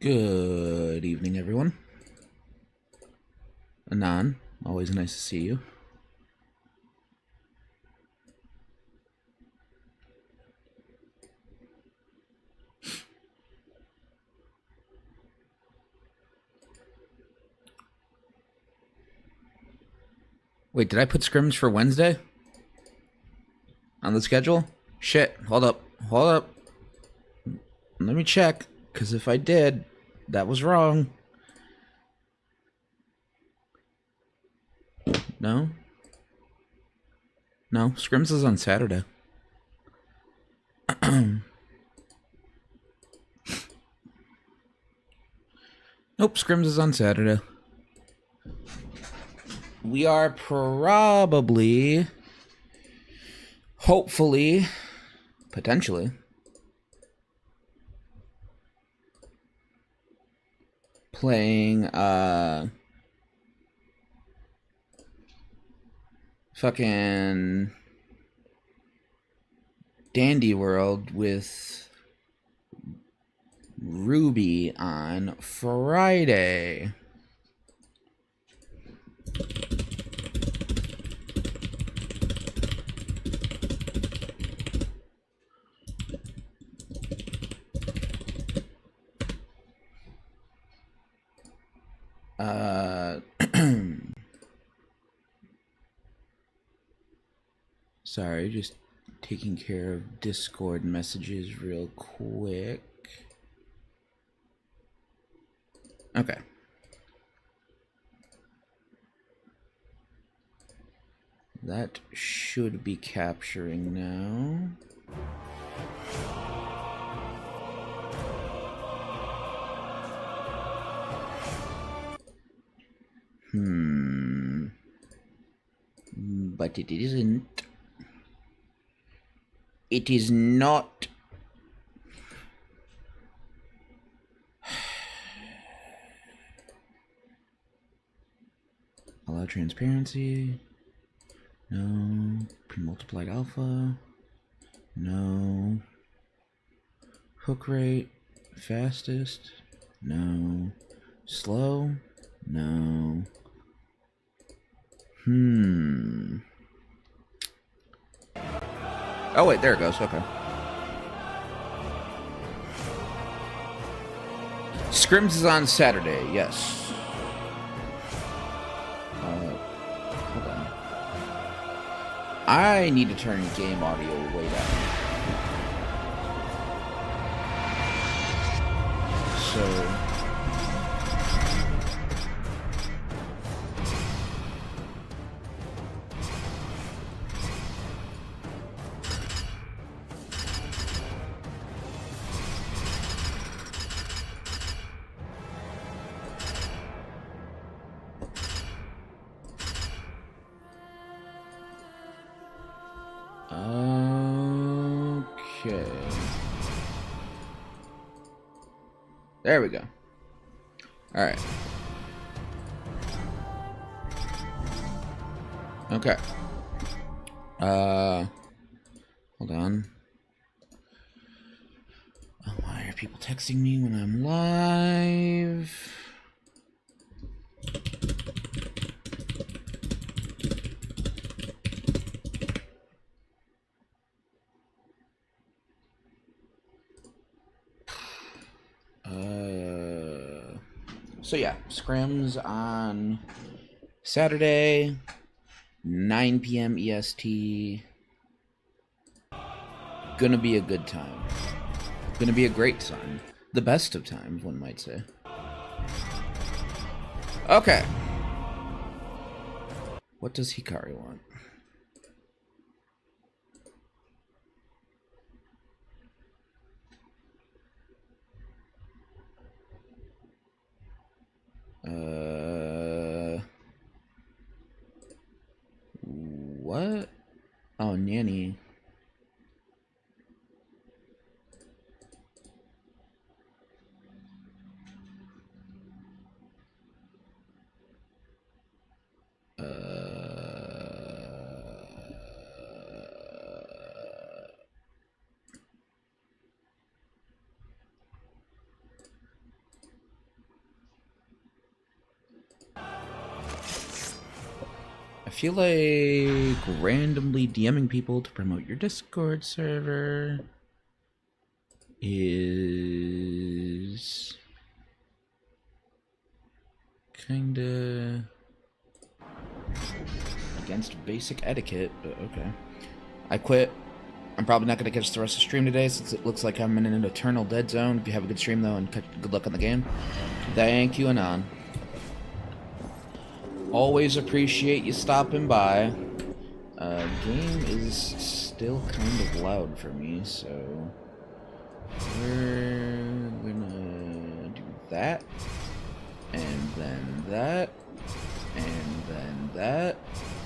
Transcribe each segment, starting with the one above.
Good evening, everyone. Anan, always nice to see you. Wait, did I put scrims for Wednesday on the schedule? Shit, hold up. Let me check, because if I did, that was wrong. No? No, scrims is on Saturday. Nope, scrims is on Saturday. We are probably, hopefully, potentially, playing, fucking Dandy World with Ruby on Friday. Sorry, just taking care of Discord messages real quick. Okay. That should be capturing now. But it isn't. It is not. Allow transparency. No. Pre-multiplied alpha. No. Hook rate. Fastest. No. Slow. No. Oh wait, there it goes. Okay. Scrims is on Saturday. Yes. Hold on. I need to turn game audio way down. So. Okay. There we go. All right. Okay. Hold on. Oh, why are people texting me when I'm live? So yeah, scrims on Saturday, 9 p.m. EST. Gonna be a good time. Gonna be a great time. The best of times, one might say. Okay. What does Hikari want? What? Oh, Nanny. feel like randomly DMing people to promote your Discord server is kinda against basic etiquette, but okay. I quit. I'm probably not gonna catch the rest of the stream today since it looks like I'm in an eternal dead zone. If you have a good stream though, and good luck on the game. Thank you, Anon. Always appreciate you stopping by. Game is still kind of loud for me, so we're gonna do that, and then that, and then that,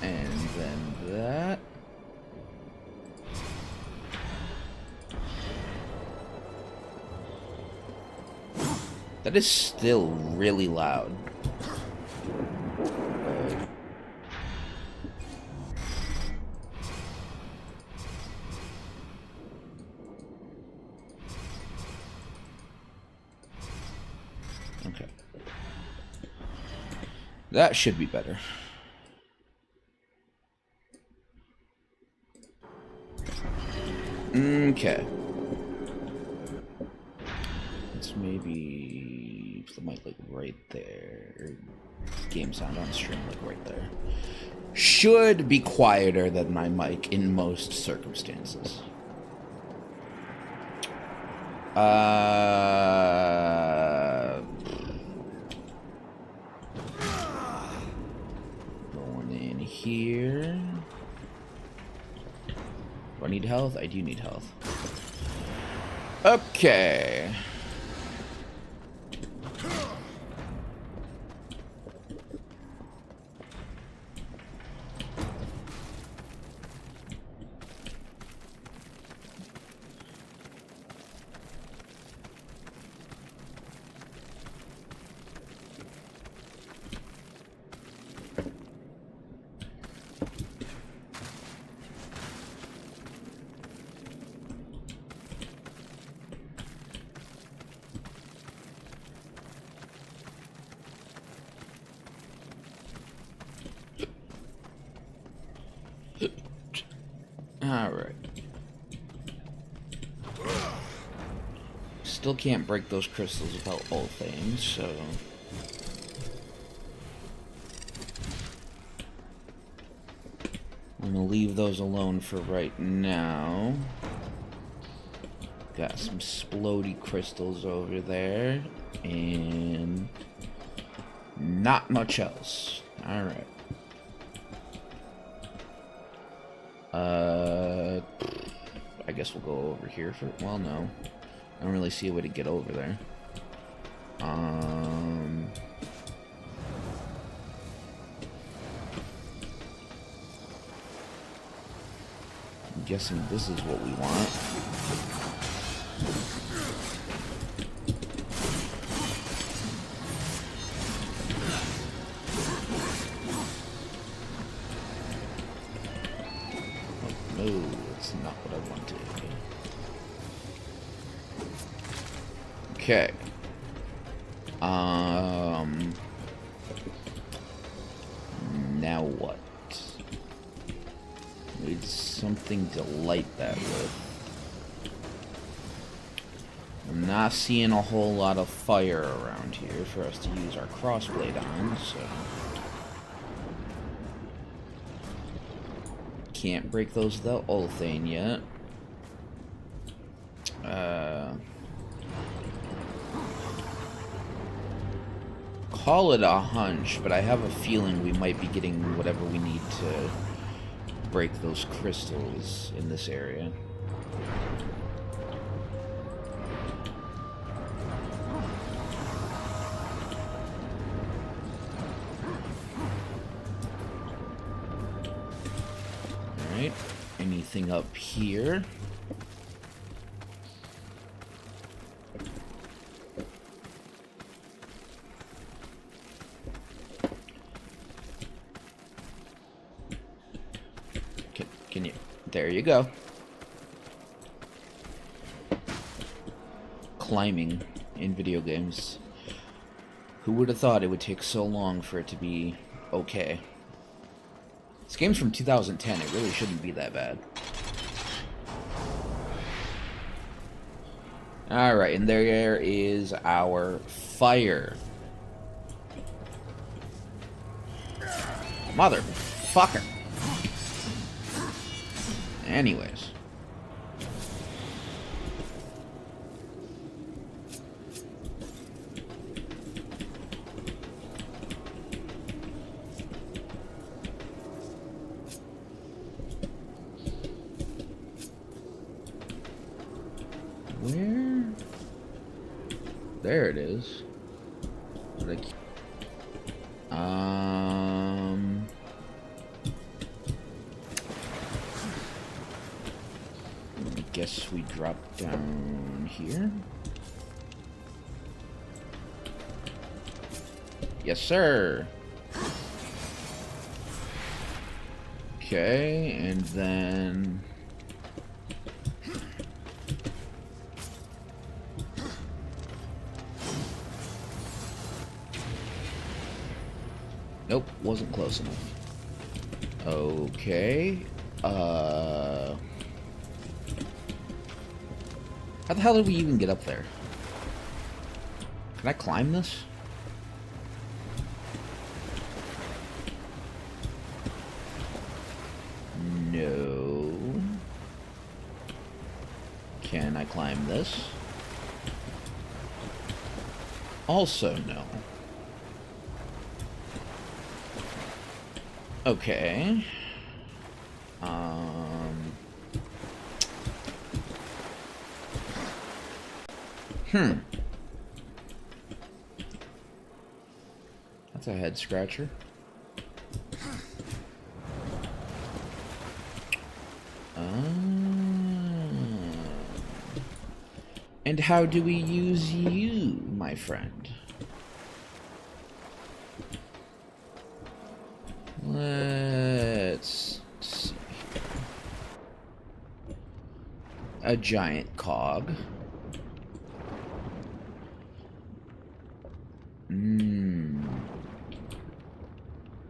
and then that. That is still really loud. Okay. That should be better. Okay. Let's maybe put the mic like right there. Game sound on stream like right there. Should be quieter than my mic in most circumstances. Going in here. Do I need health? I do need health. Okay. Alright. Still can't break those crystals without all things, so... I'm gonna leave those alone for right now. Got some splody crystals over there, and... not much else. Alright. I guess we'll go over here for... well, no. I don't really see a way to get over there. I'm guessing this is what we want. Oh, no, it's not what I wanted. Okay. Now what? Need something to light that with. I'm not seeing a whole lot of fire around here for us to use our crossblade on, so... can't break those without Ulthane yet. Call it a hunch, but I have a feeling we might be getting whatever we need to break those crystals in this area. Alright, anything up here? Can you? There you go. Climbing in video games. Who would have thought it would take so long for it to be okay? This game's from 2010. It really shouldn't be that bad. Alright, and there is our fire. Motherfucker. Anyways. Where? There it is. Like, I guess we drop down here. Yes, sir. Okay, and then nope, wasn't close enough. Okay. How the hell did we even get up there? Can I climb this? No. Can I climb this? Also no. Okay. That's a head scratcher. And how do we use you, my friend? Let's see. A giant cog.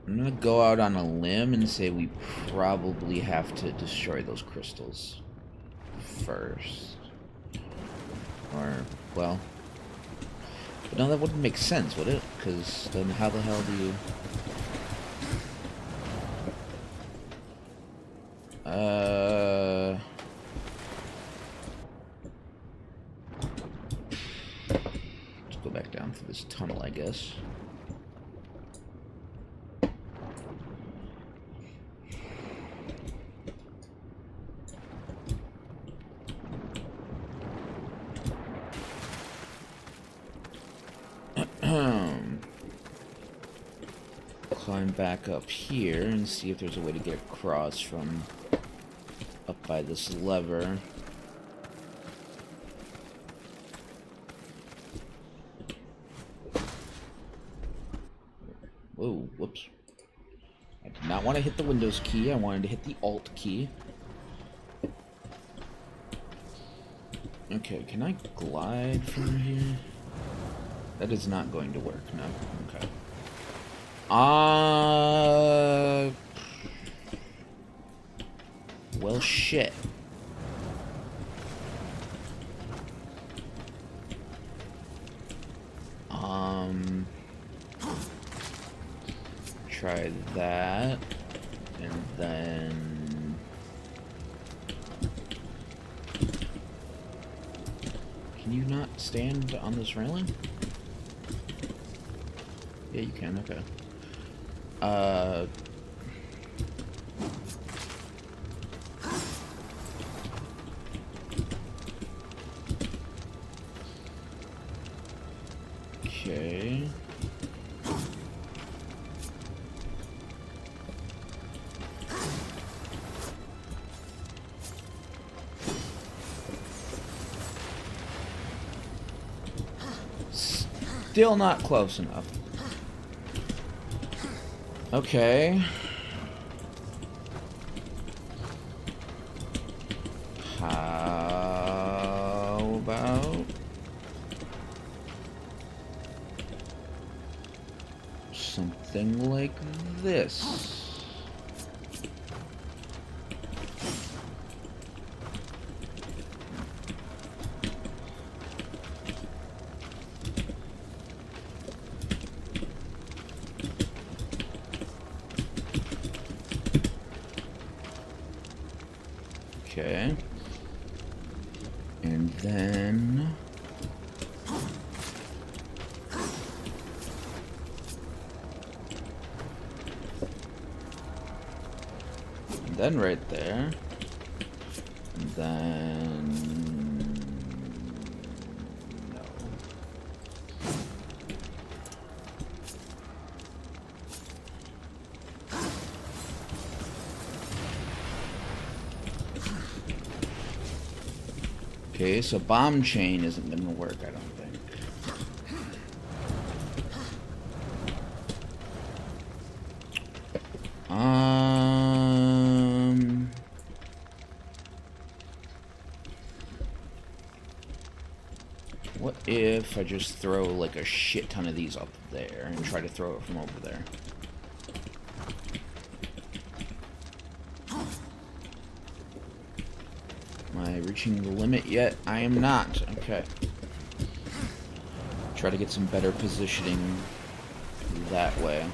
I'm gonna go out on a limb and say we probably have to destroy those crystals first. Or, well... But no, that wouldn't make sense, would it? Because then how the hell do you... Let's go back down through this tunnel, I guess. Climb back up here and see if there's a way to get across from up by this lever. Whoa, whoops. I did not want to hit the Windows key, I wanted to hit the Alt key. Okay, can I glide from here? That is not going to work, no. Okay. Well, shit. Try that, and then... Can you not stand on this railing? Yeah, you can, okay. Okay. Still not close enough. Okay. How about something like this? Okay. And then... and then right there. And then... no. Okay, so bomb chain isn't gonna work, I don't think. What if I just throw like a shit ton of these up there and try to throw it from over there? Am I reaching the limit yet? I am not. Okay. Try to get some better positioning that way.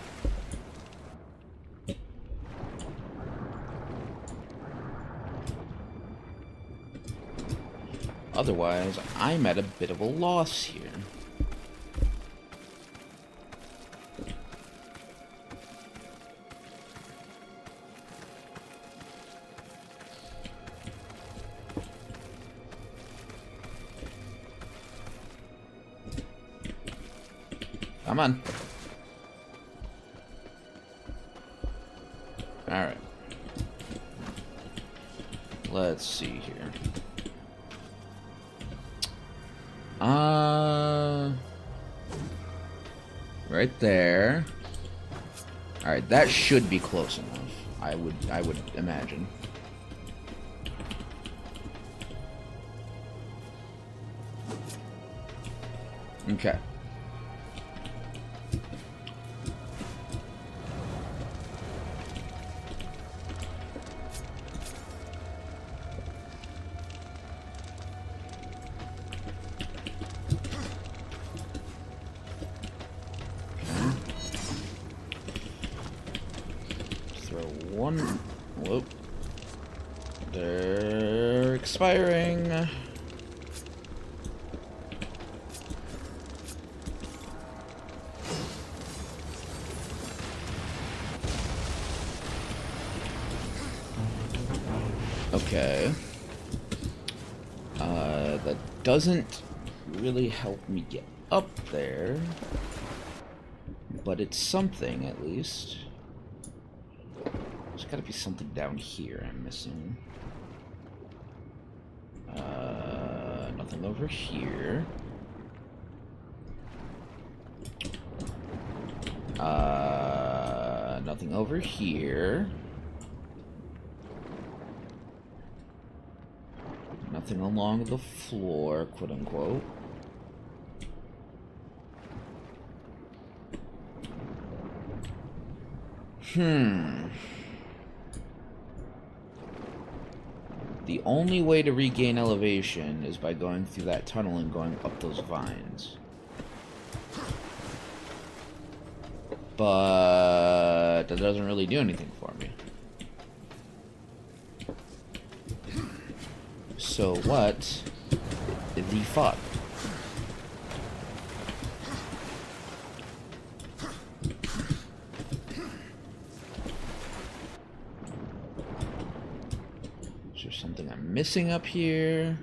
Otherwise, I'm at a bit of a loss here. Come on. Alright. Let's see here. Right there. Alright, that should be close enough. I would imagine. Okay. Whoop. They're expiring. Okay. That doesn't really help me get up there, but it's something at least. There's gotta be something down here I'm missing. Nothing over here. Nothing over here. Nothing along the floor, quote unquote. The only way to regain elevation is by going through that tunnel and going up those vines. But that doesn't really do anything for me. So what the fuck? Is there something I'm missing up here?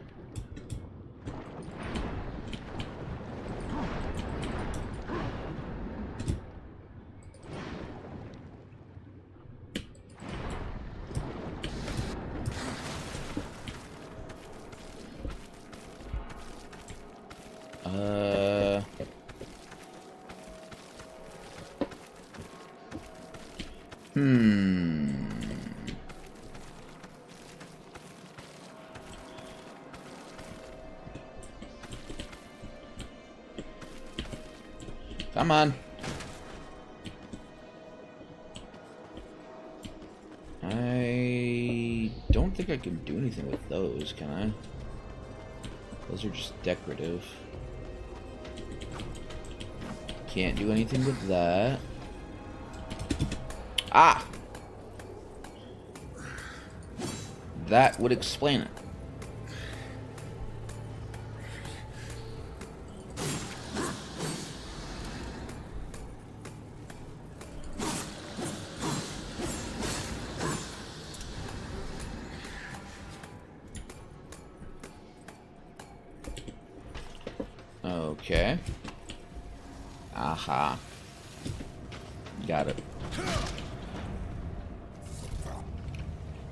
Come on. I don't think I can do anything with those, can I? Those are just decorative. Can't do anything with that. Ah! That would explain it. Okay. Aha. Got it.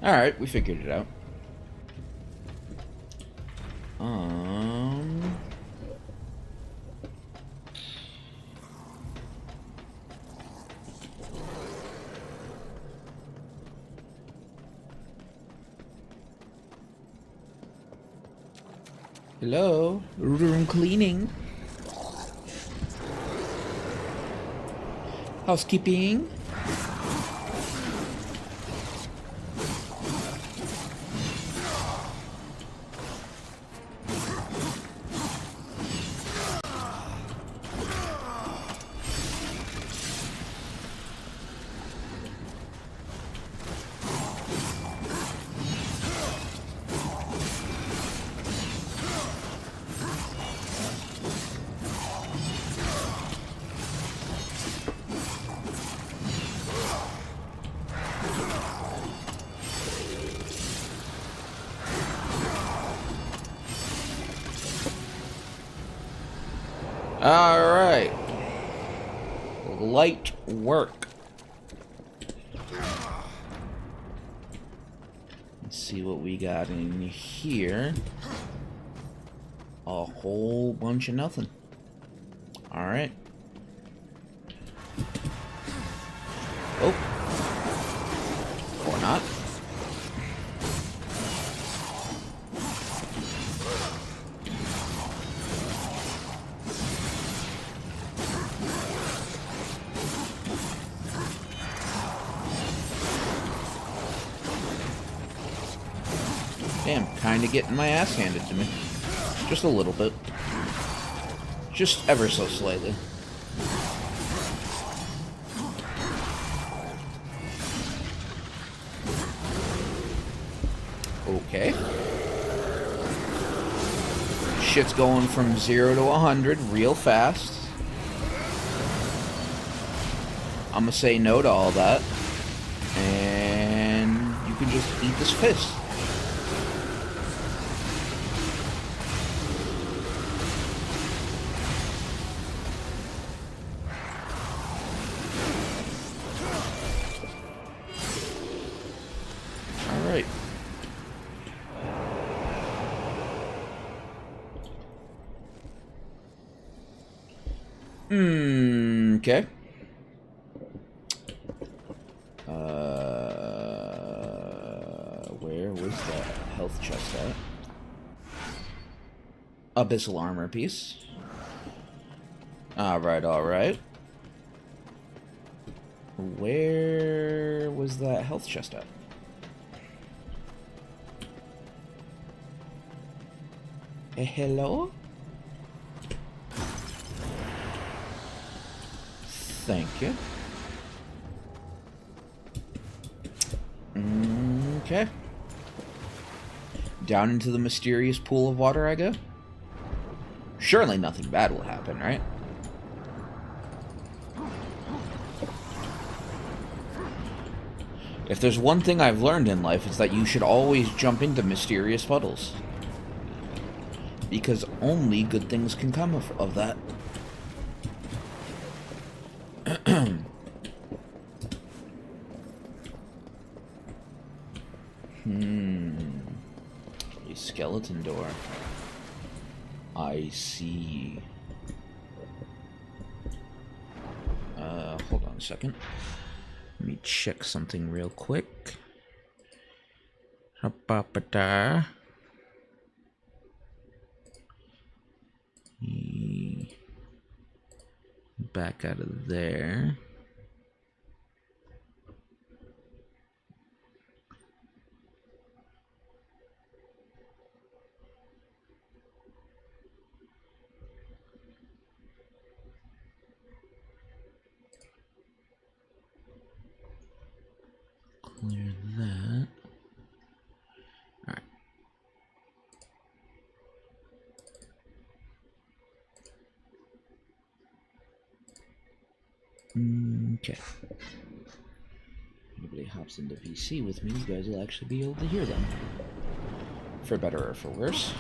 Alright, we figured it out. Hello? Room cleaning. Housekeeping. Alright. Light work. Let's see what we got in here. A whole bunch of nothing. Alright. Oh. Or not. Damn, kinda getting my ass handed to me. Just a little bit. Just ever so slightly. Okay. Shit's going from 0 to 100 real fast. I'm gonna say no to all that. And you can just eat this fist. Alright. Okay. Where was that health chest at? Abyssal armor piece. Alright. Where was that health chest at? Hello? Thank you. Okay. Down into the mysterious pool of water I go. Surely nothing bad will happen, right? If there's one thing I've learned in life, it's that you should always jump into mysterious puddles. Because only good things can come of that. A skeleton door. I see. Hold on a second. Let me check something real quick. Back out of there. Clear that. Okay. If anybody hops into PC with me, you guys will actually be able to hear them. For better or for worse.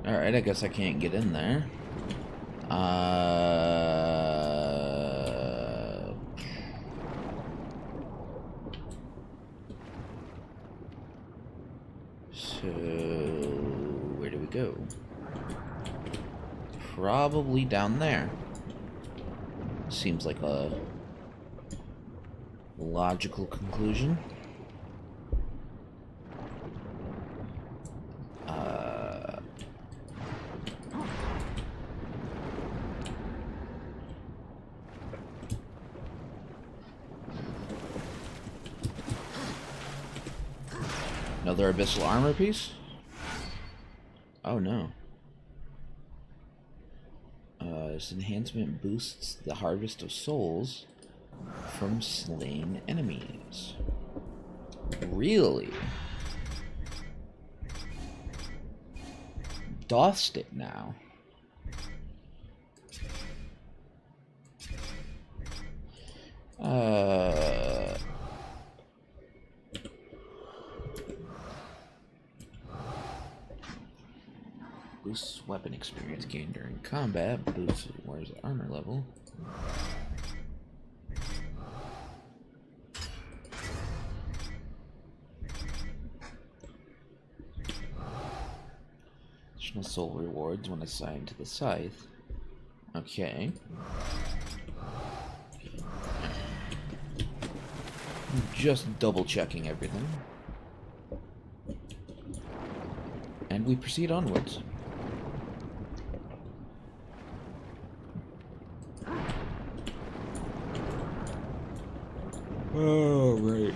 Alright, I guess I can't get in there. So, where do we go? Probably down there. Seems like a logical conclusion. Another abyssal armor piece? Oh no. This enhancement boosts the harvest of souls from slain enemies. Really? Dost it now. Boosts weapon experience gained during combat. Boosts where's the armor level. Additional soul rewards when assigned to the scythe. Okay. Just double checking everything. And we proceed onwards. Oh, right.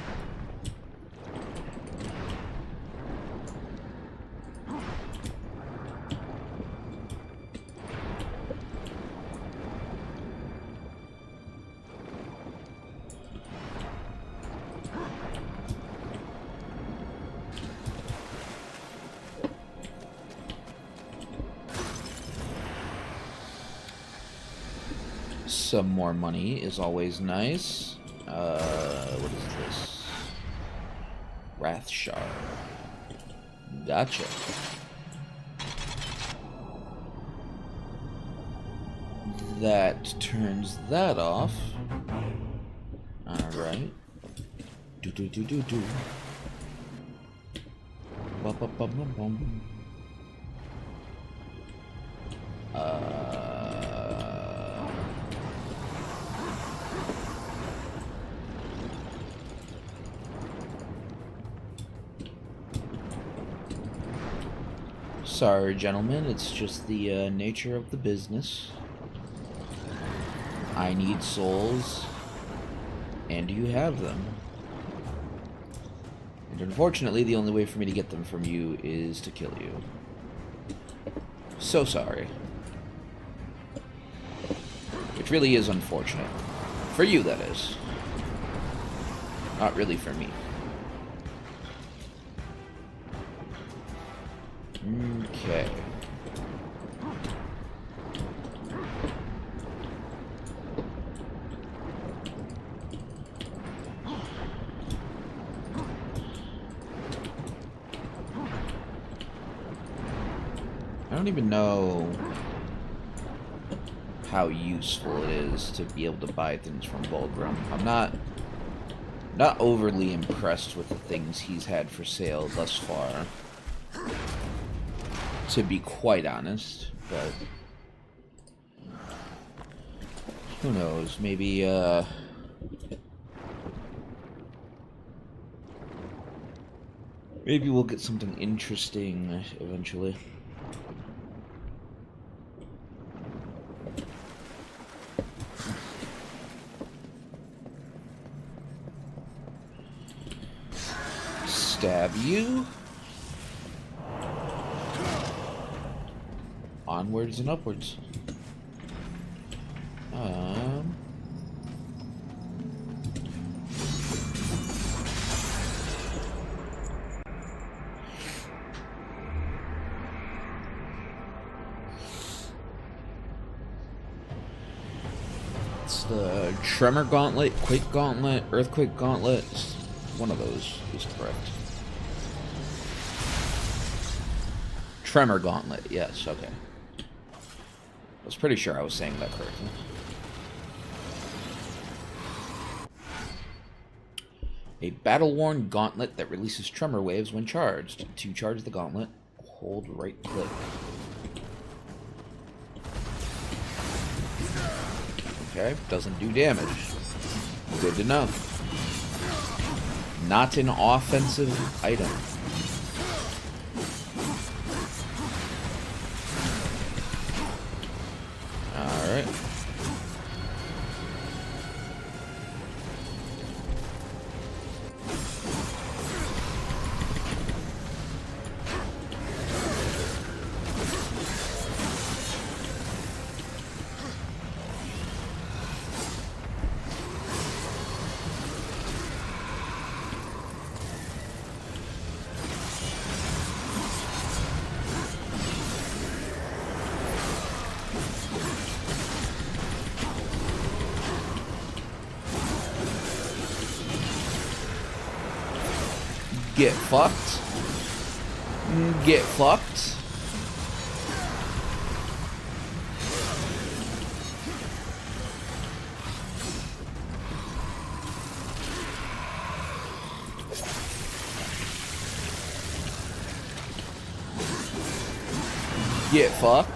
Some more money is always nice. What is this? Wrath Shard. Gotcha. That turns that off. Alright. Do. Bum. Sorry, gentlemen, it's just the nature of the business. I need souls, and you have them. And unfortunately, the only way for me to get them from you is to kill you. So sorry. Which really is unfortunate. For you, that is. Not really for me. Okay. I don't even know how useful it is to be able to buy things from Bulgrim. I'm not overly impressed with the things he's had for sale thus far, to be quite honest, but who knows, maybe we'll get something interesting eventually. grab you. Onwards and upwards. It's the Tremor Gauntlet, Quake Gauntlet, Earthquake Gauntlet. One of those is correct. Tremor Gauntlet, yes, okay. I was pretty sure I was saying that correctly. A battle-worn gauntlet that releases tremor waves when charged. To charge the gauntlet, hold right-click. Okay, doesn't do damage. Good to know. Not an offensive item. Alright. Get fucked. Get fucked. Get fucked.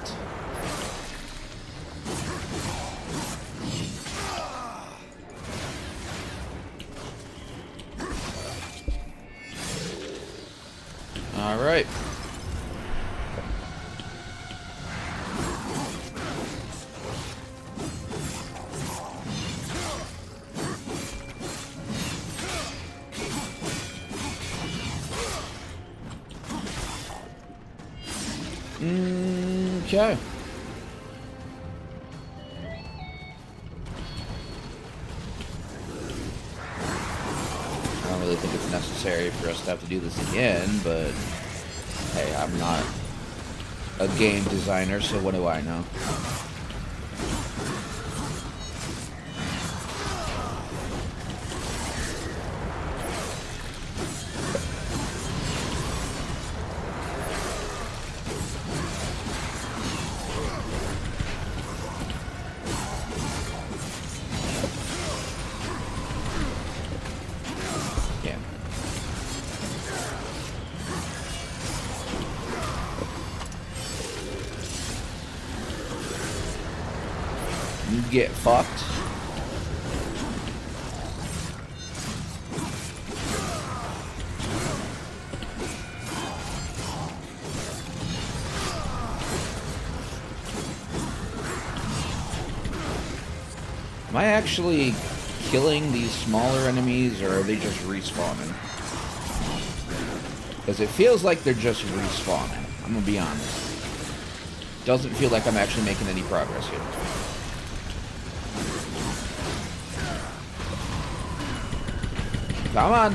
All right. Okay. I don't really think it's necessary for us to have to do this again, but hey, I'm not a game designer, so what do I know? You get fucked. Am I actually killing these smaller enemies, or are they just respawning? Because it feels like they're just respawning. I'm gonna be honest. Doesn't feel like I'm actually making any progress here. Come on.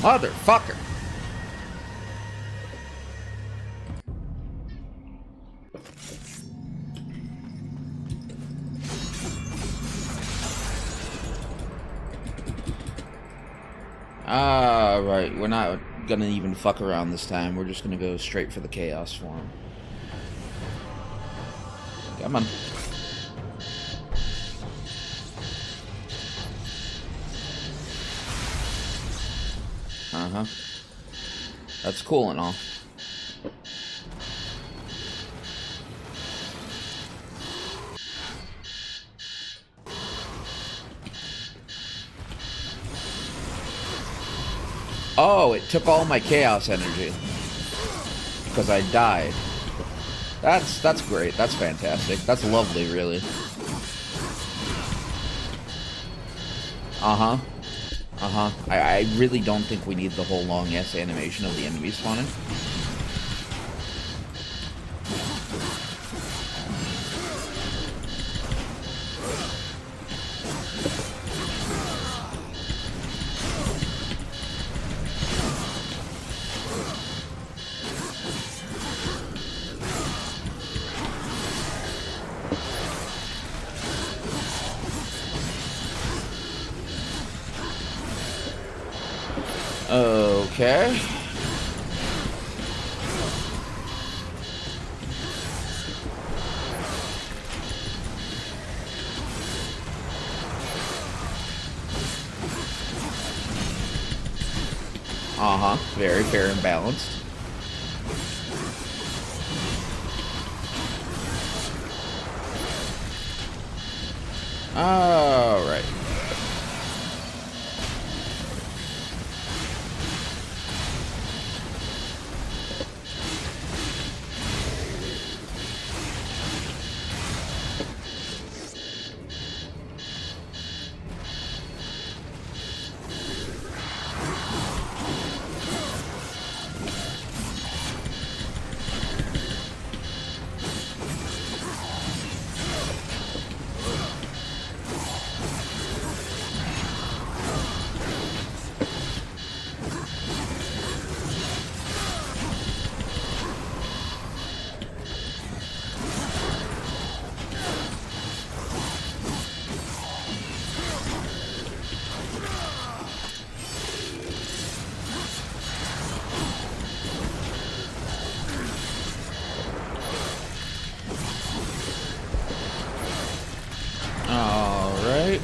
Motherfucker. Right. We're not gonna even fuck around this time. We're just gonna go straight for the chaos form. Come on. Uh-huh. That's cool and all. Oh, it took all my chaos energy. Because I died. That's great. That's fantastic. That's lovely, really. Uh-huh. Uh-huh. I really don't think we need the whole long-ass animation of the enemy spawning. Okay. Uh-huh. Very fair and balanced. Alright. Alright.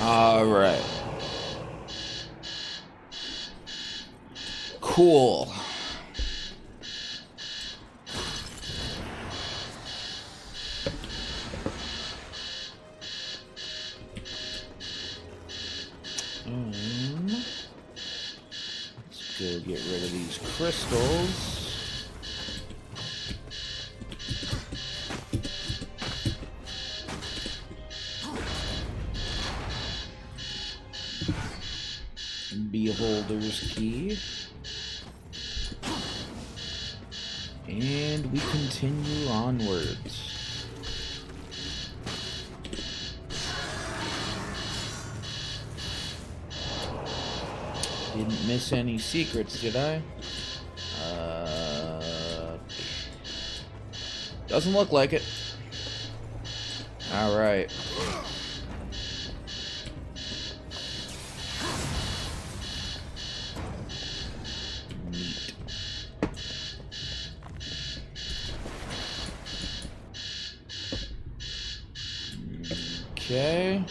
Alright. Cool. Let's go get rid of these crystals. Beholder's key. And we continue onwards. Didn't miss any secrets, did I? Doesn't look like it. Alright. Okay.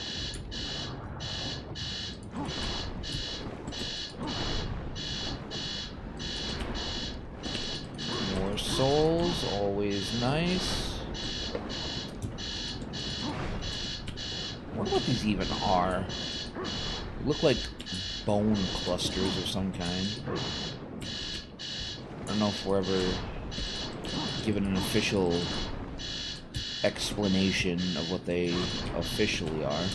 More souls, always nice. I wonder what these even are. They look like bone clusters of some kind. I don't know if we're ever given an official explanation of what they officially are.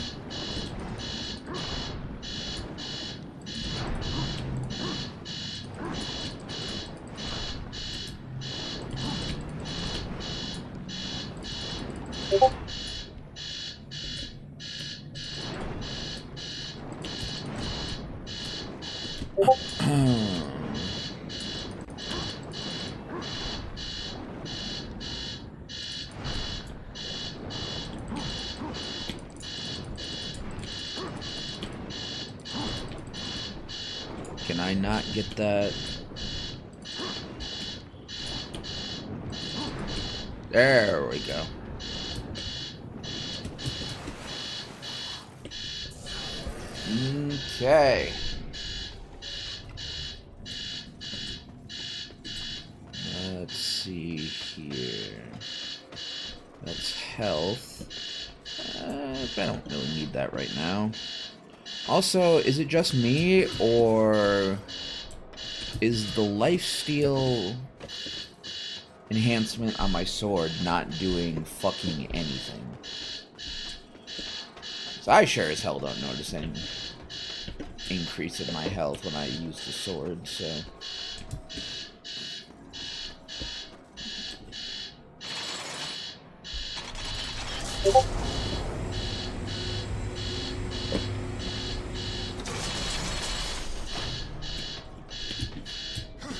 Can I not get that? There we go. Okay. Let's see here. That's health. I don't really need that right now. Also, is it just me, or is the lifesteal enhancement on my sword not doing fucking anything? So I sure as hell don't notice any increase in my health when I use the sword, so...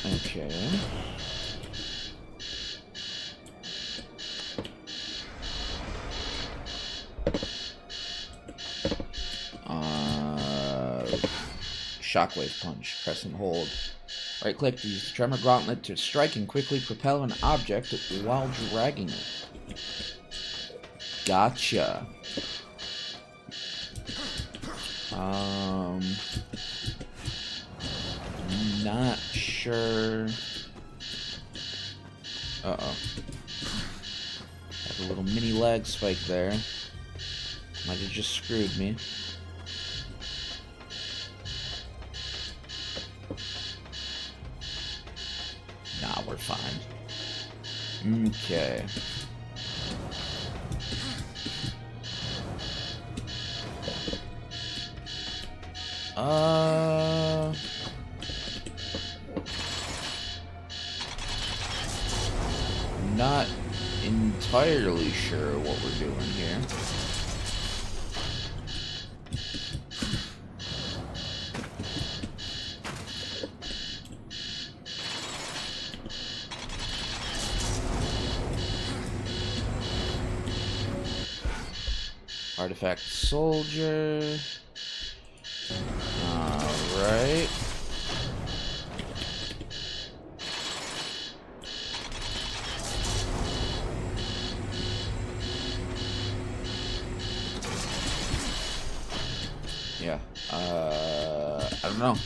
Okay. Shockwave punch. Press and hold. Right click to use the tremor gauntlet to strike and quickly propel an object while dragging it. Gotcha. Not sure. Uh-oh. Have a little mini lag spike there. Might have just screwed me. Nah, we're fine. Okay. Not entirely sure what we're doing here. Artifact soldier. Alright. Yeah. I don't know.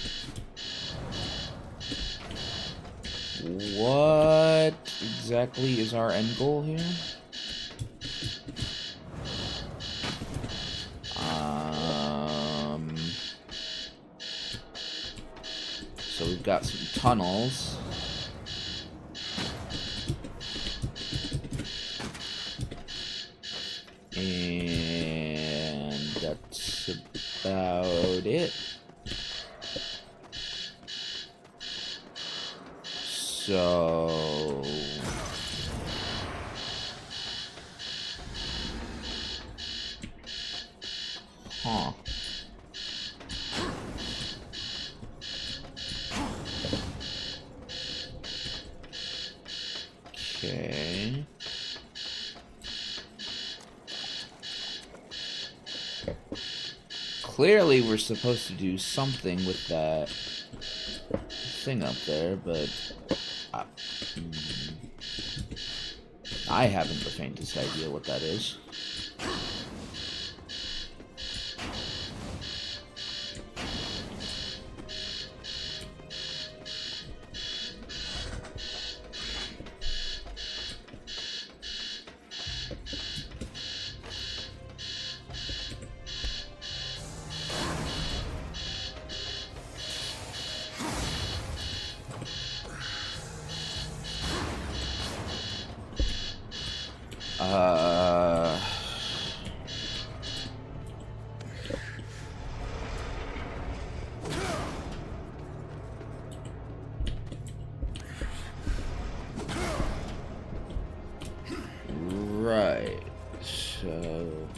What exactly is our end goal here? So we've got some tunnels. And that's about it. So... Huh. Okay. Clearly we're supposed to do something with that thing up there, but I haven't the faintest idea what that is. Right, so...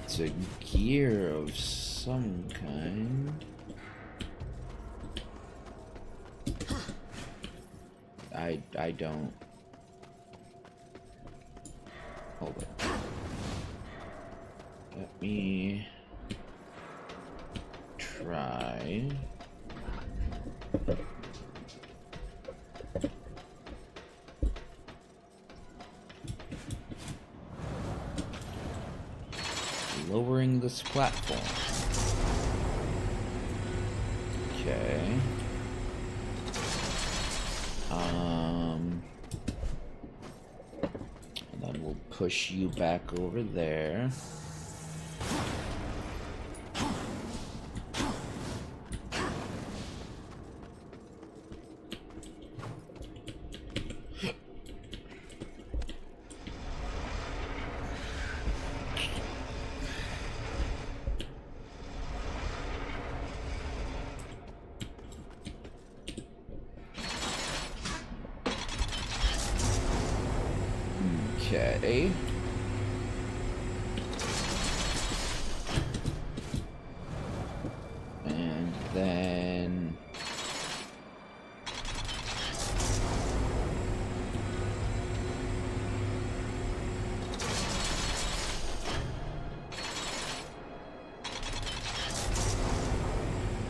It's a gear of some kind. I don't Hold it. Let me try. Lowering this platform. Okay. And then we'll push you back over there. Okay. And then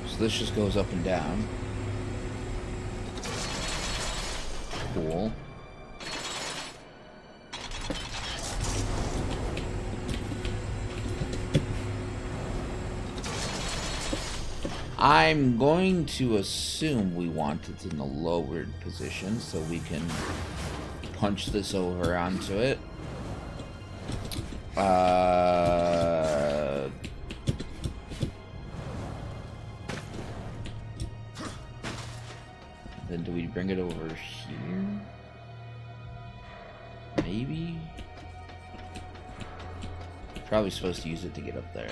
so this just goes up and down. Cool. I'm going to assume we want it in the lowered position so we can punch this over onto it. Then do we bring it over here? Maybe? Probably supposed to use it to get up there.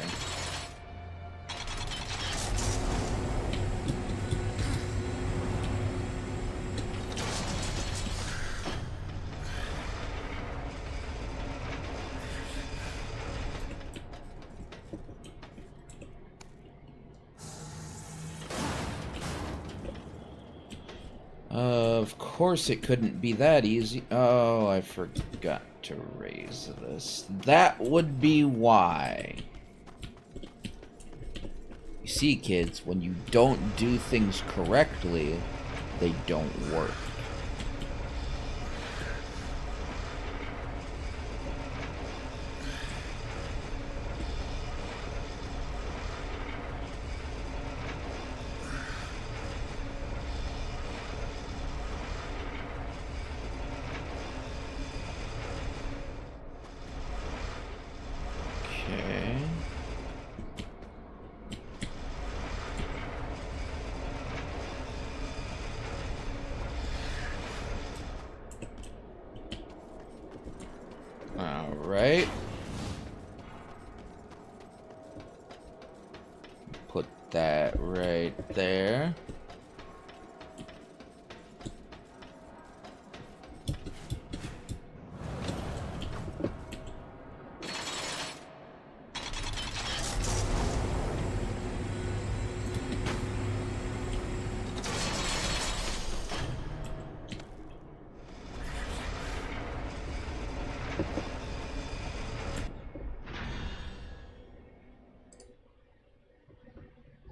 Of course it couldn't be that easy. Oh, I forgot to raise this. That would be why. You see, kids, when you don't do things correctly, they don't work. Alright. Put that right there.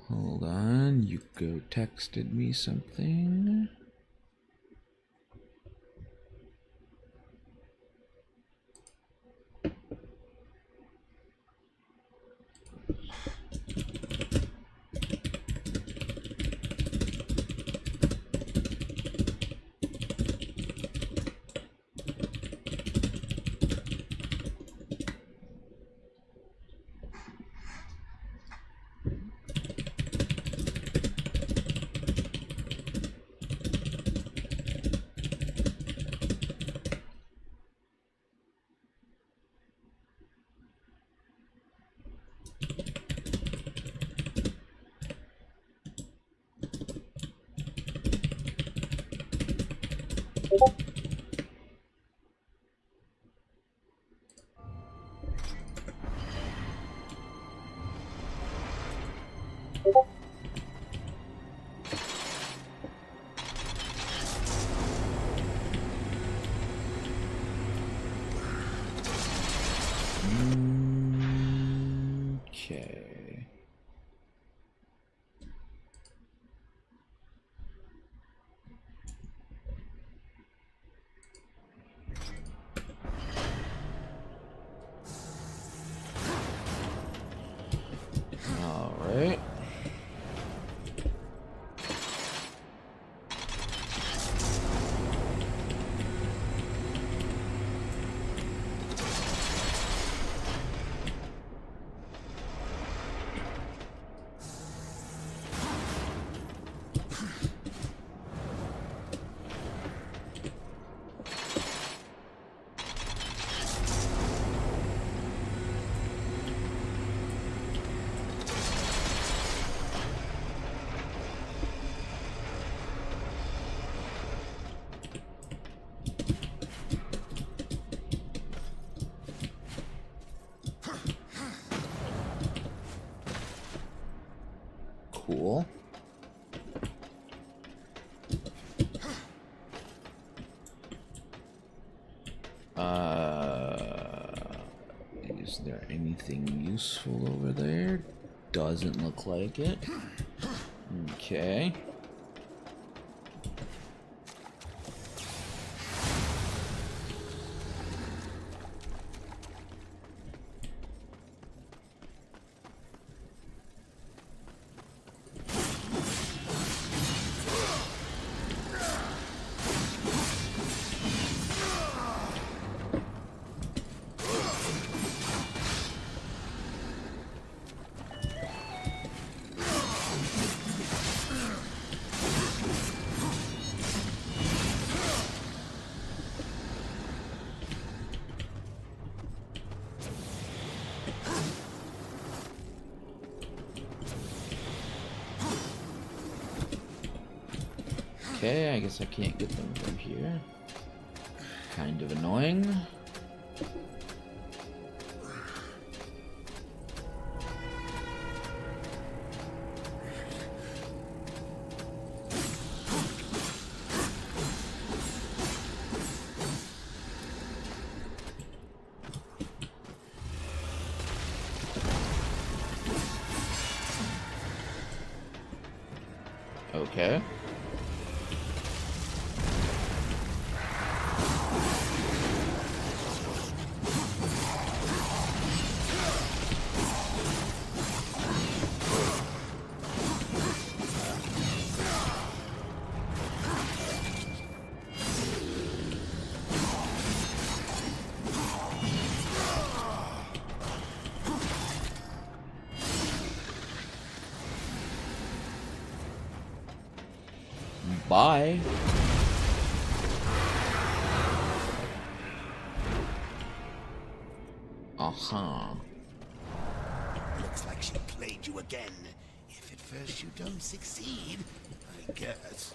Hold on, Yuko texted me something. Okay. All right. Cool. Is there anything useful over there? Doesn't look like it. Okay. Okay, I guess I can't get them from here. Kind of annoying. Okay. Bye. Uh-huh. Looks like she played you again. If at first you don't succeed, I guess.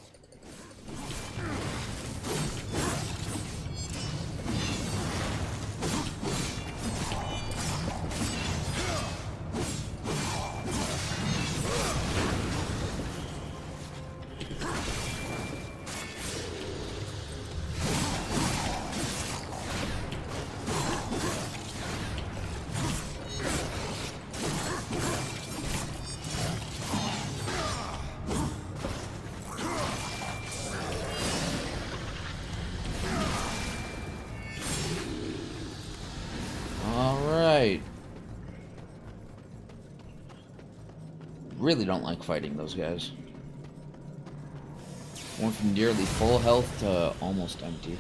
Really don't like fighting those guys. Went from nearly full health to almost empty.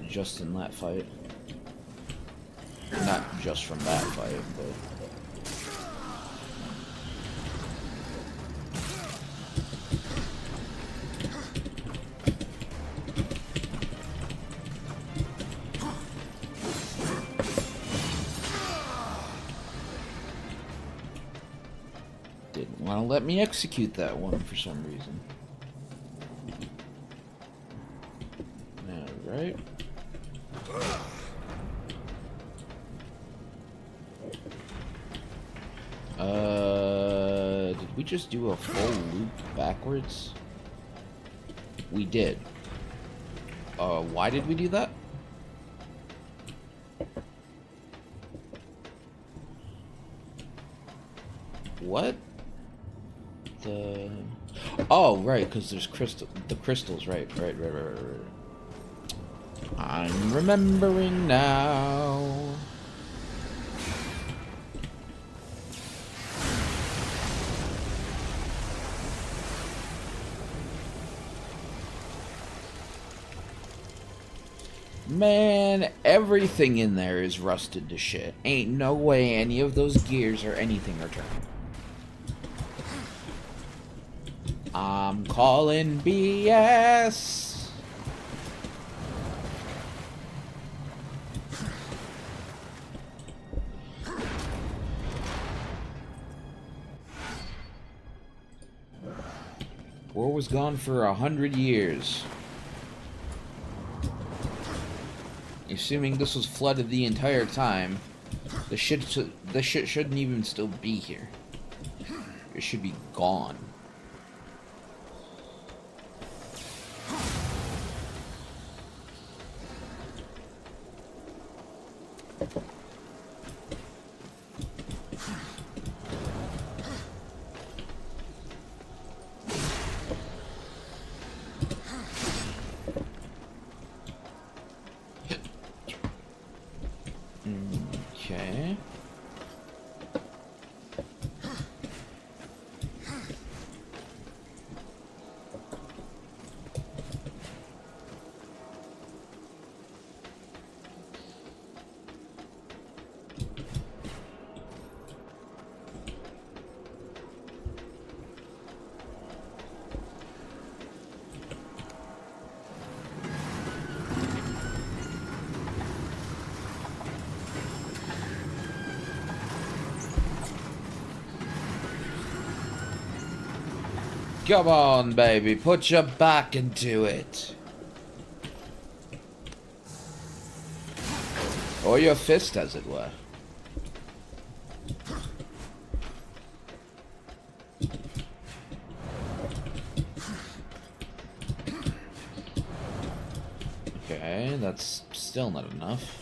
Just in that fight. Not just from that fight, but... Didn't want to let me execute that one for some reason. Alright. Did we just do a full loop backwards? We did. Why did we do that? What? The... Oh, right, because there's the crystals, right. I'm remembering now. Man, everything in there is rusted to shit. Ain't no way any of those gears or anything are turning. I'm calling BS. War was gone for 100 years. Assuming this was flooded the entire time, the shit shouldn't even still be here. It should be gone. Okay. Come on, baby, put your back into it. Or your fist, as it were. Okay, that's still not enough.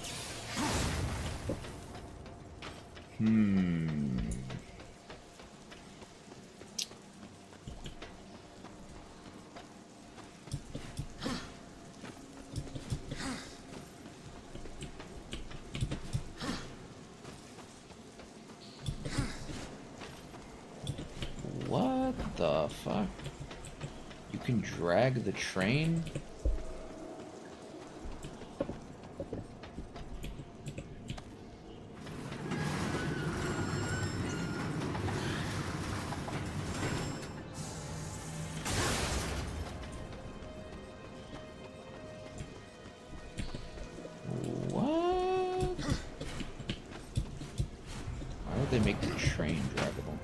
What the fuck? You can drag the train? What? Why would they make the train draggable?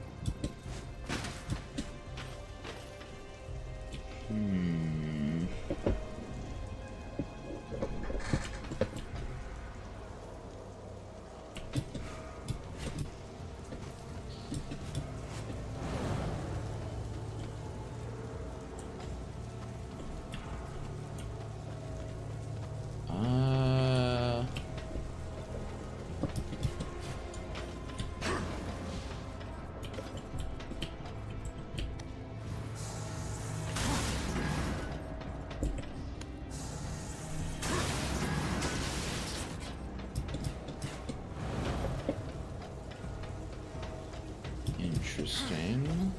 Interesting.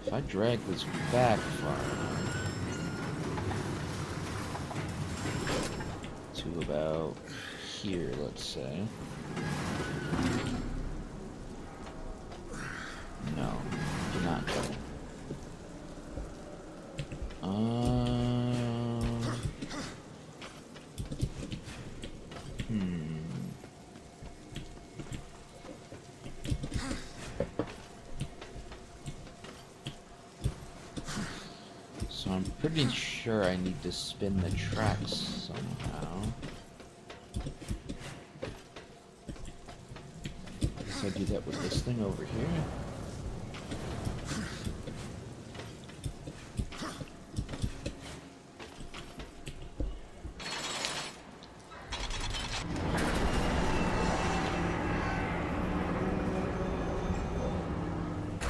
If I drag this back far enough to about here, let's say. No, do not go. So I'm pretty sure I need to spin the tracks somehow. So I do that with this thing over here.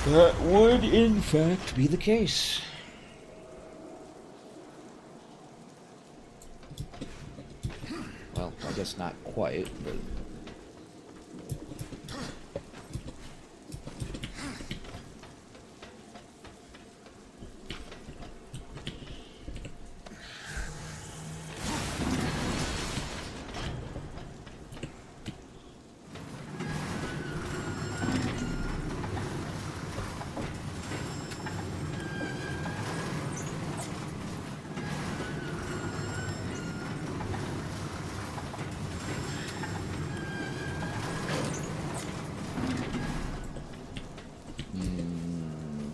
That would, in fact, be the case. Well, I guess not quite, but...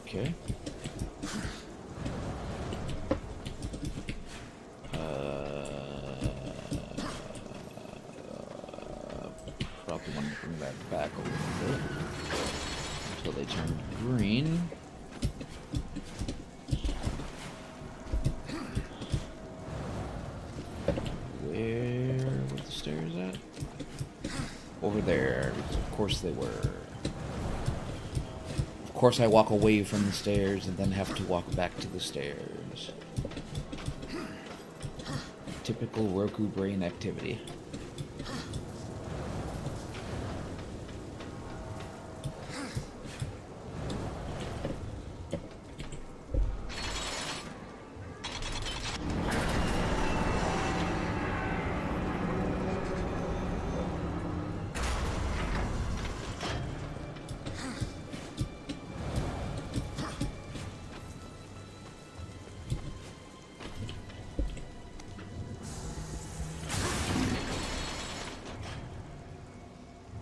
Okay. Probably want to bring that back a little bit until they turn green. Where were the stairs at? Over there, because of course they were. Of course I walk away from the stairs and then have to walk back to the stairs. Typical Rokkuu brain activity.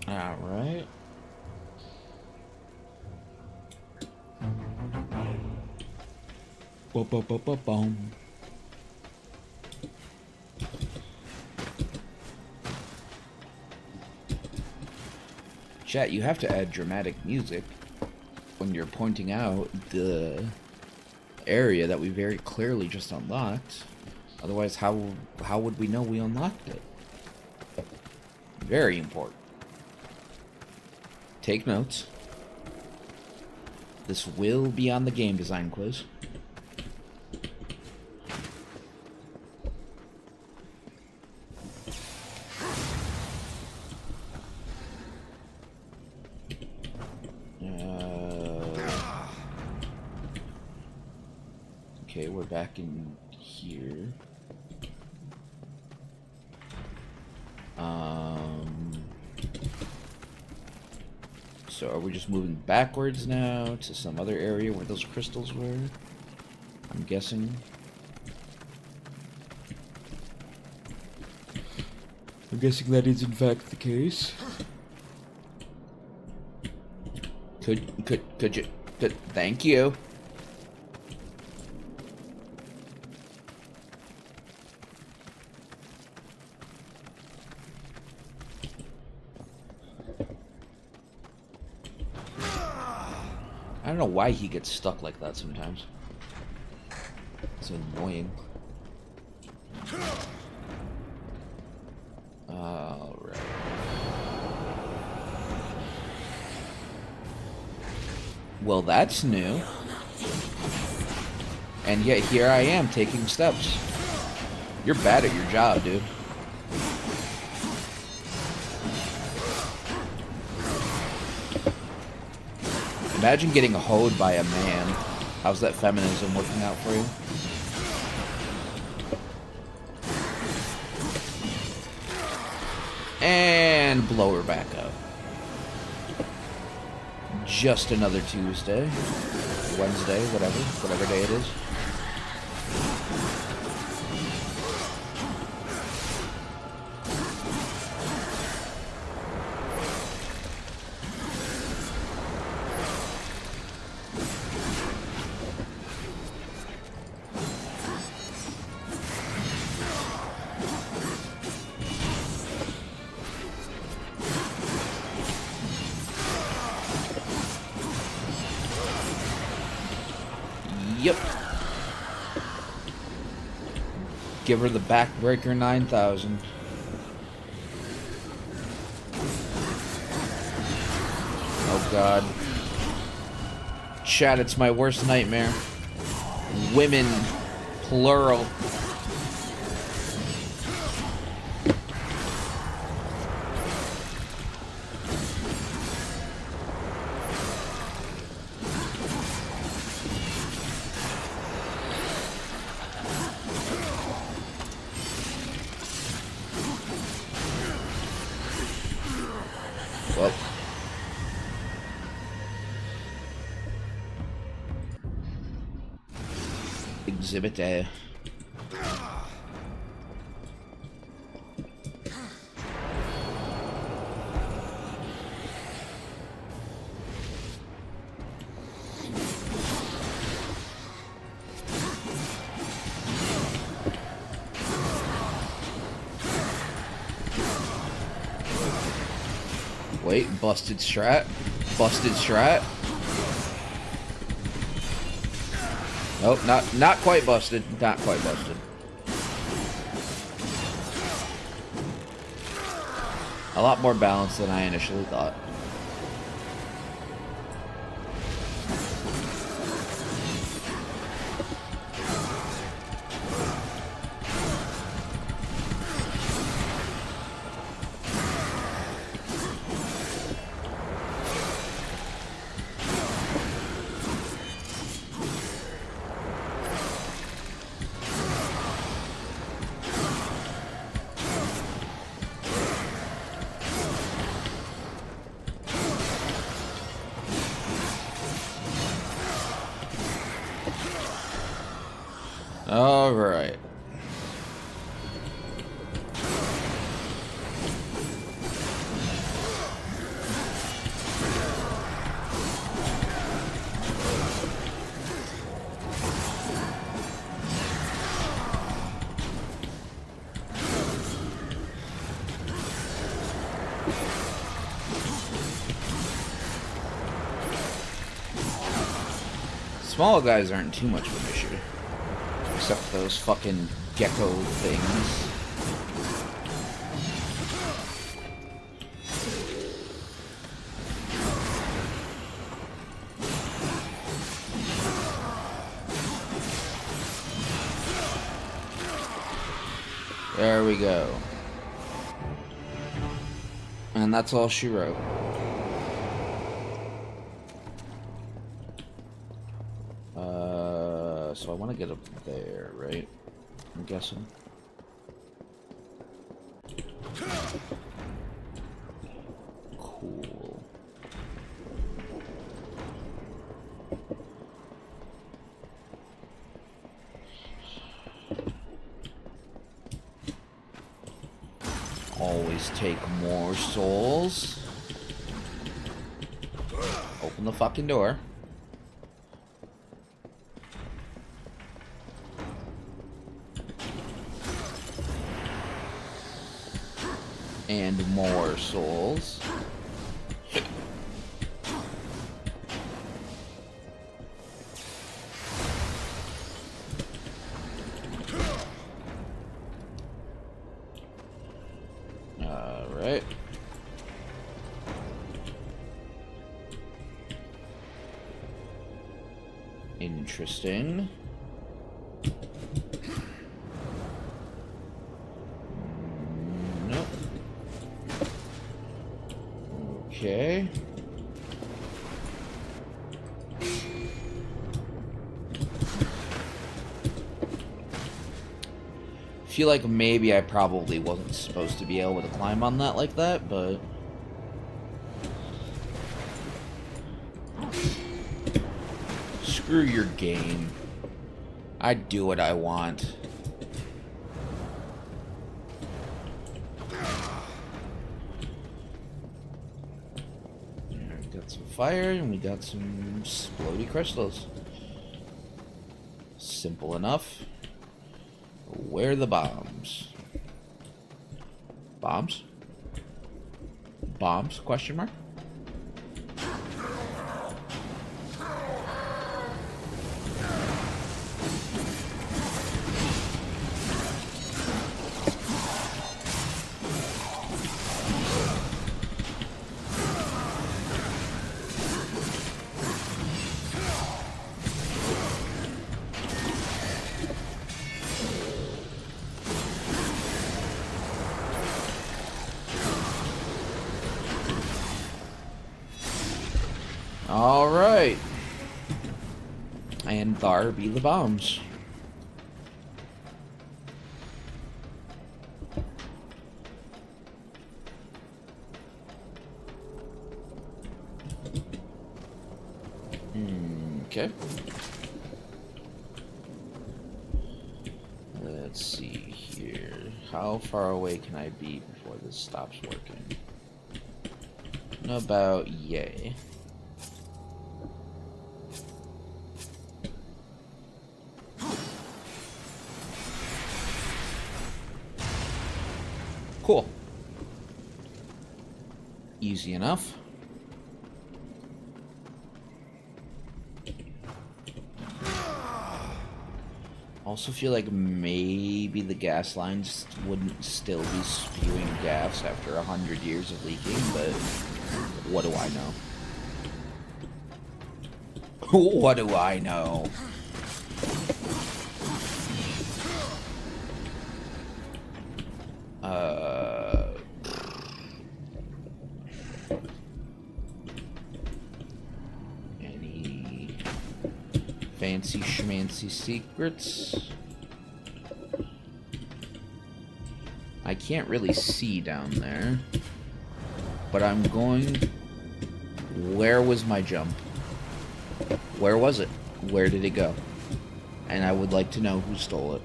Alright. Boom. Chat, you have to add dramatic music when you're pointing out the area that we very clearly just unlocked. Otherwise, how would we know we unlocked it? Very important. Take notes. This will be on the game design quiz. Okay, we're back in here. So are we just moving backwards now to some other area where those crystals were? I'm guessing. I'm guessing that is in fact the case. Could you, thank you. I don't know why he gets stuck like that sometimes. It's annoying. Alright. Well, that's new. And yet here I am taking steps. You're bad at your job, dude. Imagine getting hoed by a man. How's that feminism working out for you? And blow her back up. Just another Tuesday. Wednesday, whatever day it is. Yep. Give her the backbreaker 9000. Oh god. Chat, it's my worst nightmare. Women, plural. Well. Exhibit A. Wait, busted strat. Busted strat. Nope, not quite busted. Not quite busted. A lot more balanced than I initially thought. All right. Small guys aren't too much of an issue. Except those fucking gecko things. There we go. And that's all she wrote. So I want to get up there, right? I'm guessing. Cool. Always take more souls. Open the fucking door. And more souls. All right. Interesting. Okay. Feel like maybe I probably wasn't supposed to be able to climb on that like that, but screw your game. I do what I want. Fire, and we got some explodey crystals. Simple enough. Where are the bombs? Bombs? Bombs? Question mark? Alright. And there be the bombs. Okay. Let's see here. How far away can I be before this stops working? About yay. Cool. Easy enough. Also feel like maybe the gas lines wouldn't still be spewing gas after 100 years of leaking, but what do I know? What do I know? Any fancy schmancy secrets? I can't really see down there, but I'm going... Where was my jump? Where was it? Where did it go? And I would like to know who stole it.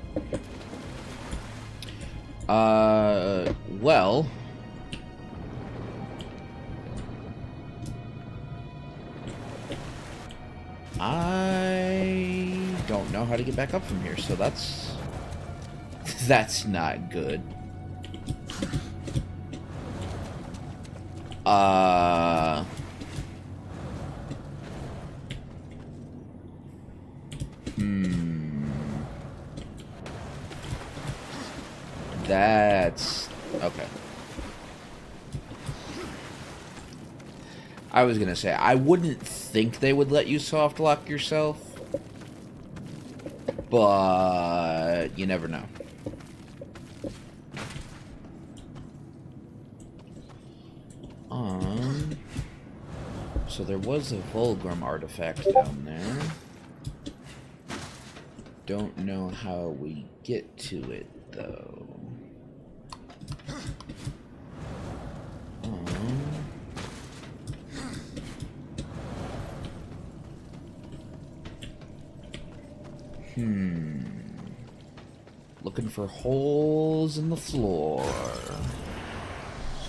Well... I don't know how to get back up from here, so that's... That's not good. That's... okay. I was gonna say, I wouldn't think they would let you soft lock yourself, but you never know. So there was a Vulgrim artifact down there. Don't know how we get to it, though. Looking for holes in the floor.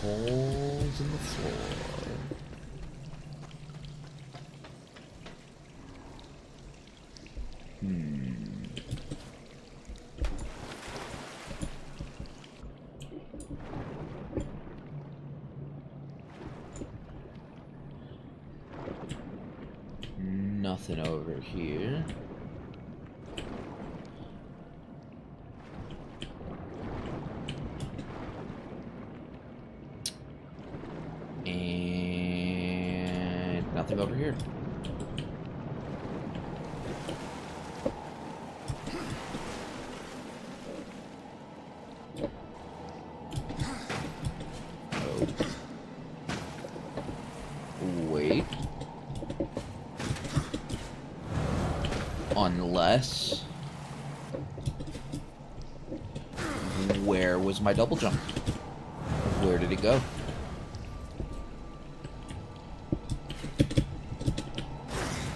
Holes in the floor. Nothing over here. And nothing over here. Oh. Wait. Unless... Where was my double jump? Where did it go?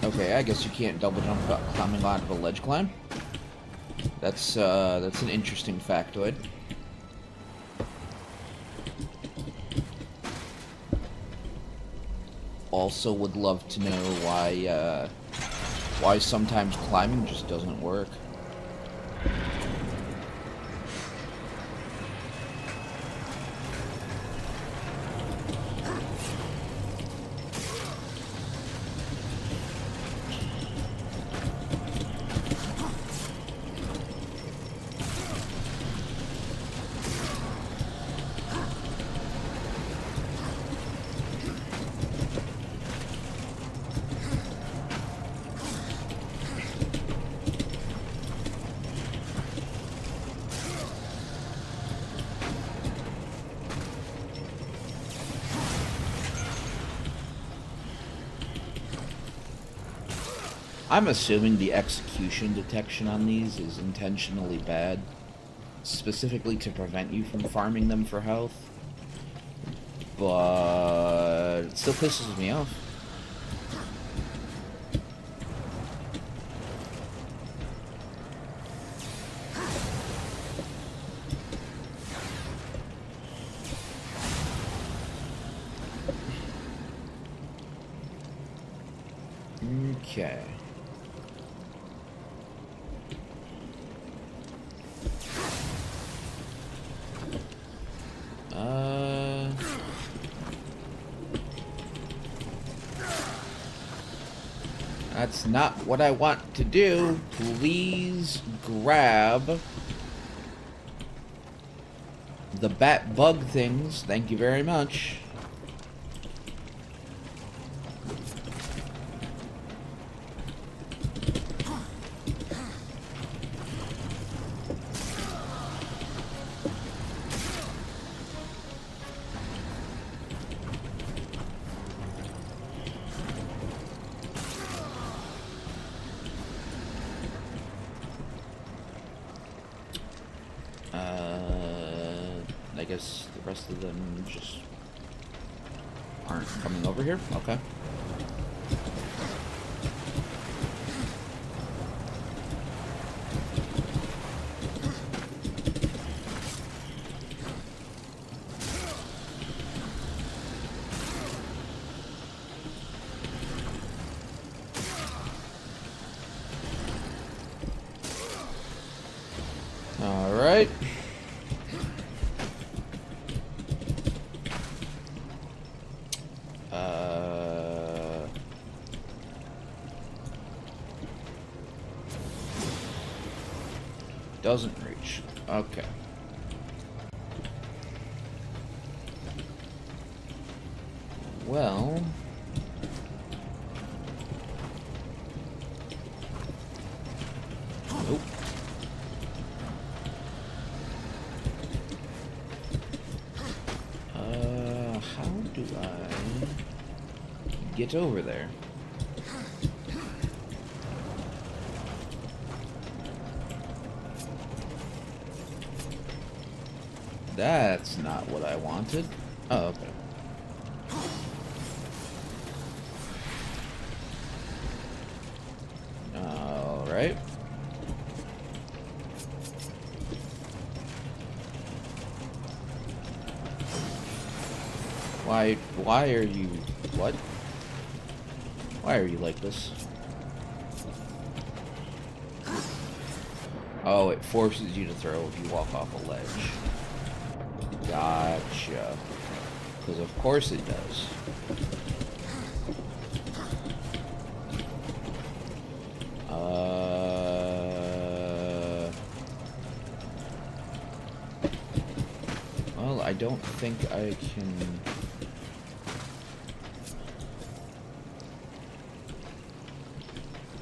Okay, I guess you can't double jump climbing onto a ledge climb. That's an interesting factoid. Also would love to know why sometimes climbing just doesn't work. I'm assuming the execution detection on these is intentionally bad, specifically to prevent you from farming them for health. But it still pisses me off. Okay. That's not what I want to do. Please grab the bat bug things. Thank you very much. I guess the rest of them just aren't coming over here? Okay. All right. Doesn't reach. Okay. Well. Nope. How do I get over there? That's not what I wanted. Oh, okay. All right. Why are you, what? Why are you like this? Oh, it forces you to throw if you walk off a ledge. Gotcha. Because of course it does. Well, I don't think I can...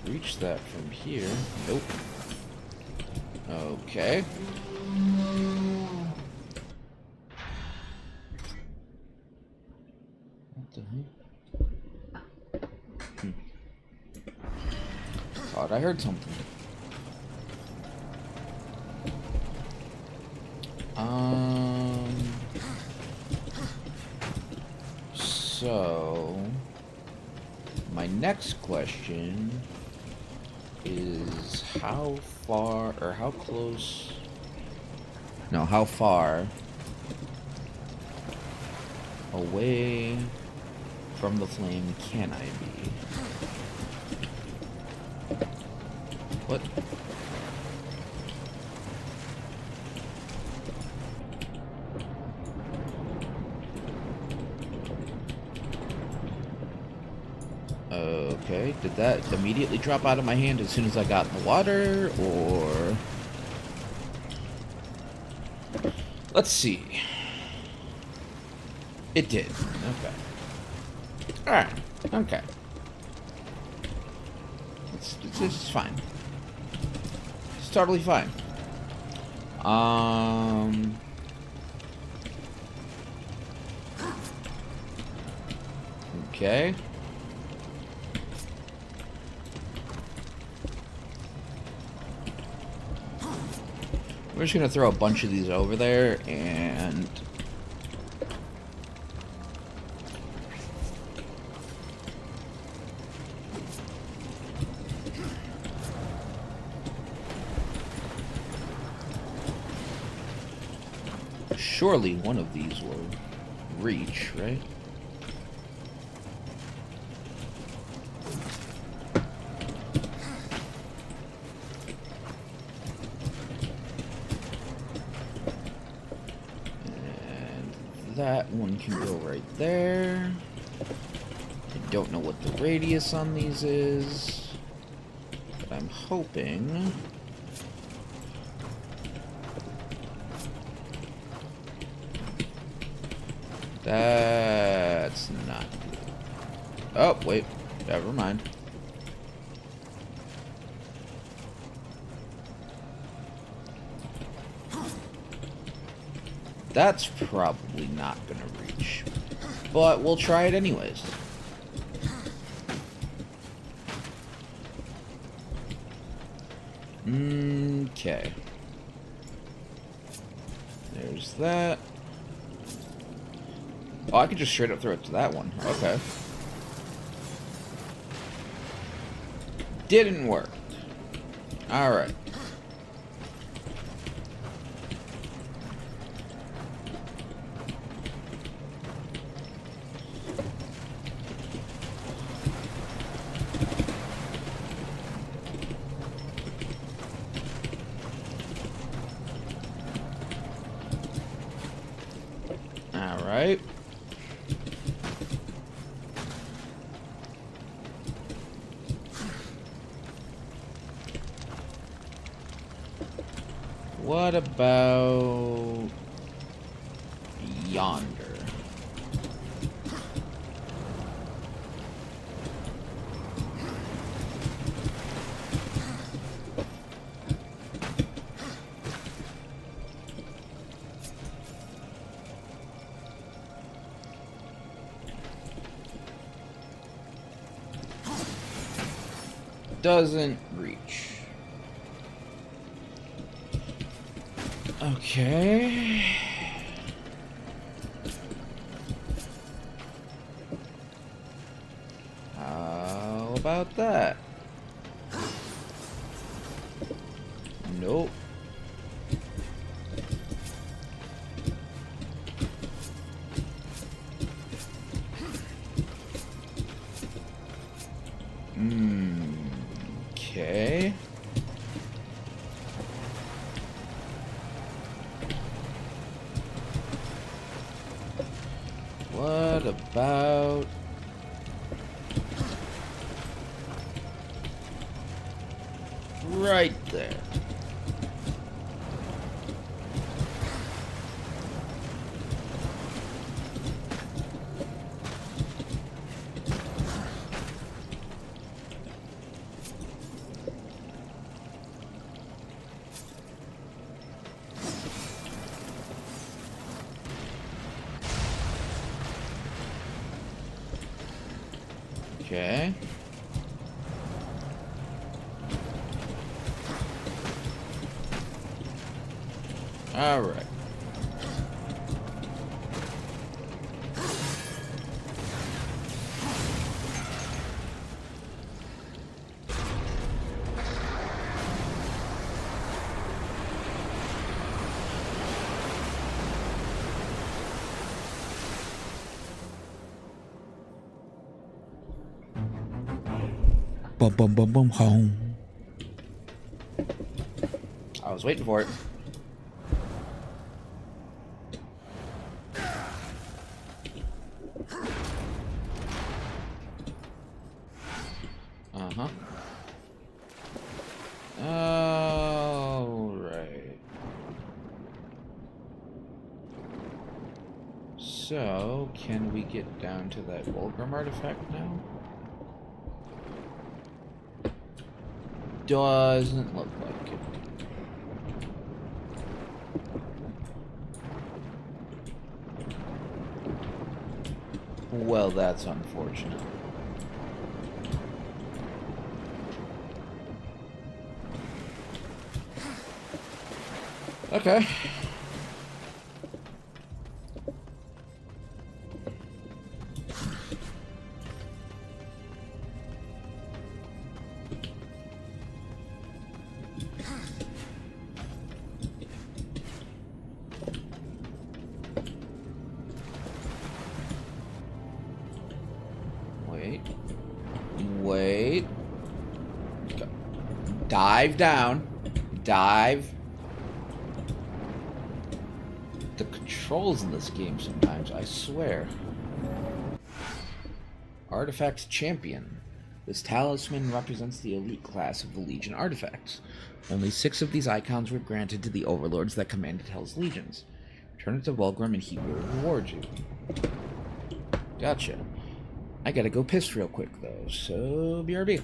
reach that from here. Nope. Okay. What the heck? Thought I heard something. So my next question is how far, or how close, no, how far away from the flame can I be? What? Okay, did that immediately drop out of my hand as soon as I got in the water, or... Let's see. It did. Okay. Alright. Okay. It's fine. It's totally fine. Okay. We're just gonna throw a bunch of these over there and surely one of these will reach, right? That one can go right there. I don't know what the radius on these is, but I'm hoping that's not good. Oh, wait, never mind. That's probably not gonna reach, but we'll try it anyways. Okay. There's that. Oh, I could just straight up throw it to that one. Okay. Didn't work. Alright. Alright. What about yonder? Doesn't reach. Okay. How about that? Nope. Okay. What about right there? Okay. All right. Bum bum bum bum home. I was waiting for it. Uh-huh. All right. So, can we get down to that Volgrim artifact now? Doesn't look like it. Well, that's unfortunate. Okay. Wait. Dive down. Dive. The controls in this game sometimes, I swear. Artifacts Champion. This talisman represents the elite class of the Legion artifacts. Only 6 of these icons were granted to the overlords that commanded Hell's legions. Return it to Vulgrim and he will reward you. Gotcha. I gotta go piss real quick though, so BRB.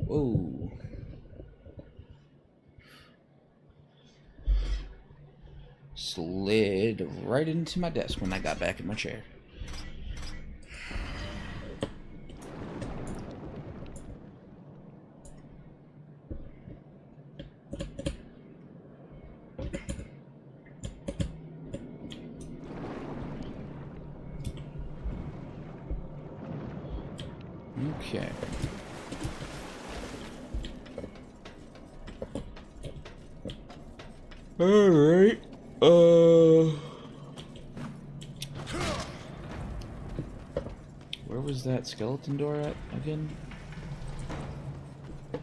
Whoa. Slid right into my desk when I got back in my chair. Okay. Alright. Where was that skeleton door at again? I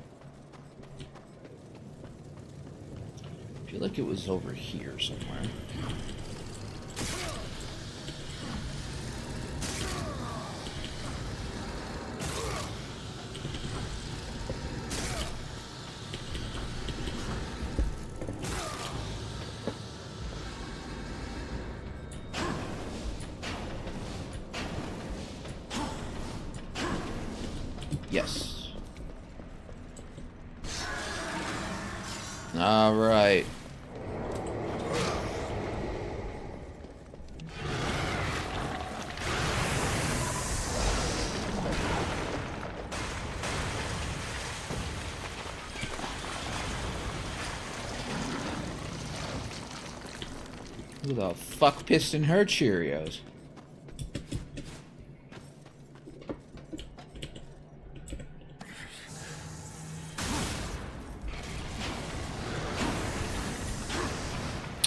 feel like it was over here somewhere. Yes. All right. Who the fuck pissed in her Cheerios?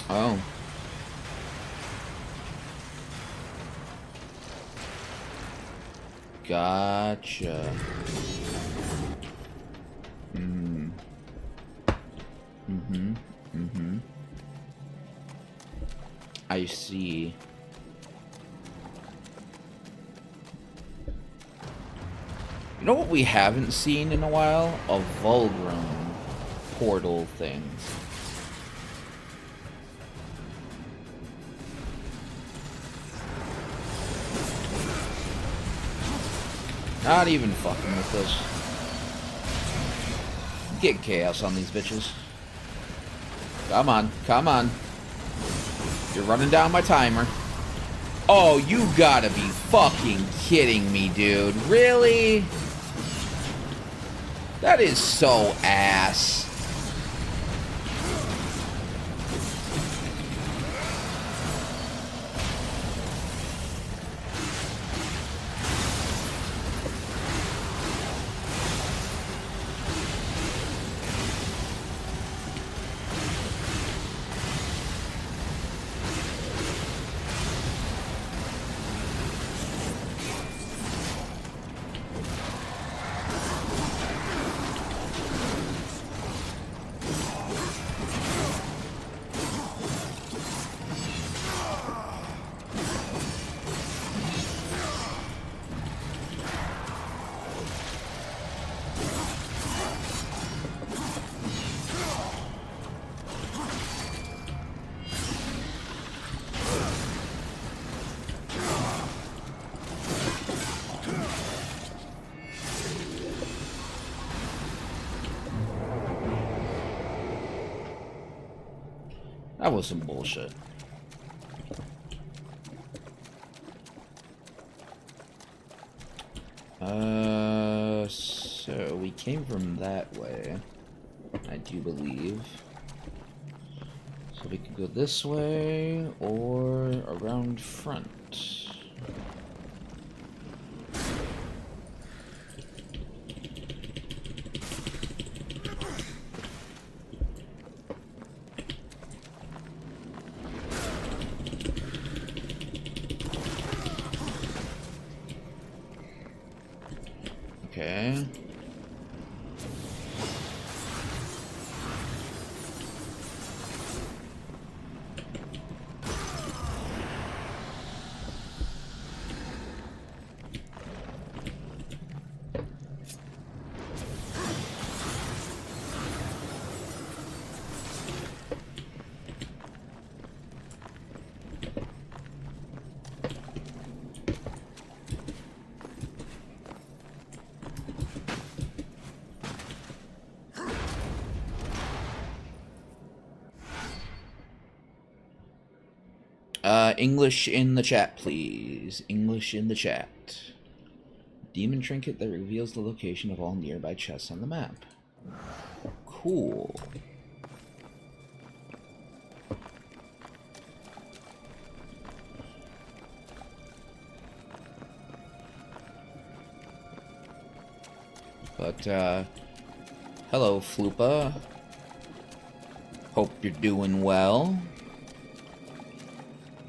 Oh. Gotcha. I see. You know what we haven't seen in a while? A Vulgrim portal thing. Not even fucking with this. Get chaos on these bitches. Come on, come on. You're running down my timer. Oh, you gotta be fucking kidding me, dude. Really? That is so ass. That was some bullshit. So we came from that way, I do believe. So we could go this way or around front. Okay. English in the chat, please. English in the chat. Demon trinket that reveals the location of all nearby chests on the map. Cool. But, hello, Floopa. Hope you're doing well.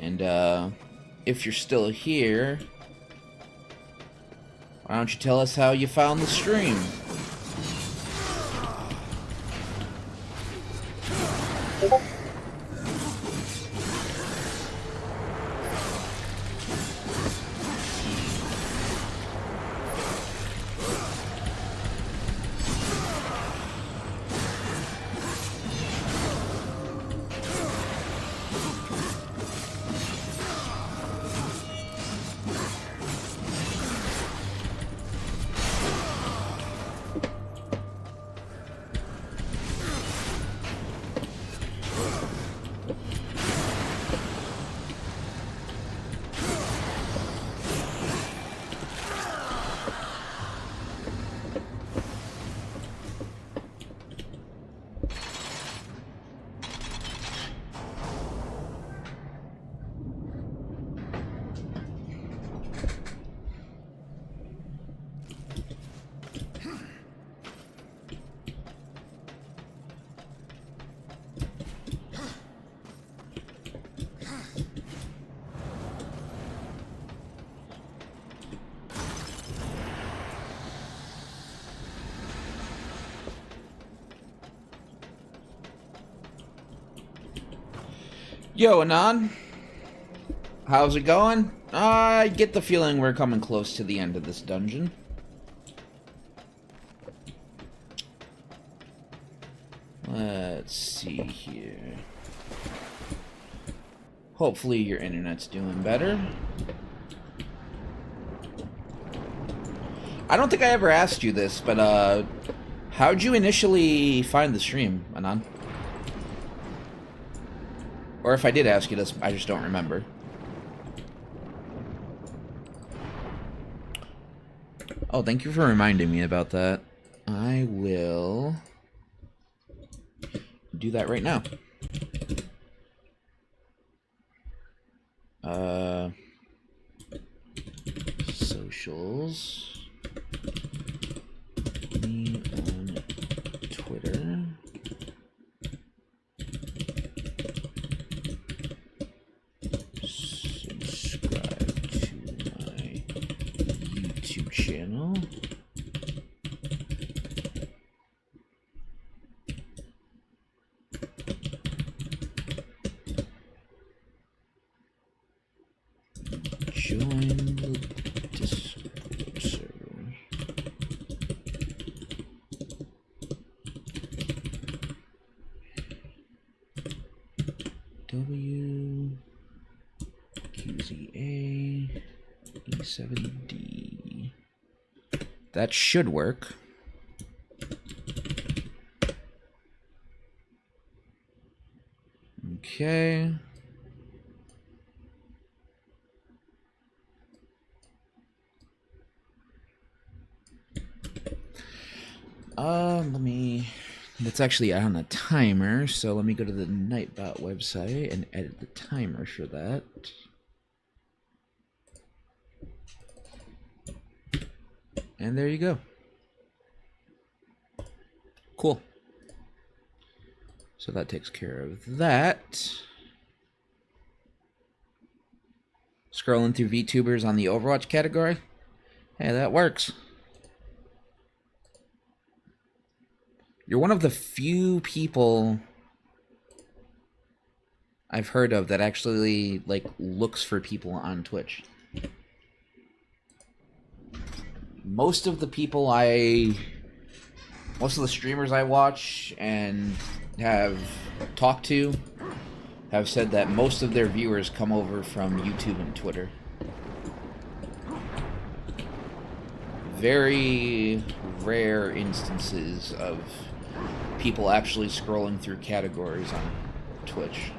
And, if you're still here, why don't you tell us how you found the stream? Yo, Anon. How's it going? I get the feeling we're coming close to the end of this dungeon. Let's see here. Hopefully your internet's doing better. I don't think I ever asked you this, but how'd you initially find the stream, Anon? Or if I did ask you this, I just don't remember. Oh, thank you for reminding me about that. I will do that right now. Socials. Me on Twitter. Subscribe to my YouTube channel. Join the Discord server. WQZA E7D. That should work. Okay. Let me... It's actually on a timer, so let me go to the Nightbot website and edit the timer for that. And there you go. Cool. So that takes care of that. Scrolling through VTubers on the Overwatch category. Hey, that works. You're one of the few people I've heard of that actually, like, looks for people on Twitch. Most of the streamers I watch and have talked to have said that most of their viewers come over from YouTube and Twitter. Very rare instances of people actually scrolling through categories on Twitch.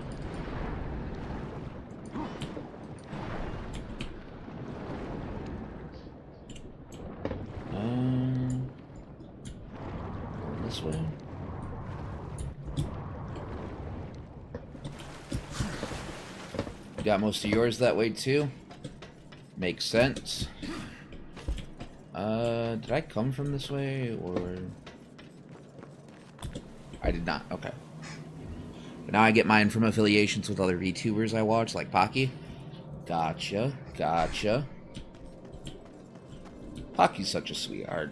This way. You got most of yours that way too? Makes sense. Did I come from this way, or... I did not, okay. But now I get mine from affiliations with other VTubers I watch, like Pocky. Gotcha, gotcha. Pocky's such a sweetheart.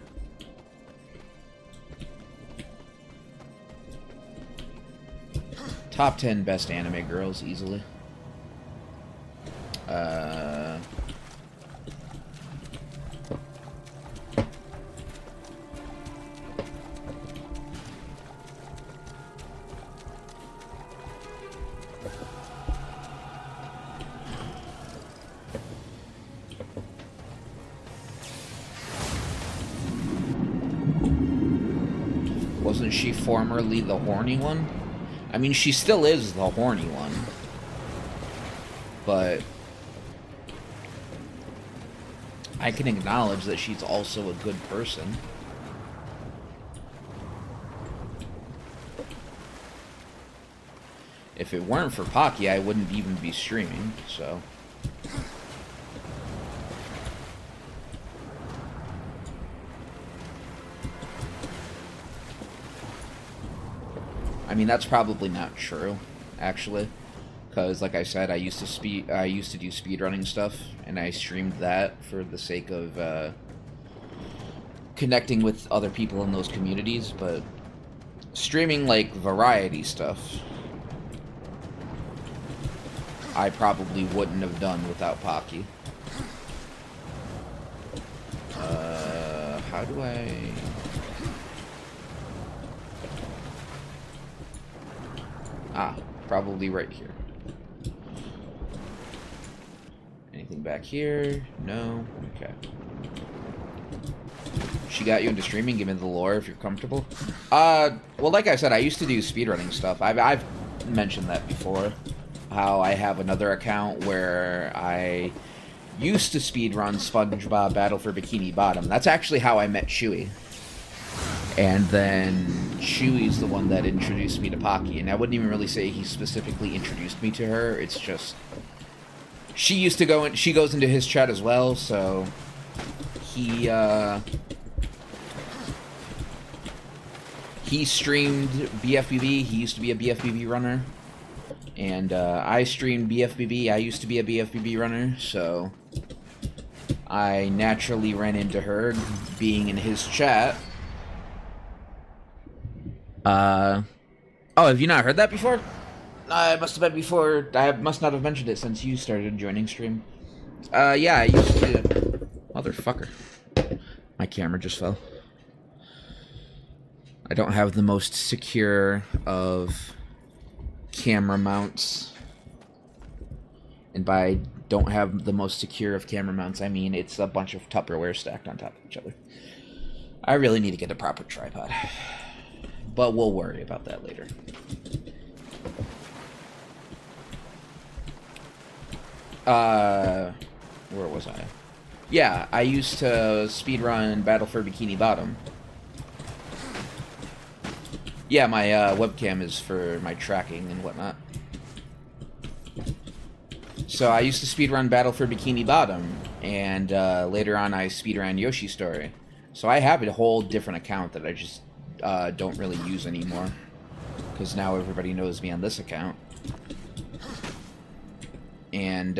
Top 10 best anime girls, easily. Wasn't she formerly the horny one? I mean, she still is the horny one. But I can acknowledge that she's also a good person. If it weren't for Pocky, I wouldn't even be streaming, so... I mean, that's probably not true, actually, because, like I said, I used to do speedrunning stuff, and I streamed that for the sake of connecting with other people in those communities. But streaming like variety stuff, I probably wouldn't have done without Pocky. How do I? Ah, probably right here. Anything back here? No? Okay. She got you into streaming? Give me the lore if you're comfortable. Well, like I said, I used to do speedrunning stuff. I've mentioned that before. How I have another account where I used to speedrun SpongeBob Battle for Bikini Bottom. That's actually how I met Chewy. And then Chewy's the one that introduced me to Pocky, and I wouldn't even really say he specifically introduced me to her. It's just she used to go in, she goes into his chat as well, so he streamed BFBB. He used to be a BFBB runner, and I streamed BFBB. I used to be a BFBB runner, so I naturally ran into her being in his chat. Oh, have you not heard that before? It must have been before. I must not have mentioned it since you started joining stream. Yeah, I used to... Motherfucker. My camera just fell. I don't have the most secure of camera mounts. And by don't have the most secure of camera mounts, I mean it's a bunch of Tupperware stacked on top of each other. I really need to get a proper tripod. But we'll worry about that later. Where was I? Yeah, I used to speedrun Battle for Bikini Bottom. Yeah, my webcam is for my tracking and whatnot. So I used to speedrun Battle for Bikini Bottom, and later on I speedran Yoshi's Story. So I have a whole different account that I just don't really use anymore, because now everybody knows me on this account. And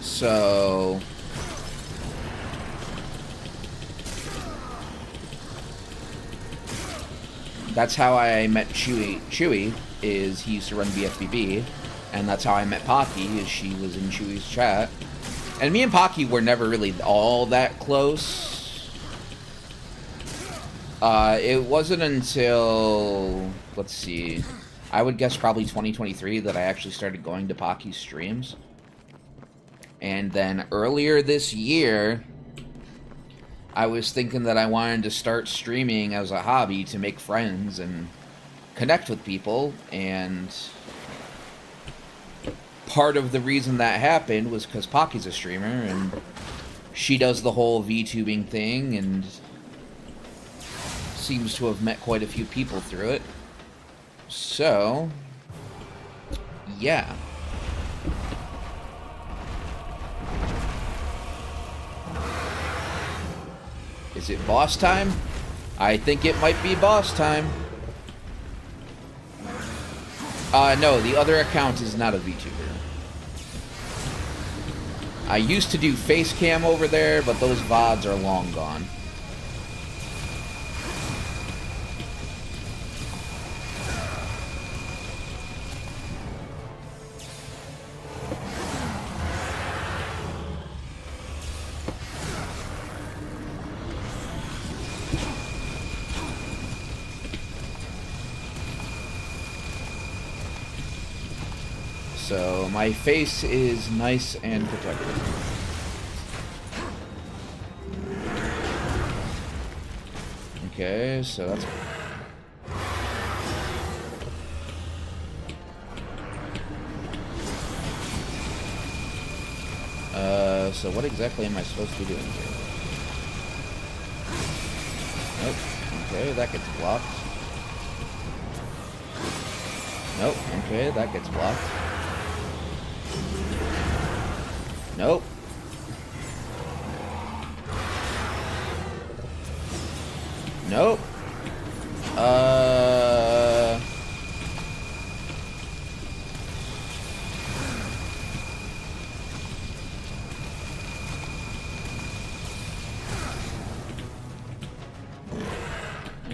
so that's how I met Chewy. Chewy is he used to run BFBB, and that's how I met Pocky, is she was in Chewy's chat. And me and Pocky were never really all that close. It wasn't until, let's see, I would guess probably 2023 that I actually started going to Pocky's streams. And then earlier this year, I was thinking that I wanted to start streaming as a hobby to make friends and connect with people, and part of the reason that happened was because Pocky's a streamer, and she does the whole VTubing thing, and seems to have met quite a few people through it. So, yeah. Is it boss time? I think it might be boss time. No, the other account is not a VTuber. I used to do face cam over there, but those VODs are long gone. So my face is nice and protected. Okay, so that's... so what exactly am I supposed to be doing here? Nope. Okay, that gets blocked. Nope. Okay, that gets blocked. Nope. Nope.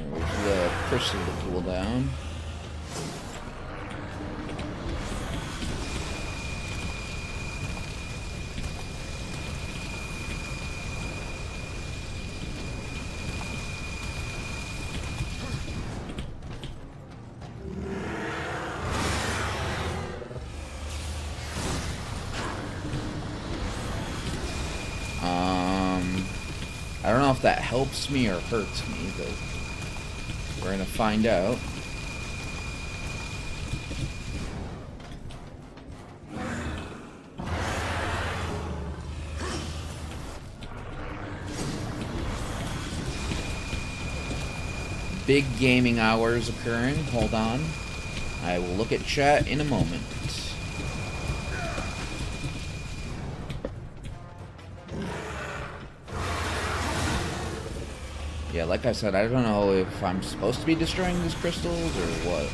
Where's the crystal to cool down? I don't know if that helps me or hurts me, but we're gonna find out. Big gaming hours occurring. Hold on. I will look at chat in a moment. Yeah, like I said, I don't know if I'm supposed to be destroying these crystals or what.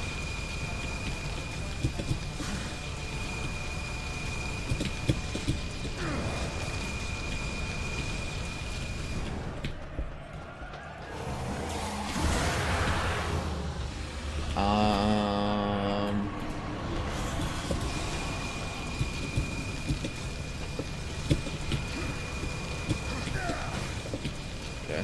Okay.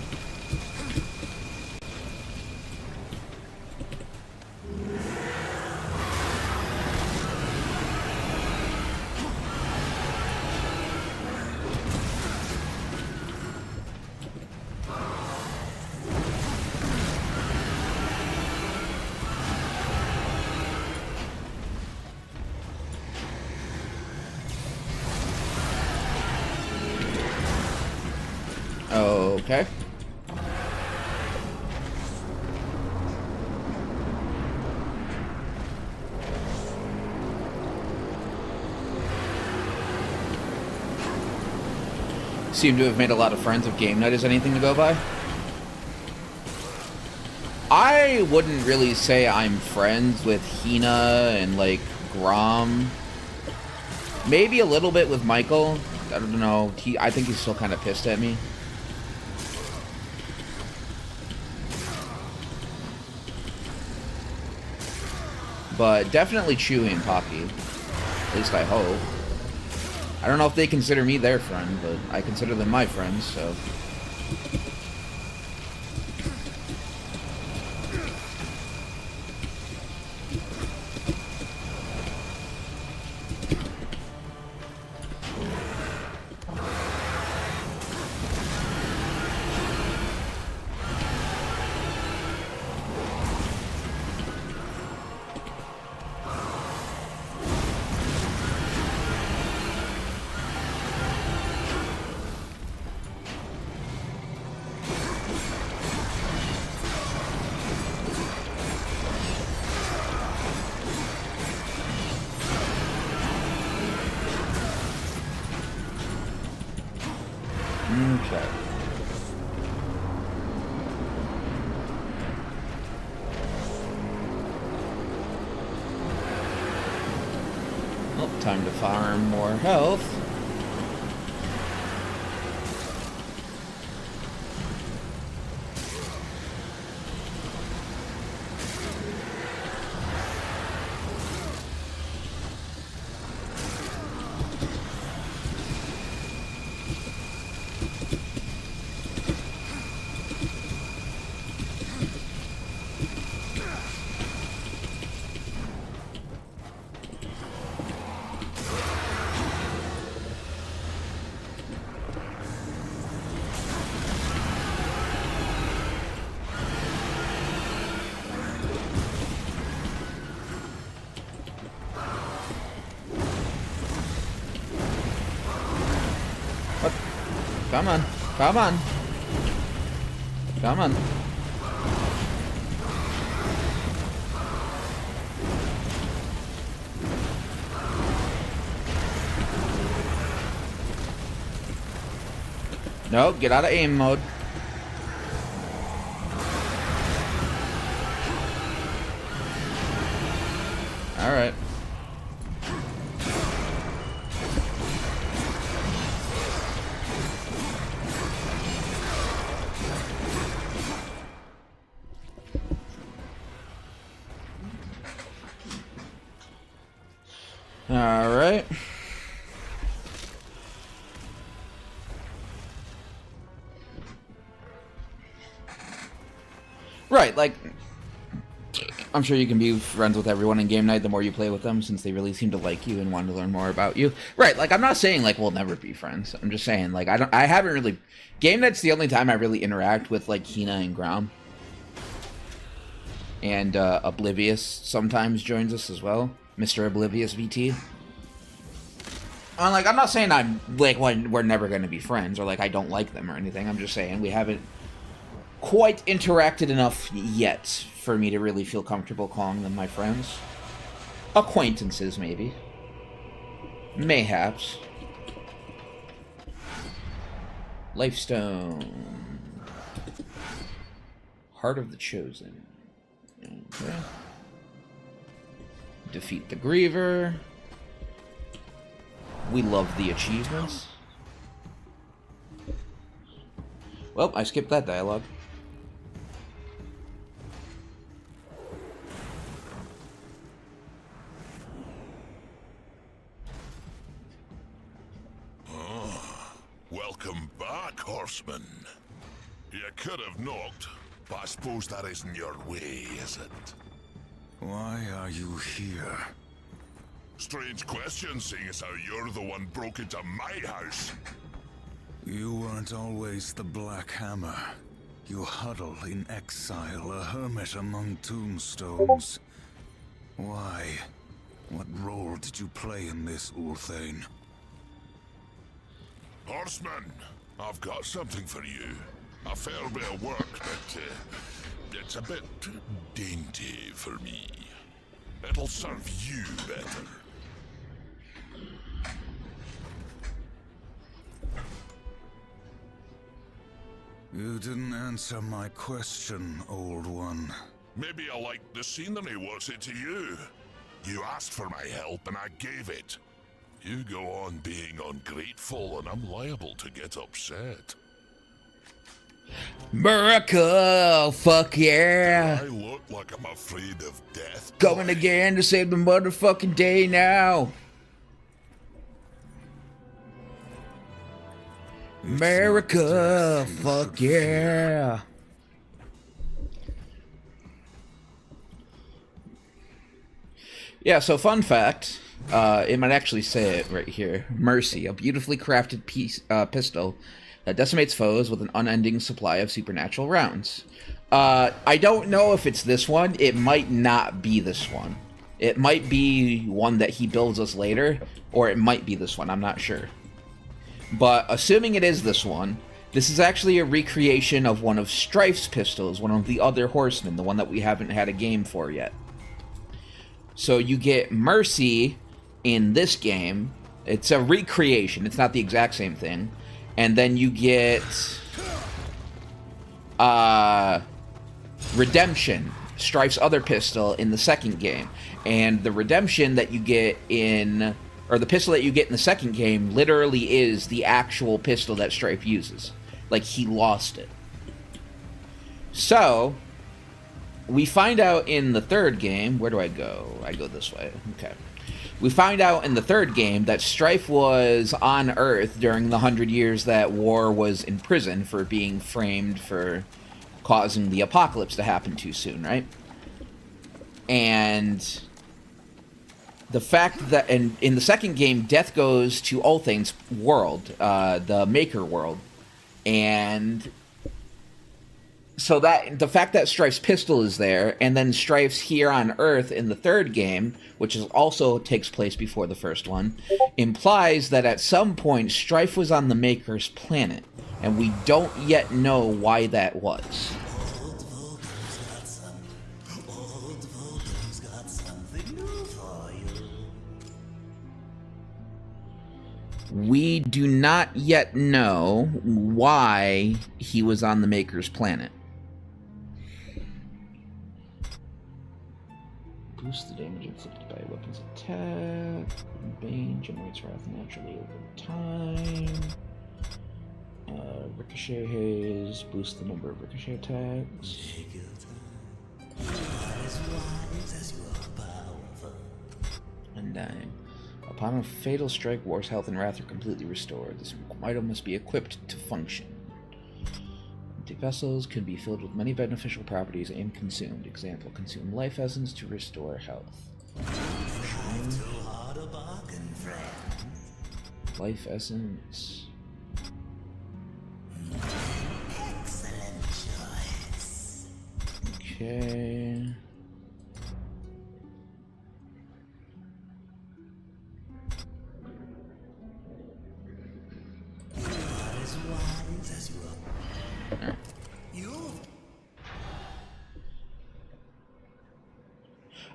Okay. Seem to have made a lot of friends if game night is anything to go by. I wouldn't really say I'm friends with Hina and, like, Grom. Maybe a little bit with Michael. I don't know. I think he's still kind of pissed at me. But definitely Chewie and Poppy. At least I hope. I don't know if they consider me their friend, but I consider them my friends, so... Okay. Well, time to farm more health. Come on. Come on. Come on. No, get out of aim mode. All right. All right. Right, like, I'm sure you can be friends with everyone in game night the more you play with them, since they really seem to like you and want to learn more about you. Right, like, I'm not saying, like, we'll never be friends. I'm just saying, like, I haven't really... Game night's the only time I really interact with, like, Hina and Grom. And, Oblivious sometimes joins us as well. Mr. Oblivious VT. I'm like, I'm not saying I'm, like, we're never going to be friends, or, like, I don't like them or anything. I'm just saying we haven't quite interacted enough yet for me to really feel comfortable calling them my friends. Acquaintances, maybe. Mayhaps. Lifestone. Heart of the Chosen. Okay. Defeat the Griever. We love the achievements. Well, I skipped that dialogue. Welcome back, horseman. You could have knocked, but I suppose that isn't your way, is it? Why are you here? Strange question, seeing as how you're the one broke into my house. You weren't always the Black Hammer. You huddle in exile, a hermit among tombstones. Why? What role did you play in this, Ulthane? Horseman, I've got something for you. A fair bit of work, but it's a bit dainty for me. It'll serve you better. You didn't answer my question, old one. Maybe I like the scenery, was it to you? You asked for my help and I gave it. You go on being ungrateful and I'm liable to get upset. Miracle! Fuck yeah! I look like I'm afraid of death. Coming again to save the motherfucking day now! America! Fuck yeah! Yeah, so fun fact, it might actually say it right here. Mercy, a beautifully crafted pistol that decimates foes with an unending supply of supernatural rounds. I don't know if it's this one. It might not be this one. It might be one that he builds us later, or it might be this one. I'm not sure. But assuming it is this one, this is actually a recreation of one of Strife's pistols, one of the other horsemen, the one that we haven't had a game for yet. So you get Mercy in this game. It's a recreation. It's not the exact same thing. And then you get Redemption, Strife's other pistol, in the second game. And the Redemption that you get in, or the pistol that you get in the second game, literally is the actual pistol that Strife uses. Like, he lost it. So we find out in the third game, where do I go? I go this way. Okay. We find out in the third game that Strife was on Earth during the 100 years that War was in prison for being framed for causing the apocalypse to happen too soon, right? And the fact that in the second game, Death goes to Ulthane's world, the Maker world, and so that the fact that Strife's pistol is there, and then Strife's here on Earth in the third game, which is also takes place before the first one, implies that at some point Strife was on the Maker's planet, and we don't yet know why that was. We do not yet know why he was on the Maker's planet. Boost the damage inflicted by a weapon's attack. Bane generates wrath naturally over time. Ricochet haze. Boost the number of ricochet attacks. Undying. Upon a fatal strike, War's health and wrath are completely restored. This item must be equipped to function. Empty vessels can be filled with many beneficial properties and consumed. Example, consume life essence to restore health. Life essence. Excellent choice. Okay.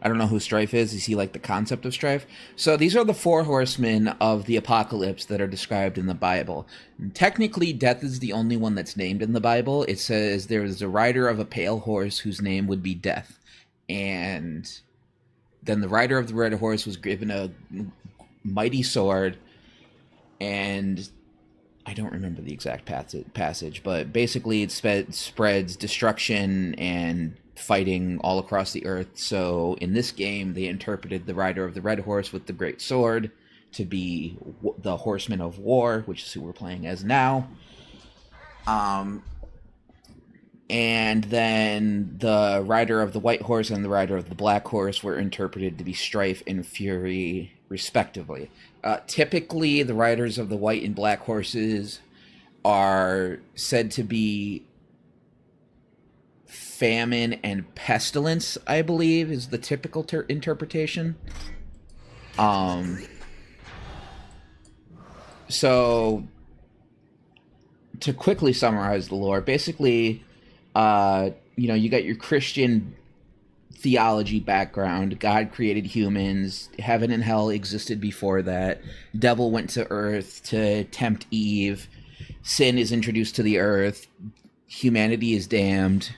I don't know who Strife is. Is he like the concept of Strife? So these are the four horsemen of the apocalypse that are described in the Bible. And technically, Death is the only one that's named in the Bible. It says there is a rider of a pale horse whose name would be Death. And then the rider of the red horse was given a mighty sword. And I don't remember the exact passage, but basically it spreads destruction and fighting all across the earth. So in this game, they interpreted the rider of the red horse with the great sword to be the horseman of war, which is who we're playing as now. And then the rider of the white horse and the rider of the black horse were interpreted to be Strife and Fury, respectively. Typically, the riders of the white and black horses are said to be famine and pestilence, I believe, is the typical interpretation. So to quickly summarize the lore, basically, you got your Christian theology background. God created humans. Heaven and hell existed before that. Devil went to earth to tempt Eve. Sin is introduced to the earth. Humanity is damned.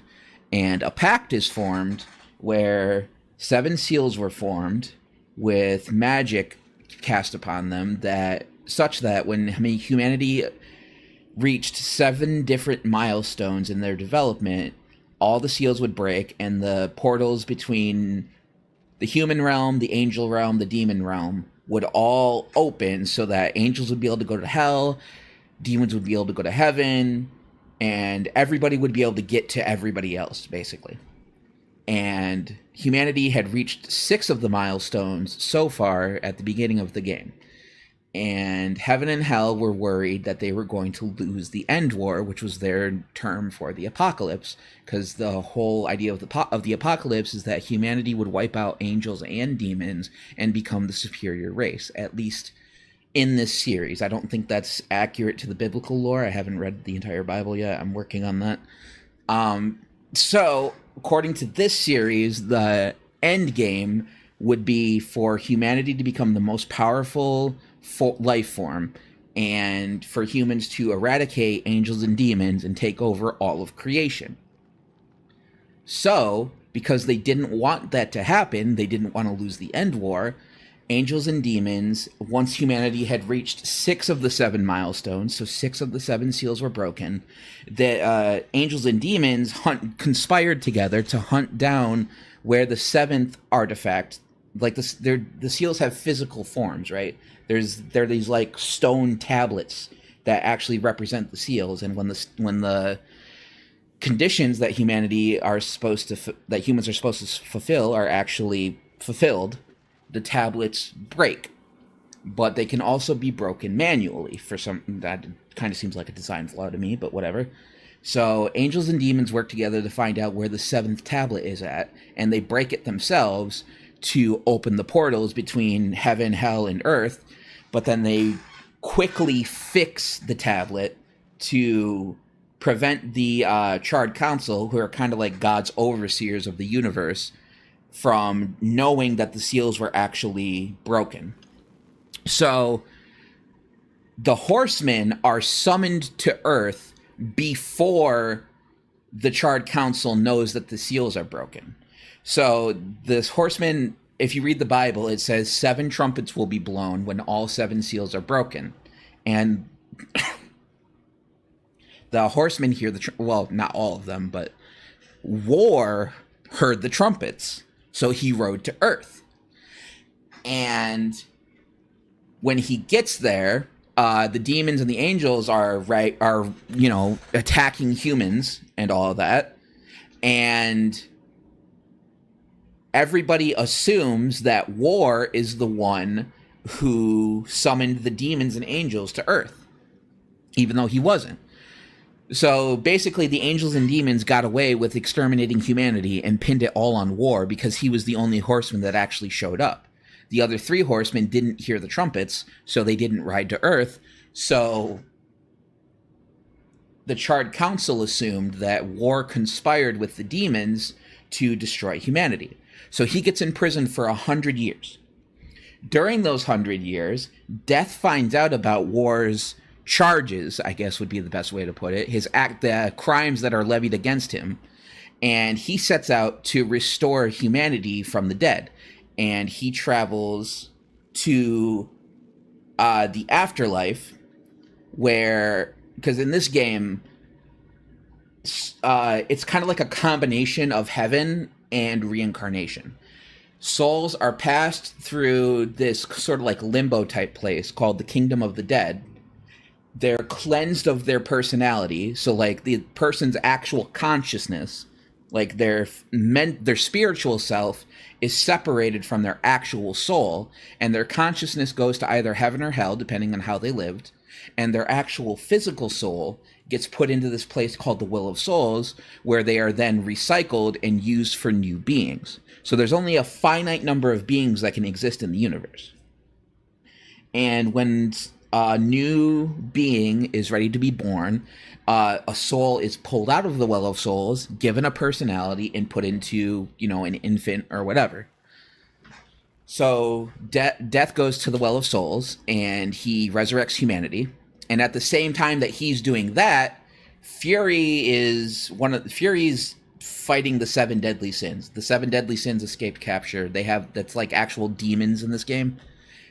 And a pact is formed where 7 seals were formed with magic cast upon them such that when humanity reached 7 different milestones in their development, all the seals would break, and the portals between the human realm, the angel realm, the demon realm would all open so that angels would be able to go to hell, demons would be able to go to heaven, and everybody would be able to get to everybody else, basically. And humanity had reached 6 of the milestones so far at the beginning of the game. And heaven and hell were worried that they were going to lose the end war, which was their term for the apocalypse, because the whole idea of the apocalypse is that humanity would wipe out angels and demons and become the superior race, at least in this series. I don't think that's accurate to the biblical lore. I haven't read the entire Bible yet. I'm working on that. So, according to this series, the end game would be for humanity to become the most powerful life form, and for humans to eradicate angels and demons and take over all of creation. So, because they didn't want that to happen, they didn't want to lose the end war, angels and demons, once humanity had reached 6 of the 7 milestones, so 6 of the 7 seals were broken, the angels and demons conspired together to hunt down where the 7th artifact, like the seals have physical forms, right? There are these like stone tablets that actually represent the seals, and when the conditions that humans are supposed to fulfill are actually fulfilled, the tablets break. But they can also be broken manually. That kind of seems like a design flaw to me, but whatever. So angels and demons work together to find out where the 7th tablet is at, and they break it themselves to open the portals between heaven, hell, and earth. But then they quickly fix the tablet to prevent the Charred Council, who are kind of like God's overseers of the universe, from knowing that the seals were actually broken. So the horsemen are summoned to Earth before the Charred Council knows that the seals are broken. So this horseman, if you read the Bible, it says 7 trumpets will be blown when all 7 seals are broken. And the horsemen hear well, not all of them, but War heard the trumpets. So he rode to Earth. And when he gets there, the demons and the angels are attacking humans and all of that. And everybody assumes that War is the one who summoned the demons and angels to Earth, even though he wasn't. So basically the angels and demons got away with exterminating humanity and pinned it all on War because he was the only horseman that actually showed up. The other 3 horsemen didn't hear the trumpets, so they didn't ride to Earth. So the Charred Council assumed that War conspired with the demons to destroy humanity. So he gets imprisoned for 100 years. During those 100 years, Death finds out about War's charges, I guess would be the best way to put it, the crimes that are levied against him, and he sets out to restore humanity from the dead. And he travels to the afterlife, because in this game, it's kind of like a combination of heaven and reincarnation. Souls are passed through this sort of like limbo type place called the Kingdom of the Dead. They're cleansed of their personality, so like the person's actual consciousness, like their spiritual self, is separated from their actual soul, and their consciousness goes to either heaven or hell, depending on how they lived, and their actual physical soul gets put into this place called the Will of Souls, where they are then recycled and used for new beings. So there's only a finite number of beings that can exist in the universe. And when a new being is ready to be born. A soul is pulled out of the Well of Souls, given a personality, and put into, an infant or whatever. So Death goes to the Well of Souls, and he resurrects humanity. And at the same time that he's doing that, Fury's fighting the 7 deadly sins. The 7 deadly sins escaped capture. That's like actual demons in this game.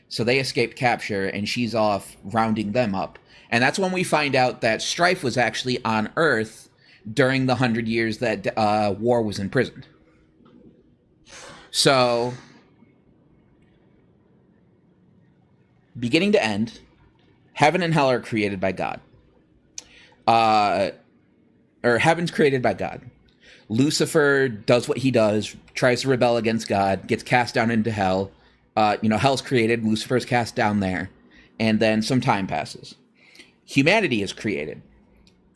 So they escaped capture, and she's off rounding them up. And that's when we find out that Strife was actually on Earth during the 100 years that War was imprisoned. So, beginning to end, heaven and hell are created by God. Heaven's created by God. Lucifer does what he does, tries to rebel against God, gets cast down into hell. Hell's created, Lucifer's cast down there. And then some time passes. Humanity is created.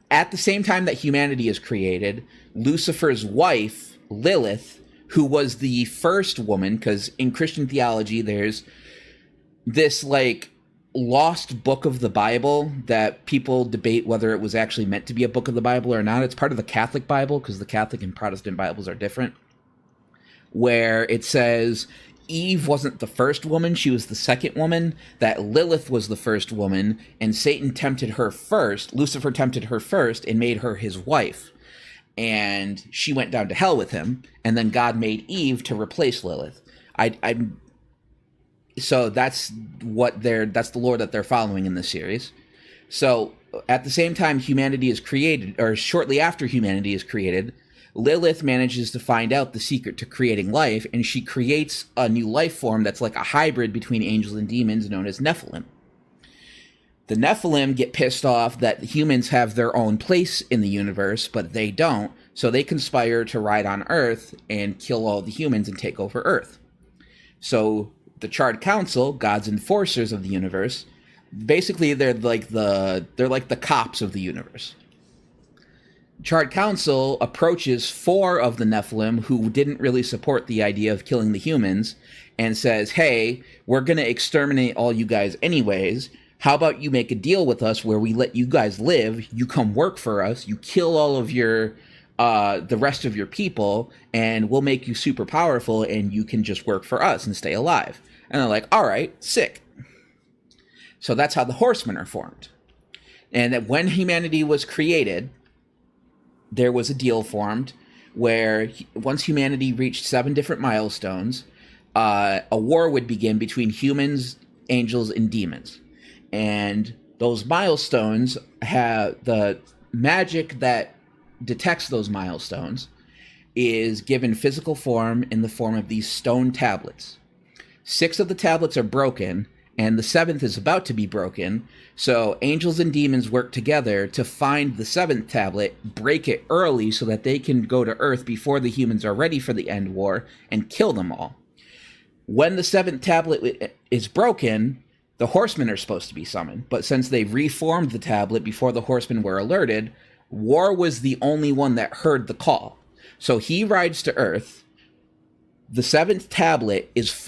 At the same time that humanity is created, Lucifer's wife, Lilith, who was the first woman, because in Christian theology there's this lost book of the Bible that people debate whether it was actually meant to be a book of the Bible or not. It's part of the Catholic Bible, because the Catholic and Protestant Bibles are different, where it says Eve wasn't the first woman, she was the second woman, that Lilith was the first woman, and Satan tempted her first, Lucifer tempted her first, and made her his wife. And she went down to hell with him, and then God made Eve to replace Lilith. So that's the lore that they're following in this series. So at the same time humanity is created, or shortly after humanity is created, Lilith manages to find out the secret to creating life, and she creates a new life form that's like a hybrid between angels and demons known as Nephilim. The Nephilim get pissed off that humans have their own place in the universe, but they don't, so they conspire to ride on Earth and kill all the humans and take over Earth. So the Charred Council, God's enforcers of the universe, basically they're like the cops of the universe. Charred Council approaches 4 of the Nephilim who didn't really support the idea of killing the humans and says, hey, we're going to exterminate all you guys anyways. How about you make a deal with us where we let you guys live, you come work for us, you kill all of your the rest of your people, and we'll make you super powerful and you can just work for us and stay alive. And they're like, all right, sick. So that's how the Horsemen are formed. And that when humanity was created, there was a deal formed where once humanity reached 7 different milestones, a war would begin between humans, angels, and demons. And those milestones have the magic that detects those milestones is given physical form in the form of these stone tablets. 6 of the tablets are broken, and the 7th is about to be broken, so angels and demons work together to find the 7th tablet, break it early so that they can go to Earth before the humans are ready for the end war, and kill them all. When the 7th tablet is broken, the Horsemen are supposed to be summoned, but since they reformed the tablet before the Horsemen were alerted, War was the only one that heard the call. So he rides to Earth. The 7th tablet is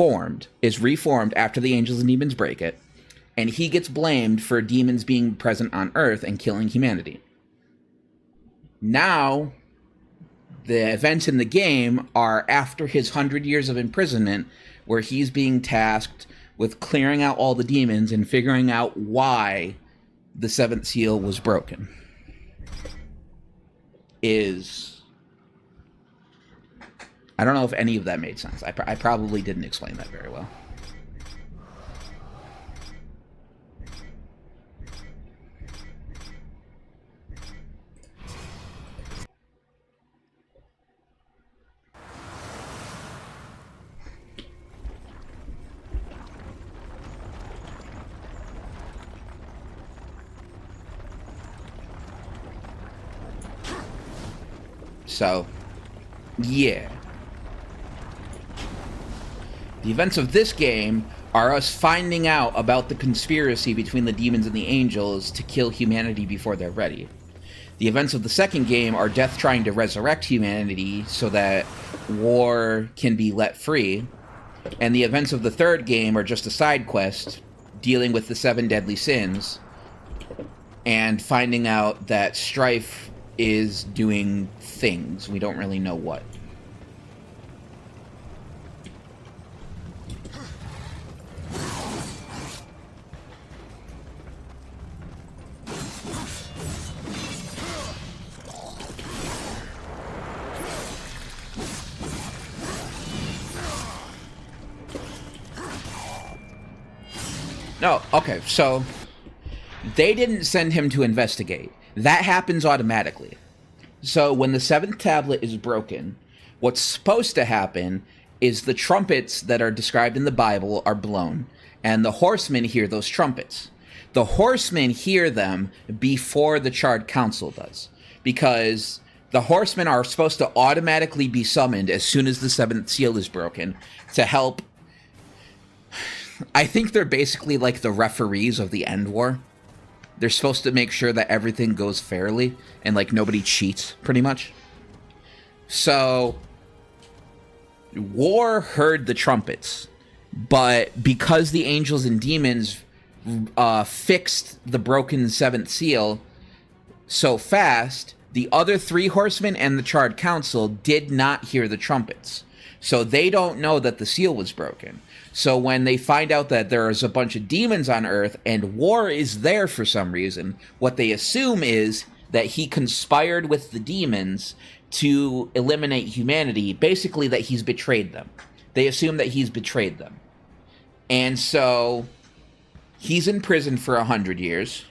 reformed after the angels and demons break it, and he gets blamed for demons being present on Earth and killing humanity. Now, the events in the game are after his 100 years of imprisonment, where he's being tasked with clearing out all the demons and figuring out why the 7th seal was broken. I don't know if any of that made sense. I probably didn't explain that very well. So, yeah. The events of this game are us finding out about the conspiracy between the demons and the angels to kill humanity before they're ready. The events of the second game are Death trying to resurrect humanity so that War can be let free. And the events of the third game are just a side quest dealing with the 7 deadly sins and finding out that Strife is doing things. We don't really know what. No, okay, so they didn't send him to investigate. That happens automatically. So when the 7th tablet is broken, what's supposed to happen is the trumpets that are described in the Bible are blown, and the horsemen hear those trumpets. The horsemen hear them before the Charred Council does, because the horsemen are supposed to automatically be summoned as soon as the 7th seal is broken to help. I think they're basically like the referees of the End War. They're supposed to make sure that everything goes fairly and, like, nobody cheats, pretty much. So, War heard the trumpets, but because the angels and demons fixed the broken 7th seal so fast, the other 3 horsemen and the Charred Council did not hear the trumpets. So they don't know that the seal was broken. So when they find out that there's a bunch of demons on Earth and War is there for some reason, what they assume is that he conspired with the demons to eliminate humanity, basically that he's betrayed them. They assume that he's betrayed them. And so he's in prison for 100 years.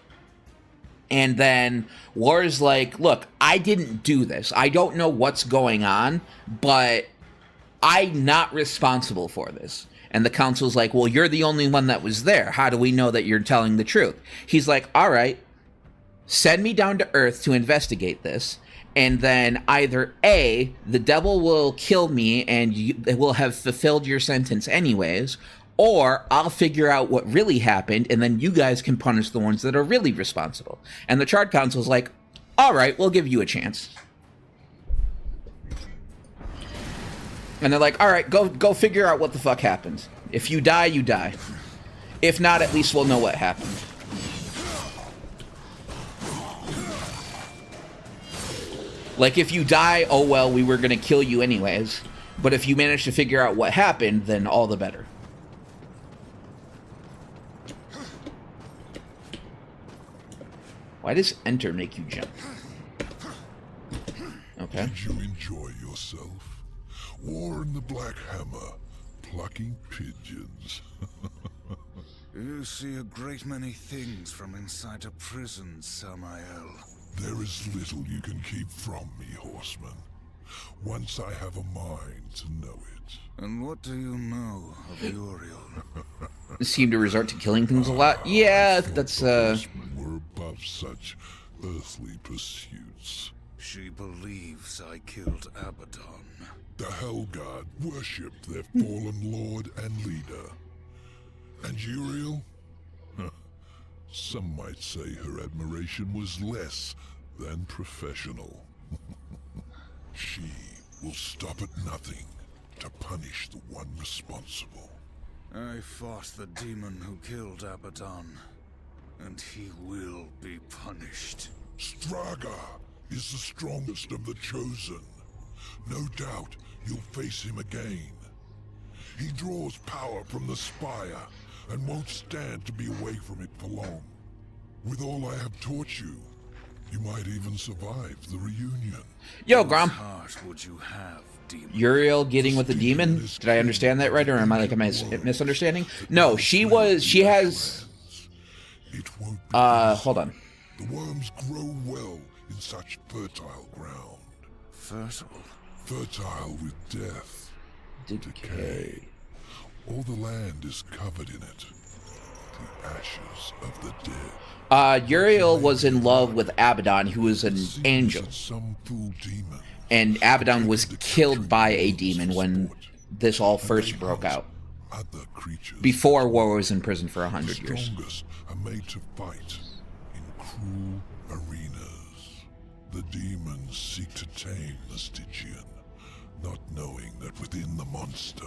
And then War is like, look, I didn't do this. I don't know what's going on, but I'm not responsible for this. And the council's like, well, you're the only one that was there. How do we know that you're telling the truth? He's like, all right, send me down to Earth to investigate this. And then either A, the devil will kill me and you will have fulfilled your sentence anyways, or I'll figure out what really happened and then you guys can punish the ones that are really responsible. And the Charred Council's like, all right, we'll give you a chance. And they're like, all right, go figure out what the fuck happened. If you die, you die. If not, at least we'll know what happened. Like, if you die, oh well, we were gonna kill you anyways. But if you manage to figure out what happened, then all the better. Why does enter make you jump? Okay. Did you enjoy yourself? War in the Black Hammer, plucking pigeons. You see a great many things from inside a prison, Samael. There is little you can keep from me, horseman. Once I have a mind to know it. And what do you know of Uriel? Seem to resort to killing things a lot. Yeah, that's Horsemen were above such earthly pursuits. She believes I killed Abaddon. The Hellguard worshipped their fallen lord and leader. And Uriel? Some might say her admiration was less than professional. She will stop at nothing to punish the one responsible. I fought the demon who killed Abaddon, and he will be punished. Straga is the strongest of the Chosen. No doubt you'll face him again. He draws power from the Spire and won't stand to be away from it for long. With all I have taught you, you might even survive the reunion. Yo, Grom. What heart would you have, demon? Uriel getting with the demon? Did I understand that right, or am I like a misunderstanding? No, she has... It won't be hold on. The worms grow well in such fertile ground. Fertile? Fertile with death, Decay. All the land is covered in it. The ashes of the dead. Uriel was in love with Abaddon, who was an angel. Some fool demon. And Abaddon was killed by a demon when this all first broke out. Other creatures. Before War was in prison for 100 The years. strongest are made to fight in cruel arenas. The demons seek to tame the Stygian, not knowing that within the monster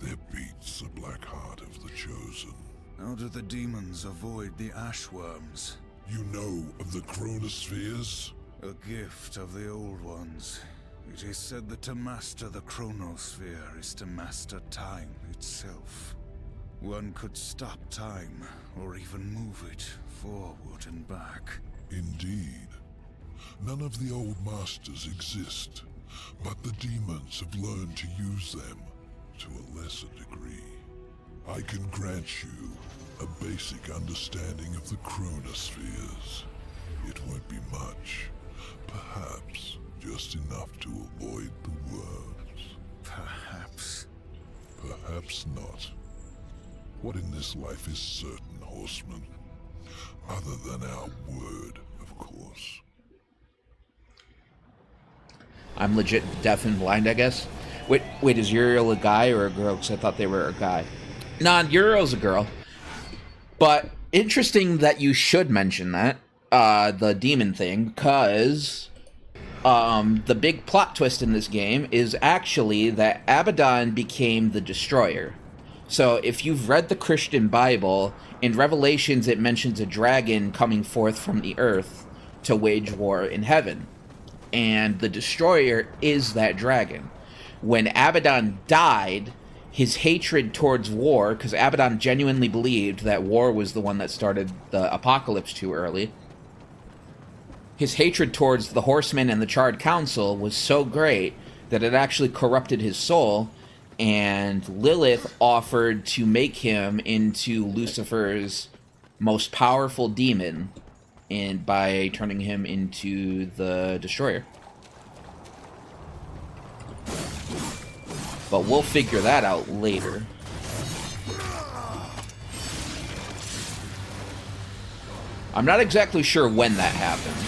there beats the black heart of the Chosen. How do the demons avoid the ashworms? You know of the chronospheres? A gift of the old ones. It is said that to master the chronosphere is to master time itself. One could stop time, or even move it forward and back. Indeed. None of the old masters exist, but the demons have learned to use them to a lesser degree. I can grant you a basic understanding of the chronospheres. It won't be much. Perhaps just enough to avoid the worms. Perhaps. Perhaps not. What in this life is certain, horseman? Other than our word, of course. I'm legit deaf and blind, I guess. Wait, is Uriel a guy or a girl? Because I thought they were a guy. Nah, Uriel's a girl. But interesting that you should mention that, the demon thing, because the big plot twist in this game is actually that Abaddon became the Destroyer. So if you've read the Christian Bible, in Revelations it mentions a dragon coming forth from the earth to wage war in heaven. And the Destroyer is that dragon. When Abaddon died, his hatred towards war, because Abaddon genuinely believed that war was the one that started the apocalypse too early, his hatred towards the Horsemen and the Charred Council was so great that it actually corrupted his soul, and Lilith offered to make him into Lucifer's most powerful demon and by turning him into the Destroyer. But we'll figure that out later. I'm not exactly sure when that happens.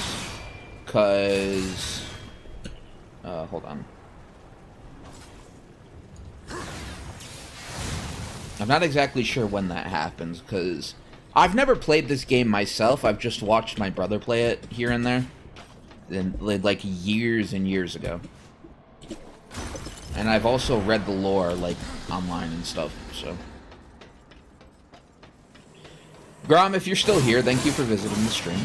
Because... hold on. I'm not exactly sure when that happens, because I've never played this game myself. I've just watched my brother play it here and there. And, like, years and years ago. And I've also read the lore, like, online and stuff, so. Grom, if you're still here, thank you for visiting the stream.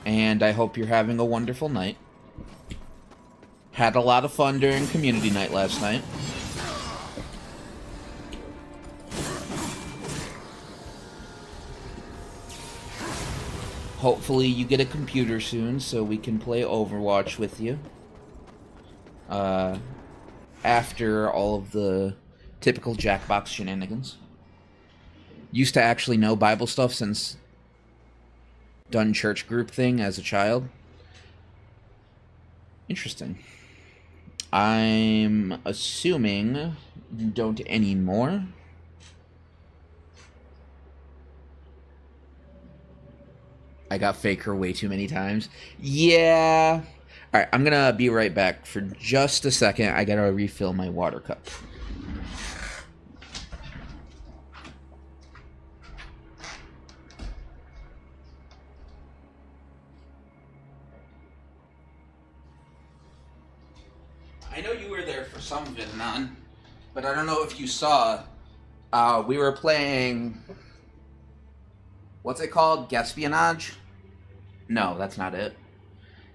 And I hope you're having a wonderful night. Had a lot of fun during community night last night. Hopefully you get a computer soon so we can play Overwatch with you. After all of the typical Jackbox shenanigans. Used to actually know Bible stuff since done church group thing as a child. Interesting. I'm assuming you don't anymore. I got Faker way too many times. Yeah. Alright, I'm gonna be right back for just a second. I gotta refill my water cup. I know you were there for some of it, Nan, but I don't know if you saw, we were playing, what's it called? Gaspionage? No, that's not it.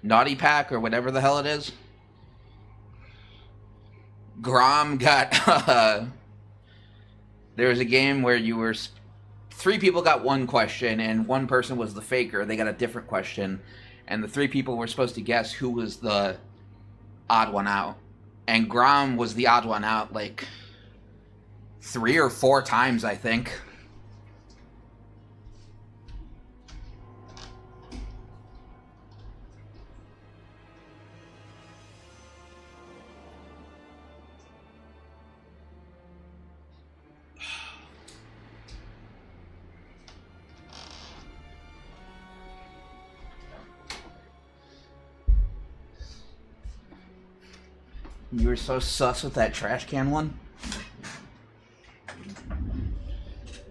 Naughty Pack or whatever the hell it is. Grom got, there was a game where you were, 3 people got one question and one person was the faker. They got a different question. And the 3 people were supposed to guess who was the odd one out. And Grom was the odd one out, like, 3 or 4 times, I think. You were so sus with that trash can one.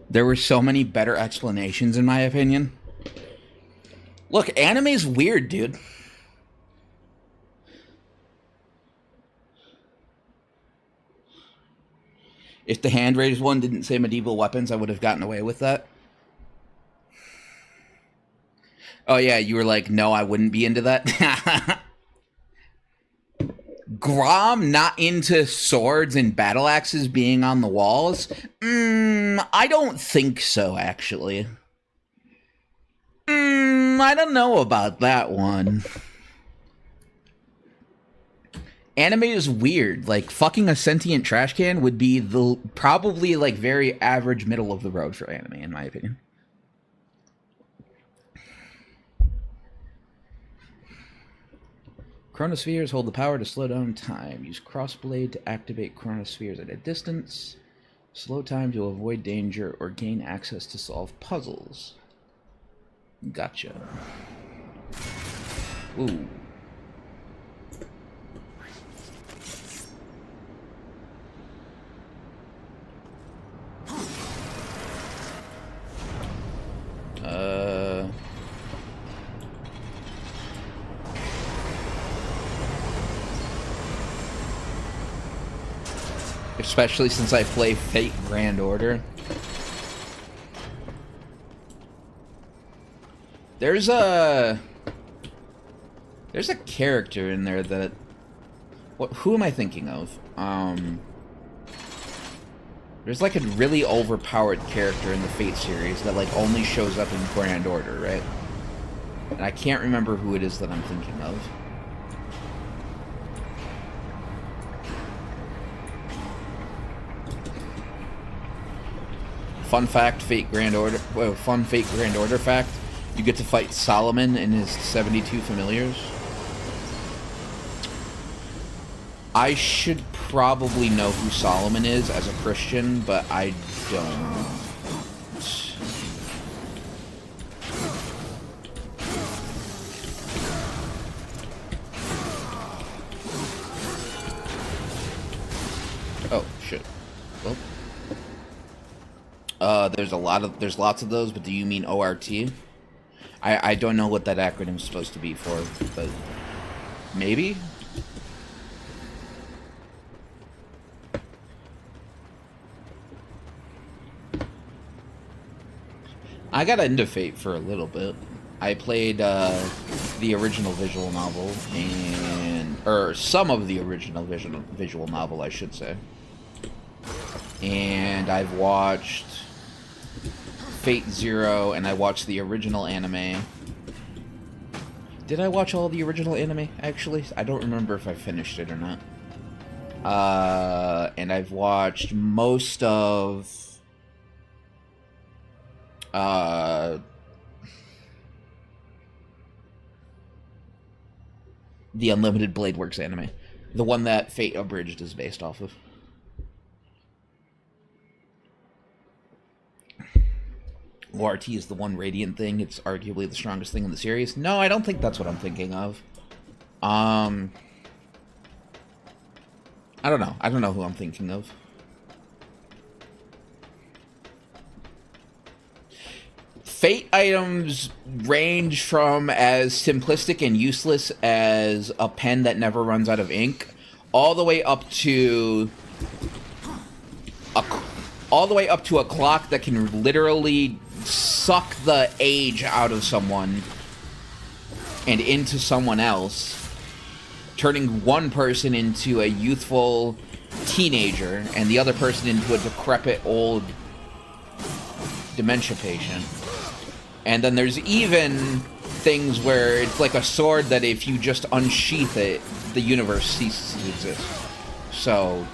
There were so many better explanations, in my opinion. Look, anime's weird, dude. If the hand raised one didn't say medieval weapons, I would have gotten away with that. Oh yeah, you were like, no, I wouldn't be into that. Grom not into swords and battle axes being on the walls? I don't think so, actually. I don't know about that one. Anime is weird. Like, fucking a sentient trash can would be the probably, like, very average middle of the road for anime, in my opinion. Chronospheres hold the power to slow down time. Use crossblade to activate chronospheres at a distance. Slow time to avoid danger or gain access to solve puzzles. Gotcha. Ooh. Especially since I play Fate Grand Order. There's a character in there that... who am I thinking of? There's like a really overpowered character in the Fate series that like only shows up in Grand Order, right? And I can't remember who it is that I'm thinking of. Fun fact, Fate Grand Order... Well, fun Fate Grand Order fact. You get to fight Solomon and his 72 familiars. I should probably know who Solomon is as a Christian, but I don't. Oh, shit. Well... there's lots of those, but do you mean ORT? I don't know what that acronym is supposed to be for, but maybe? I got into Fate for a little bit. I played the original visual novel, or some of the original visual novel, I should say. And I've watched Fate Zero, and I watched the original anime. Did I watch all the original anime, actually? I don't remember if I finished it or not. And I've watched most of... the Unlimited Blade Works anime. The one that Fate Abridged is based off of. ORT is the one Radiant thing. It's arguably the strongest thing in the series. No, I don't think that's what I'm thinking of. I don't know. I don't know who I'm thinking of. Fate items range from as simplistic and useless as a pen that never runs out of ink, all the way up to a clock that can literally suck the age out of someone and into someone else, turning one person into a youthful teenager and the other person into a decrepit old dementia patient. And then there's even things where it's like a sword that if you just unsheath it, the universe ceases to exist. So,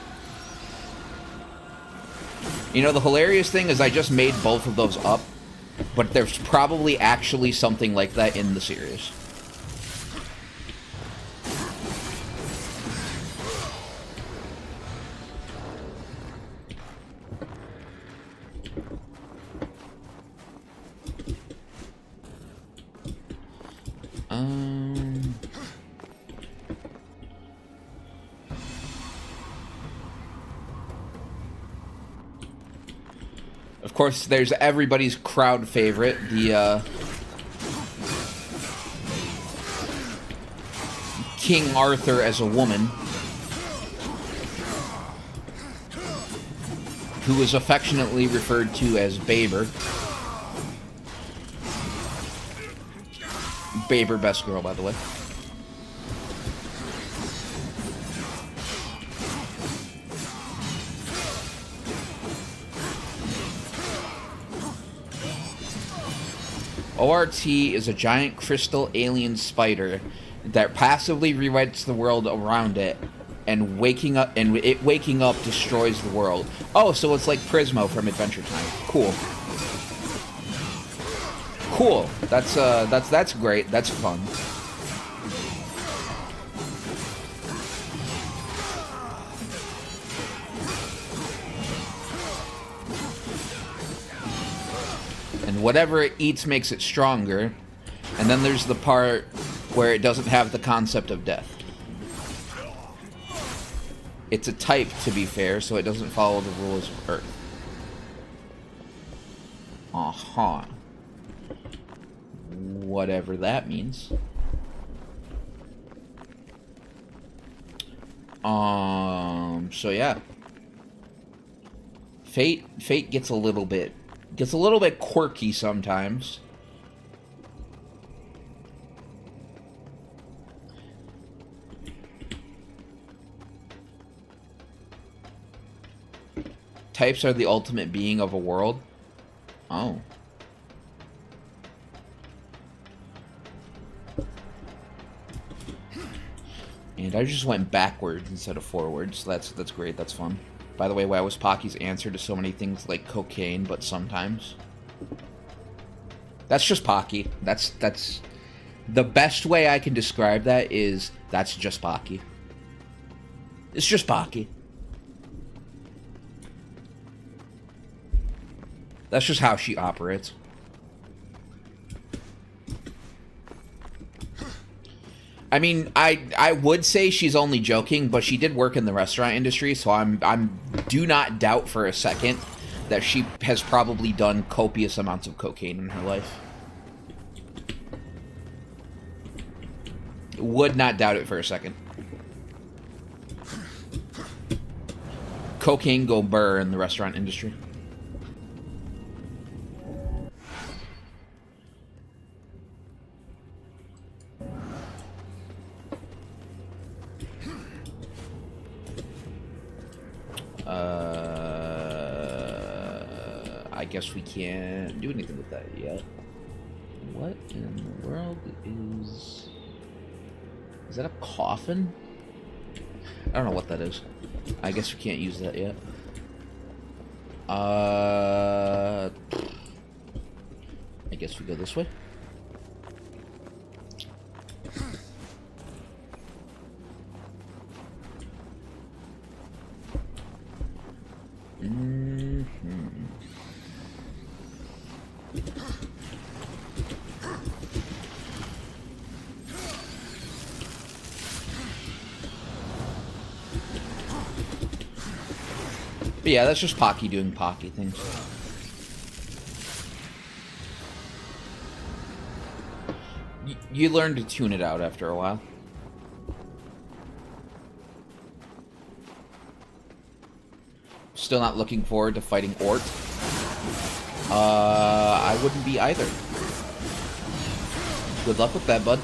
you know, the hilarious thing is I just made both of those up, but there's probably actually something like that in the series. Of course, there's everybody's crowd favorite, the King Arthur as a woman. who is affectionately referred to as Baber. Baber, best girl, by the way. ORT is a giant crystal alien spider that passively rewrites the world around it, and waking up destroys the world. Oh, so it's like Prismo from Adventure Time. Cool. Cool. That's great. That's fun. And whatever it eats makes it stronger. And then there's the part where it doesn't have the concept of death. It's a type, to be fair, so it doesn't follow the rules of Earth. Uh-huh. Whatever that means. So yeah. Fate gets a little bit quirky sometimes. Types are the ultimate being of a world. Oh. And I just went backwards instead of forwards. That's great. That's fun. By the way, why was Pocky's answer to so many things like cocaine, but sometimes? That's just Pocky. That's the best way I can describe that is that's just Pocky. It's just Pocky. That's just how she operates. I mean, I would say she's only joking, but she did work in the restaurant industry, so I'm do not doubt for a second that she has probably done copious amounts of cocaine in her life. Would not doubt it for a second. Cocaine go burr in the restaurant industry. I guess we can't do anything with that yet. What in the world is... Is that a coffin? I don't know what that is. I guess we can't use that yet. I guess we go this way. But yeah, that's just Pocky doing Pocky things. You learn to tune it out after a while. Still not looking forward to fighting Ort. I wouldn't be either. Good luck with that, bud.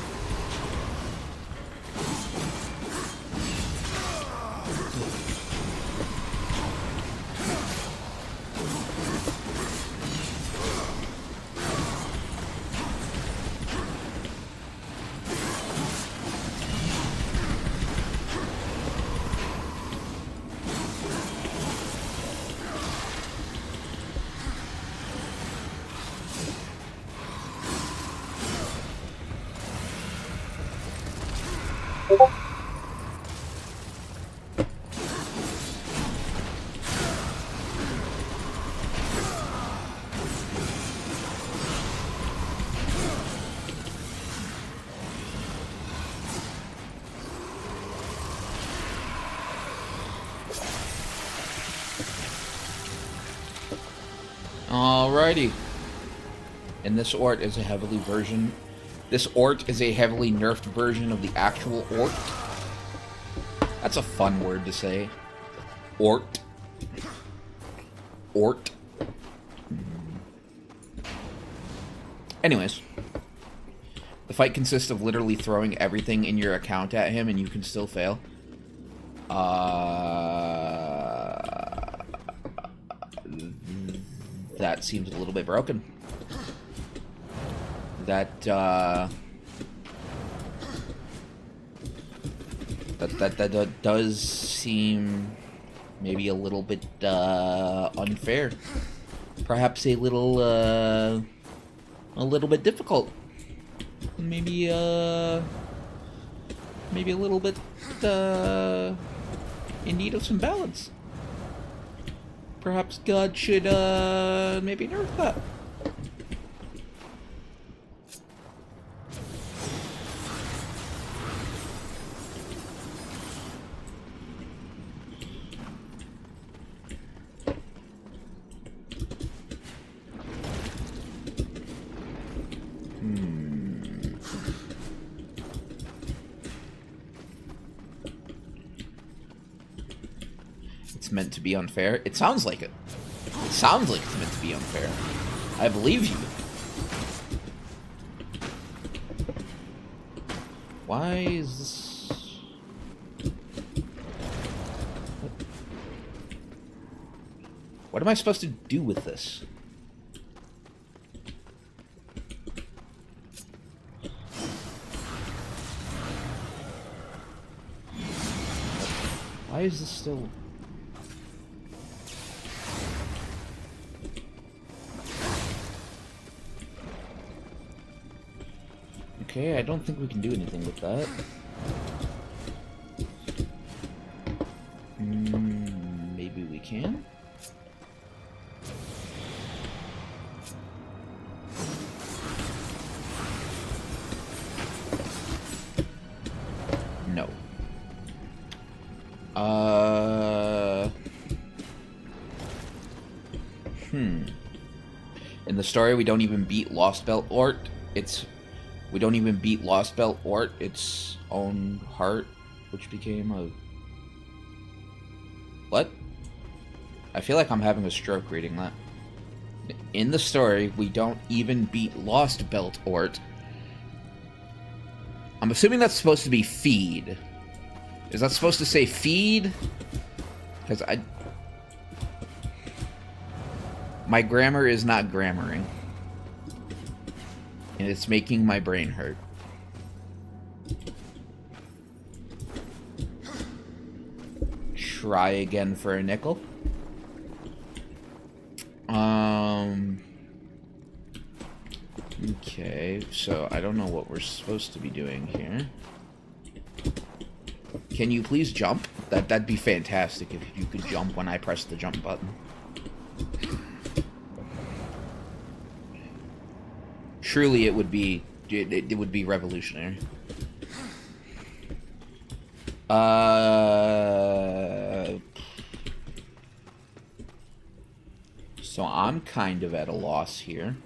Alrighty. And this Ort is a heavily nerfed version of the actual Ort. That's a fun word to say. Ort. Ort. Anyways. The fight consists of literally throwing everything in your account at him and you can still fail. That seems a little bit broken. That does seem maybe a little bit unfair. Perhaps a little bit difficult. Maybe a little bit in need of some balance. Perhaps God should maybe nerf that. It's meant to be unfair. It sounds like it. It sounds like it's meant to be unfair. I believe you. Why is this... What am I supposed to do with this? Why is this still... Okay, I don't think we can do anything with that. Maybe we can? No. In the story, we don't even beat Lost Belt Ort. We don't even beat Lost Belt Ort, its own heart, which became a... What? I feel like I'm having a stroke reading that. In the story, we don't even beat Lost Belt Ort. I'm assuming that's supposed to be feed. Is that supposed to say feed? Because my grammar is not grammaring. And it's making my brain hurt. Try again for a nickel. Okay, so I don't know what we're supposed to be doing here. Can you please jump? That'd be fantastic if you could jump when I press the jump button. Truly, it would be revolutionary. So I'm kind of at a loss here.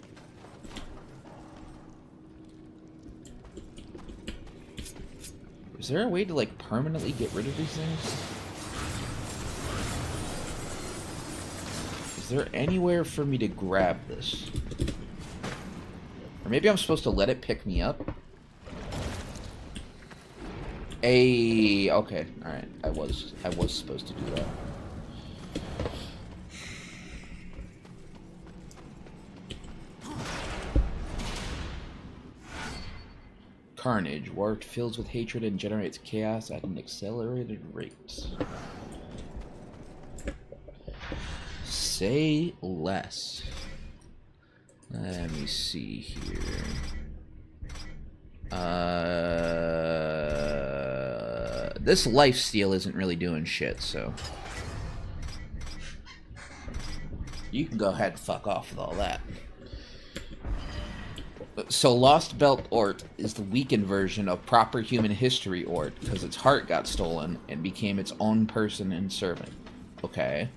Is there a way to, like, permanently get rid of these things? Is there anywhere for me to grab this? Or maybe I'm supposed to let it pick me up? Okay, alright. I was supposed to do that. Carnage. War fills with hatred and generates chaos at an accelerated rate. Say less. Let me see here. This lifesteal isn't really doing shit, so you can go ahead and fuck off with all that. So Lost Belt Ort is the weakened version of proper human history Ort because its heart got stolen and became its own person and servant. Okay.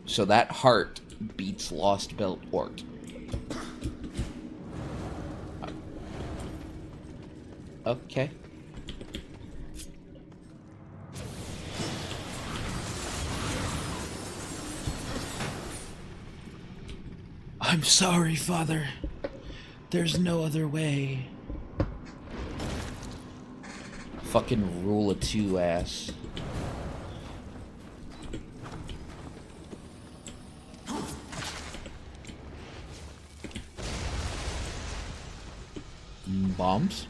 So that heart beats Lost Belt Ort. Okay. I'm sorry, Father. There's no other way. Fucking rule of two ass. Bombs?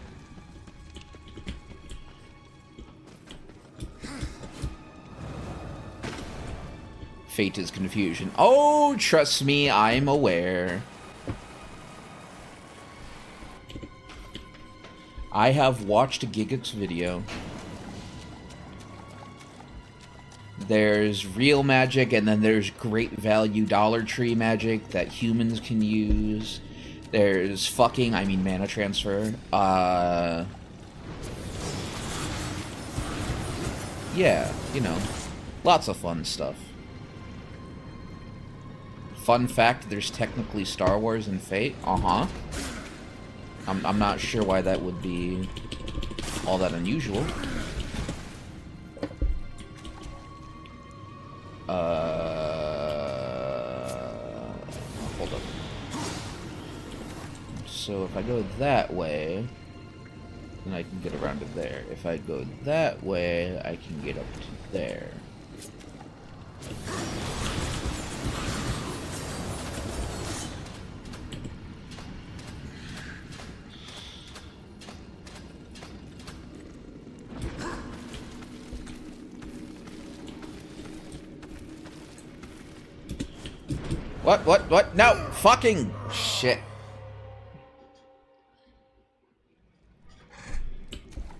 Fate is confusion. Oh, trust me, I'm aware. I have watched a Gigix video. There's real magic, and then there's great value Dollar Tree magic that humans can use. There's fucking, I mean mana transfer. Yeah, you know, lots of fun stuff. Fun fact, there's technically Star Wars and Fate. Uh-huh. I'm not sure why that would be all that unusual. Hold up. So if I go that way, then I can get around to there. If I go that way, I can get up to there. What? No! Fucking shit.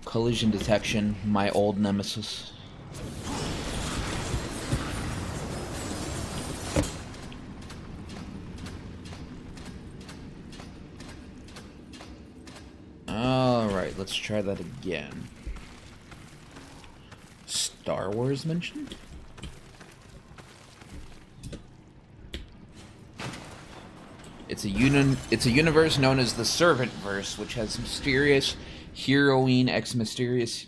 Collision detection, my old nemesis. Alright, let's try that again. Star Wars mentioned? It's a universe known as the Servant-verse, which has mysterious heroine X mysterious.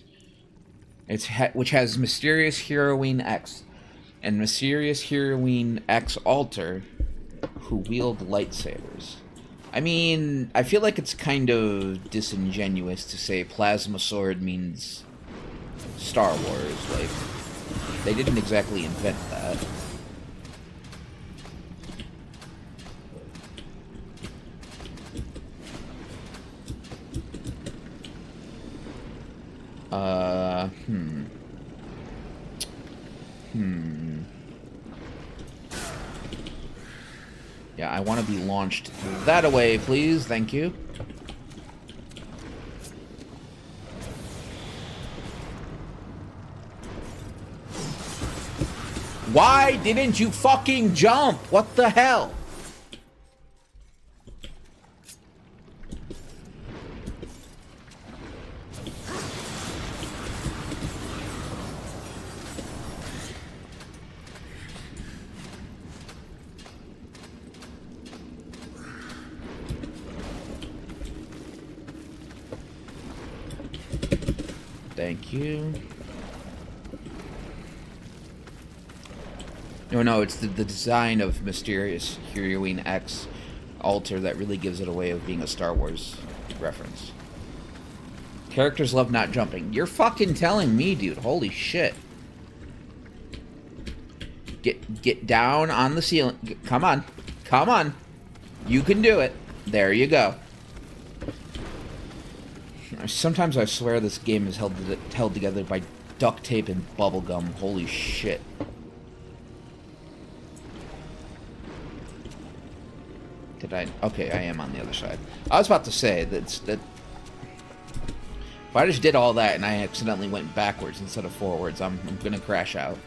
Which has mysterious heroine X and mysterious heroine X alter, who wield lightsabers. I mean, I feel like it's kind of disingenuous to say plasma sword means Star Wars. Like, they didn't exactly invent that. Yeah, I want to be launched that away, please. Thank you. Why didn't you fucking jump? What the hell? Thank you. No, it's the design of mysterious heroine X alter that really gives it away of being a Star Wars reference. Characters love not jumping. You're fucking telling me, dude. Holy shit. Get down on the ceiling. Come on. Come on. You can do it. There you go. Sometimes I swear this game is held together by duct tape and bubblegum. Holy shit. Did I? Okay, I am on the other side. I was about to say that if I just did all that and I accidentally went backwards instead of forwards, I'm gonna crash out.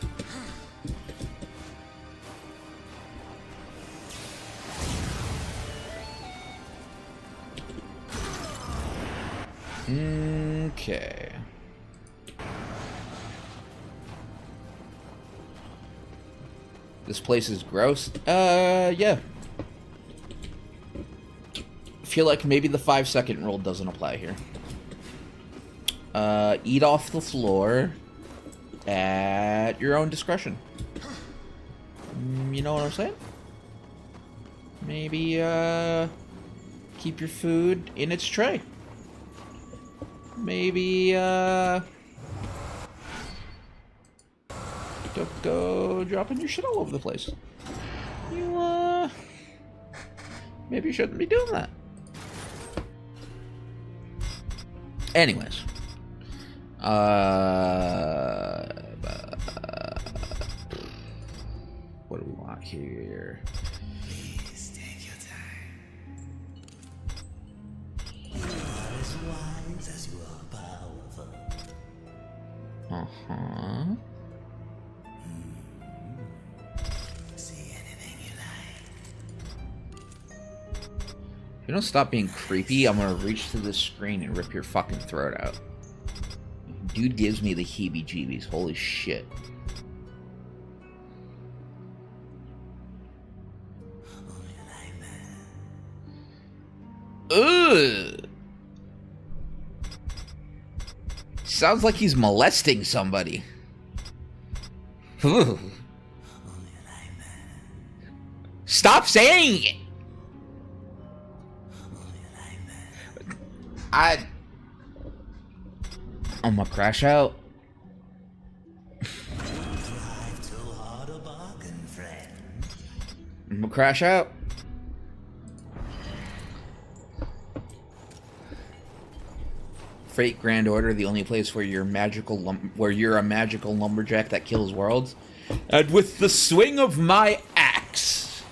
Okay. This place is gross. Yeah. Feel like maybe the 5-second rule doesn't apply here. Eat off the floor at your own discretion. You know what I'm saying? maybe keep your food in its tray. Maybe don't go dropping your shit all over the place. You maybe you shouldn't be doing that. Anyways, what do we want here? Please take your time. You are as wise as you are powerful. Uh-huh. See anything you like. If you don't stop being creepy, I'm gonna reach to the screen and rip your fucking throat out. Dude gives me the heebie-jeebies. Holy shit. Ugh. Sounds like he's molesting somebody. Ugh. Stop saying it. I'm gonna crash out. Drive too hard a bargain, friend. I'm gonna crash out. Fate Grand Order, the only place where you're a magical lumberjack that kills worlds. And with the swing of my axe,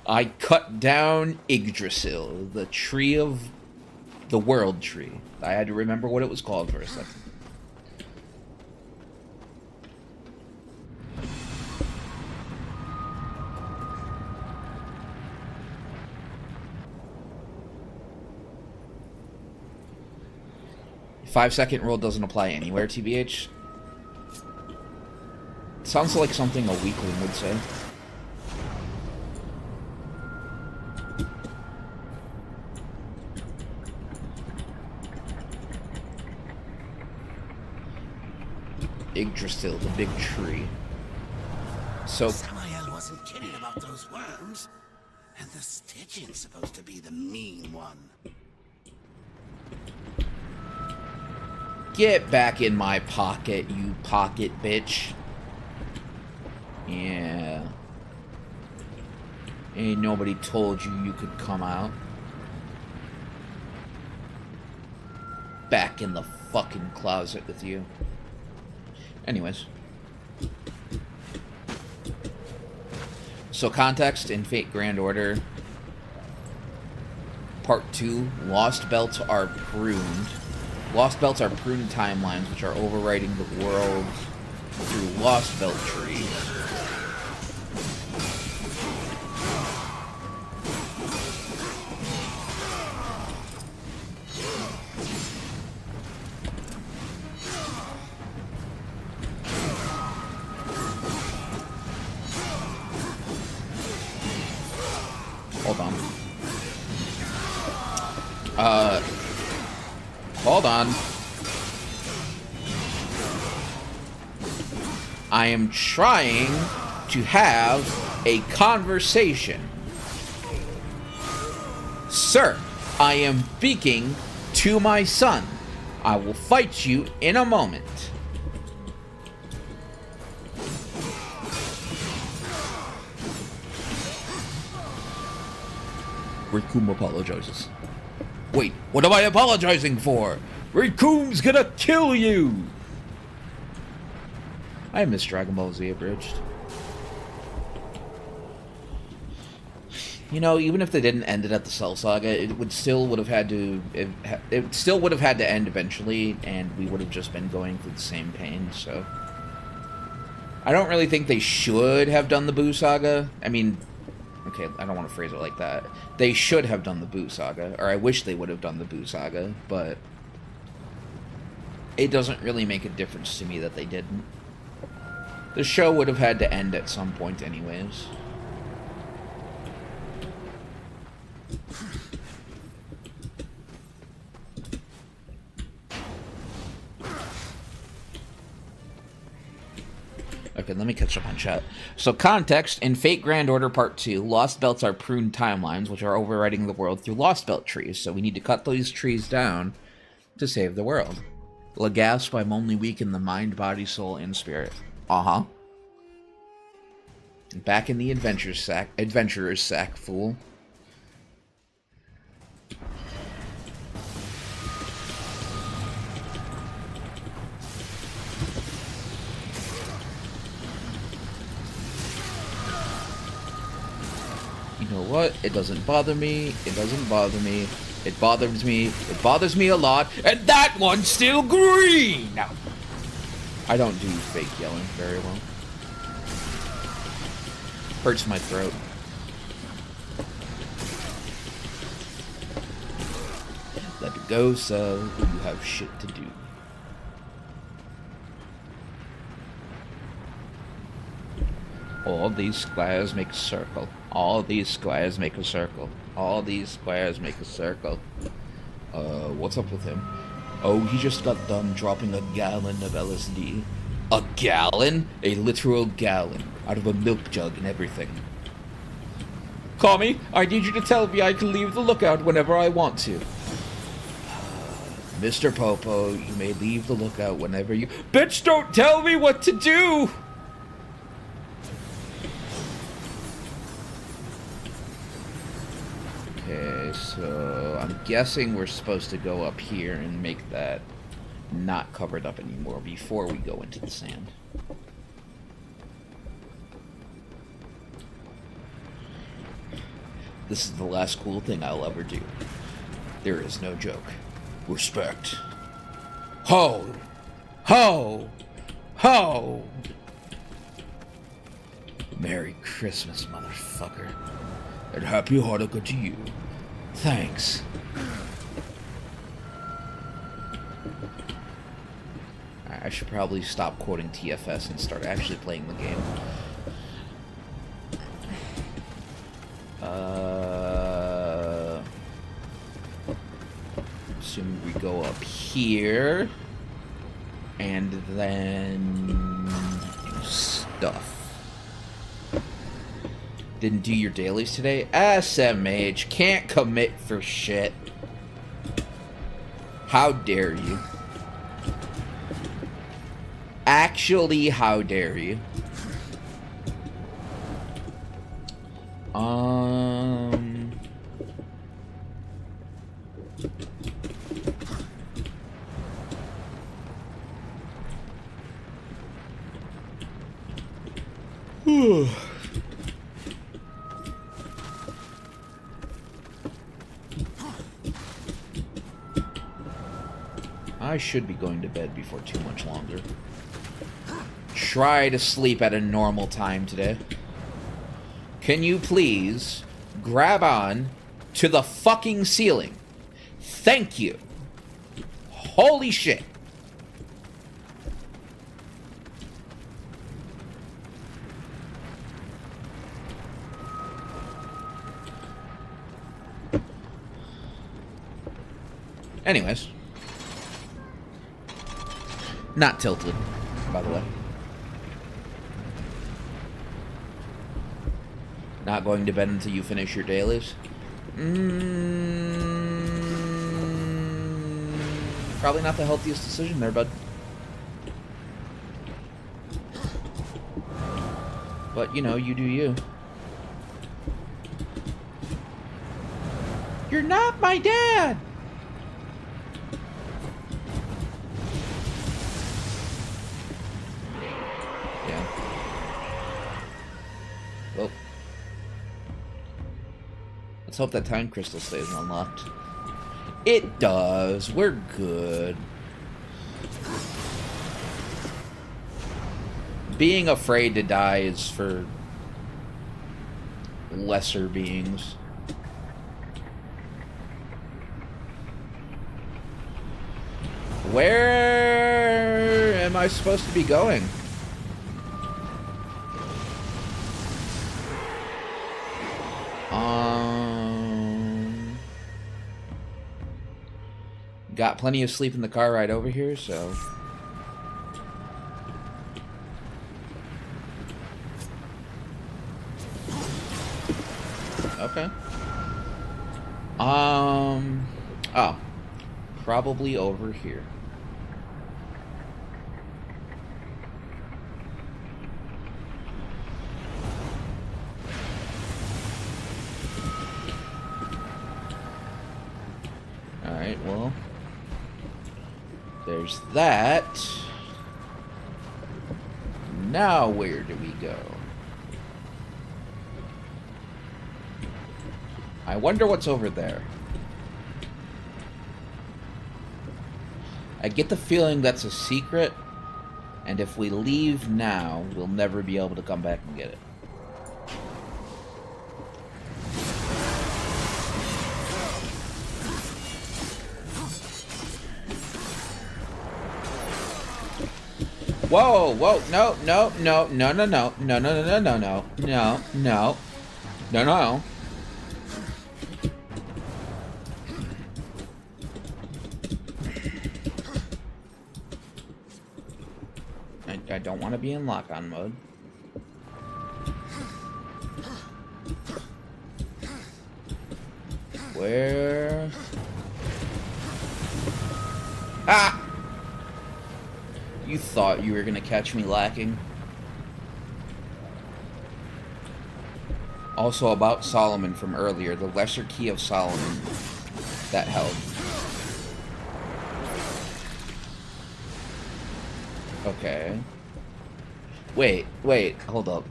I cut down Yggdrasil, the tree of the world tree. I had to remember what it was called for a second. Five-second rule doesn't apply anywhere, TBH. Sounds like something a weakling would say. Yggdrasil, the big tree. So Samael wasn't kidding about those worms. And the Stygian's supposed to be the mean one. get back in my pocket, you pocket bitch. Yeah. Ain't nobody told you could come out. Back in the fucking closet with you. Anyways. So context in Fate Grand Order. Part 2, Lost Belts are pruned. Lost Belts are pruned timelines which are overriding the world through Lost Belt trees. Hold on. Hold on. I am trying to have a conversation. Sir, I am speaking to my son. I will fight you in a moment. Rokkuu apologizes. Wait, what am I apologizing for? Raccoon's gonna kill you! I miss Dragon Ball Z Abridged. You know, even if they didn't end it at the Cell Saga, it would still would have had to. It still would have had to end eventually, and we would have just been going through the same pain. So, I don't really think they should have done the Buu Saga. I mean, okay, I don't want to phrase it like that. They should have done the Buu Saga, or I wish they would have done the Buu Saga, but it doesn't really make a difference to me that they didn't. The show would have had to end at some point anyways. Okay, Okay, let me catch up on chat. So, context, in Fate Grand Order Part 2, Lost Belts are pruned timelines, which are overriding the world through Lost Belt trees. So we need to cut these trees down to save the world. Lagasp, I'm only weak in the mind, body, soul, and spirit. Uh-huh. Back in the adventurer's sack, fool. You know what? It doesn't bother me. It doesn't bother me. It bothers me. It bothers me a lot. And that one's still green! Now, I don't do fake yelling very well. Hurts my throat. Let it go, so you have shit to do. All these squares make a circle. All these squares make a circle. All these squares make a circle. What's up with him? Oh, he just got done dropping a gallon of LSD. A gallon? A literal gallon. Out of a milk jug and everything. Kami, I need you to tell me I can leave the lookout whenever I want to. Mr. Popo, you may leave the lookout whenever you... Bitch, don't tell me what to do! Okay, so I'm guessing we're supposed to go up here and make that not covered up anymore before we go into the sand. This is the last cool thing I'll ever do. There is no joke. Respect. Ho! Ho! Ho! Merry Christmas, motherfucker. And happy Hanukkah to you. Thanks. I should probably stop quoting TFS and start actually playing the game. Assume we go up here. And then... stuff. Didn't do your dailies today? SMH, can't commit for shit. How dare you? Actually, how dare you? I should be going to bed before too much longer. Try to sleep at a normal time today. Can you please grab on to the fucking ceiling? Thank you. Holy shit. Anyways. Not tilted, by the way. Not going to bed until you finish your dailies? Probably not the healthiest decision there, bud. But, you know, you do you. You're not my dad! Yeah. Well. Let's hope that time crystal stays unlocked. It does. We're good. Being afraid to die is for lesser beings. Where am I supposed to be going? Got plenty of sleep in the car ride over here, so... Okay. Oh. Probably over here. Alright, well. There's that. Now where do we go? I wonder what's over there. I get the feeling that's a secret, and if we leave now, we'll never be able to come back and get it. Whoa, whoa, no, no, no, no, no, no, no, no, no, no, no, no, no, no, no, no. I don't want to be in lock-on mode. Where? Ah! You thought you were gonna catch me lacking. Also about Solomon from earlier, the lesser key of Solomon that held. Okay. Wait, hold up.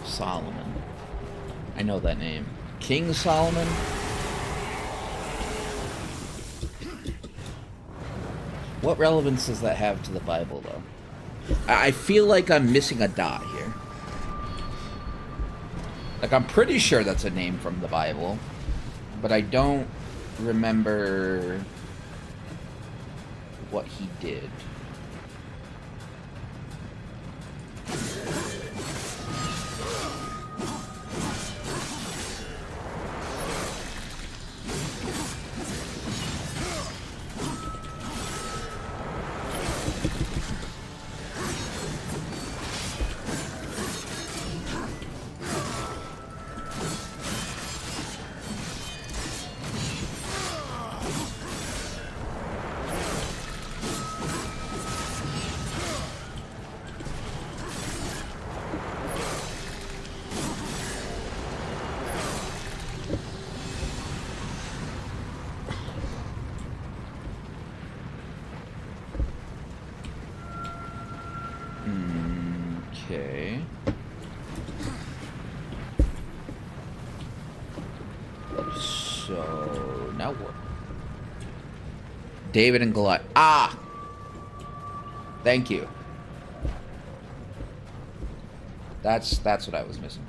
Solomon. I know that name. King Solomon? What relevance does that have to the Bible, though? I feel like I'm missing a dot here. Like, I'm pretty sure that's a name from the Bible, but I don't remember what he did. Okay. So, now what? David and Goliath. Ah! Thank you. That's what I was missing.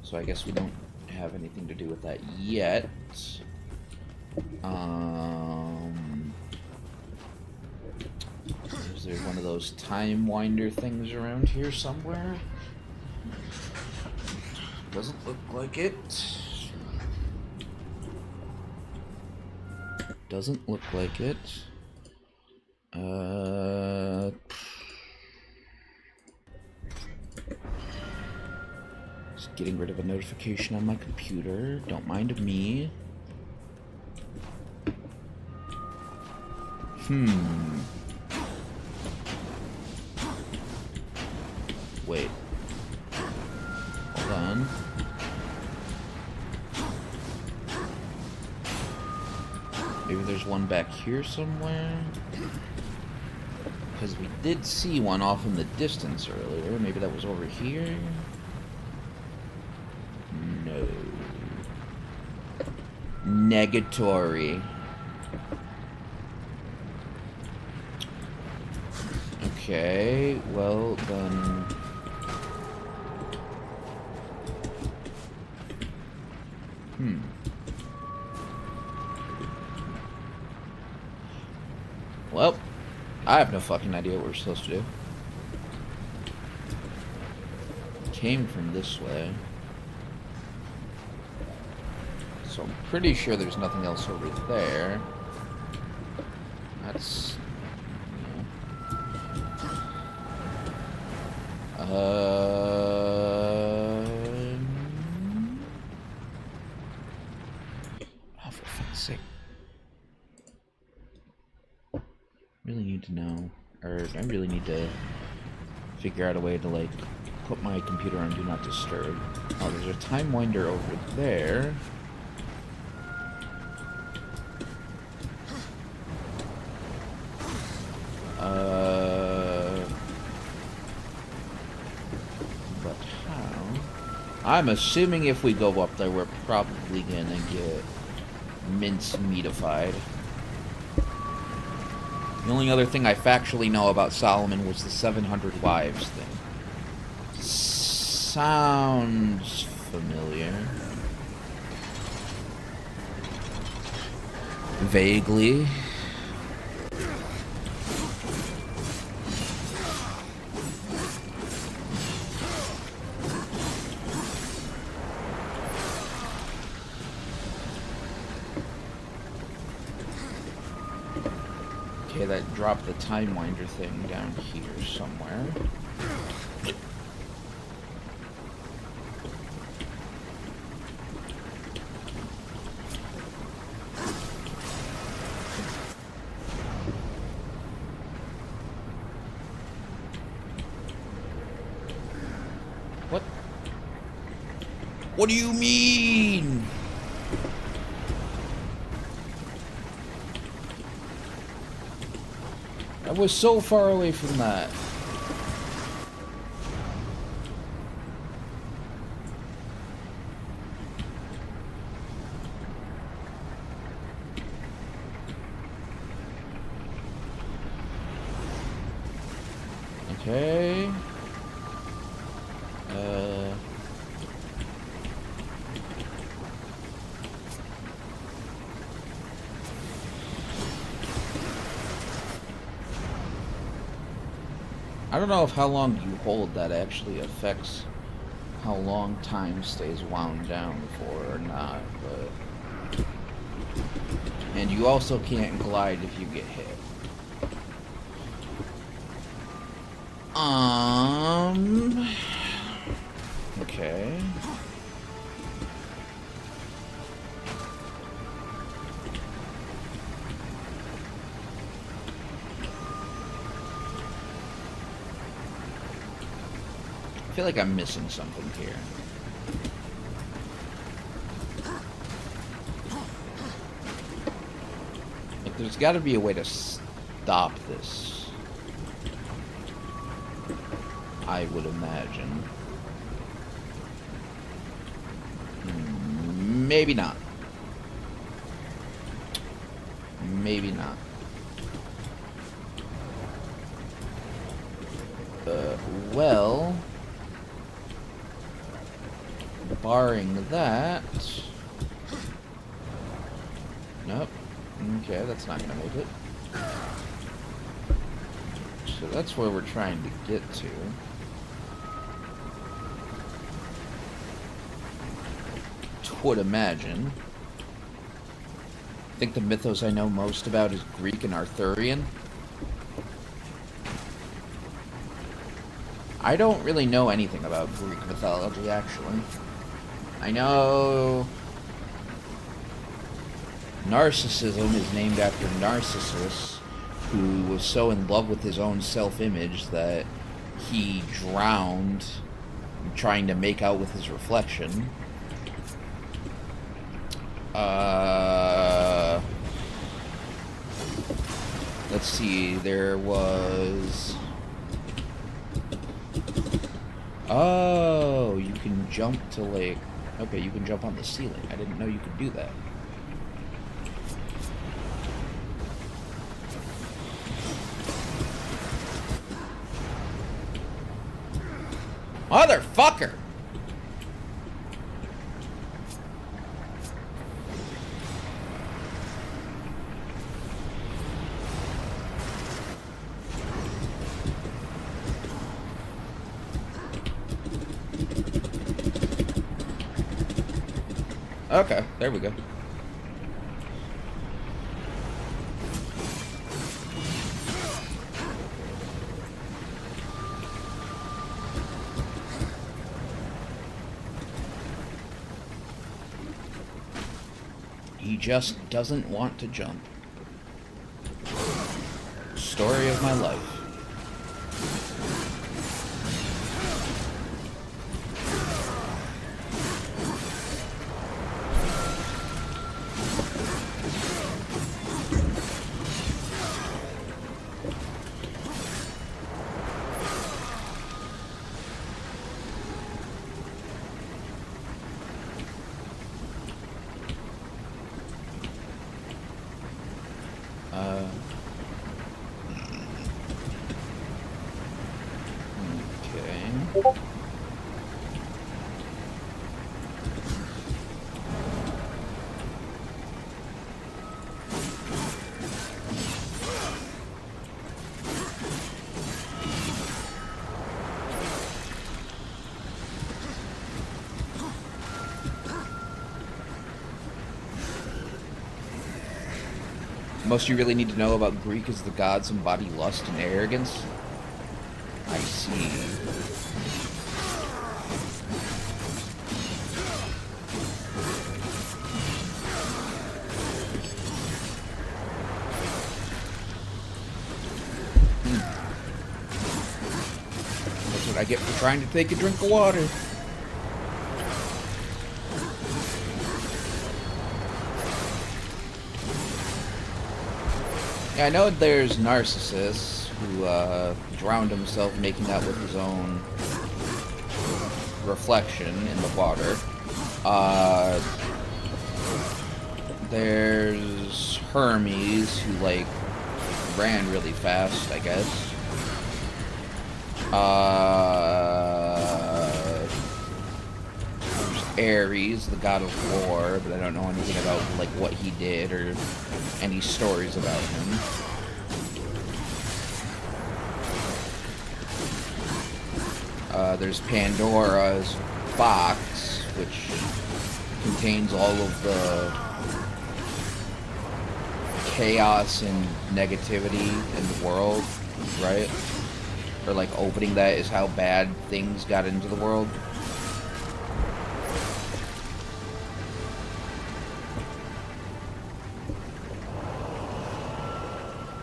So I guess we don't have anything to do with that yet. Is there one of those time winder things around here somewhere? Doesn't look like it. Doesn't look like it. Just getting rid of a notification on my computer. Don't mind me. Wait. Hold on. Maybe there's one back here somewhere? Because we did see one off in the distance earlier. Maybe that was over here? No. Negatory. Okay, well then... Well, I have no fucking idea what we're supposed to do. Came from this way. So I'm pretty sure there's nothing else over there. That's Really need to know, or I really need to figure out a way to, like, put my computer on Do Not Disturb. Oh, there's a time winder over there. But how? I'm assuming if we go up there, we're probably gonna get mince-meatified. The only other thing I factually know about Solomon was the 700 wives thing. Sounds familiar. Vaguely. Okay, that dropped the time winder thing down here somewhere. What? What do you mean? I was so far away from that. Okay. I don't know if how long you hold that actually affects how long time stays wound down for or not, but... And you also can't glide if you get hit. Okay. I feel like I'm missing something here. Like, there's got to be a way to stop this. I would imagine. Maybe not. Maybe not. Well... barring that... Nope. Okay, that's not gonna make it. So that's where we're trying to get to. Would imagine. I think the mythos I know most about is Greek and Arthurian. I don't really know anything about Greek mythology, actually. I know narcissism is named after Narcissus, who was so in love with his own self-image that he drowned trying to make out with his reflection. Let's see, there was... Oh, you can jump to, like... Okay, you can jump on the ceiling. I didn't know you could do that. Motherfucker! Okay, there we go. He just doesn't want to jump. story of my life. Okay. Most you really need to know about Greek is the gods embody lust and arrogance. I see. That's what I get for trying to take a drink of water. Yeah, I know there's Narcissus who drowned himself making out with his own reflection in the water. There's Hermes who, like, ran really fast, I guess. There's Ares, the god of war, but I don't know anything about, like, what he did or any stories about him. There's Pandora's box, which contains all of the chaos and negativity in the world, right? Or, like, opening that is how bad things got into the world.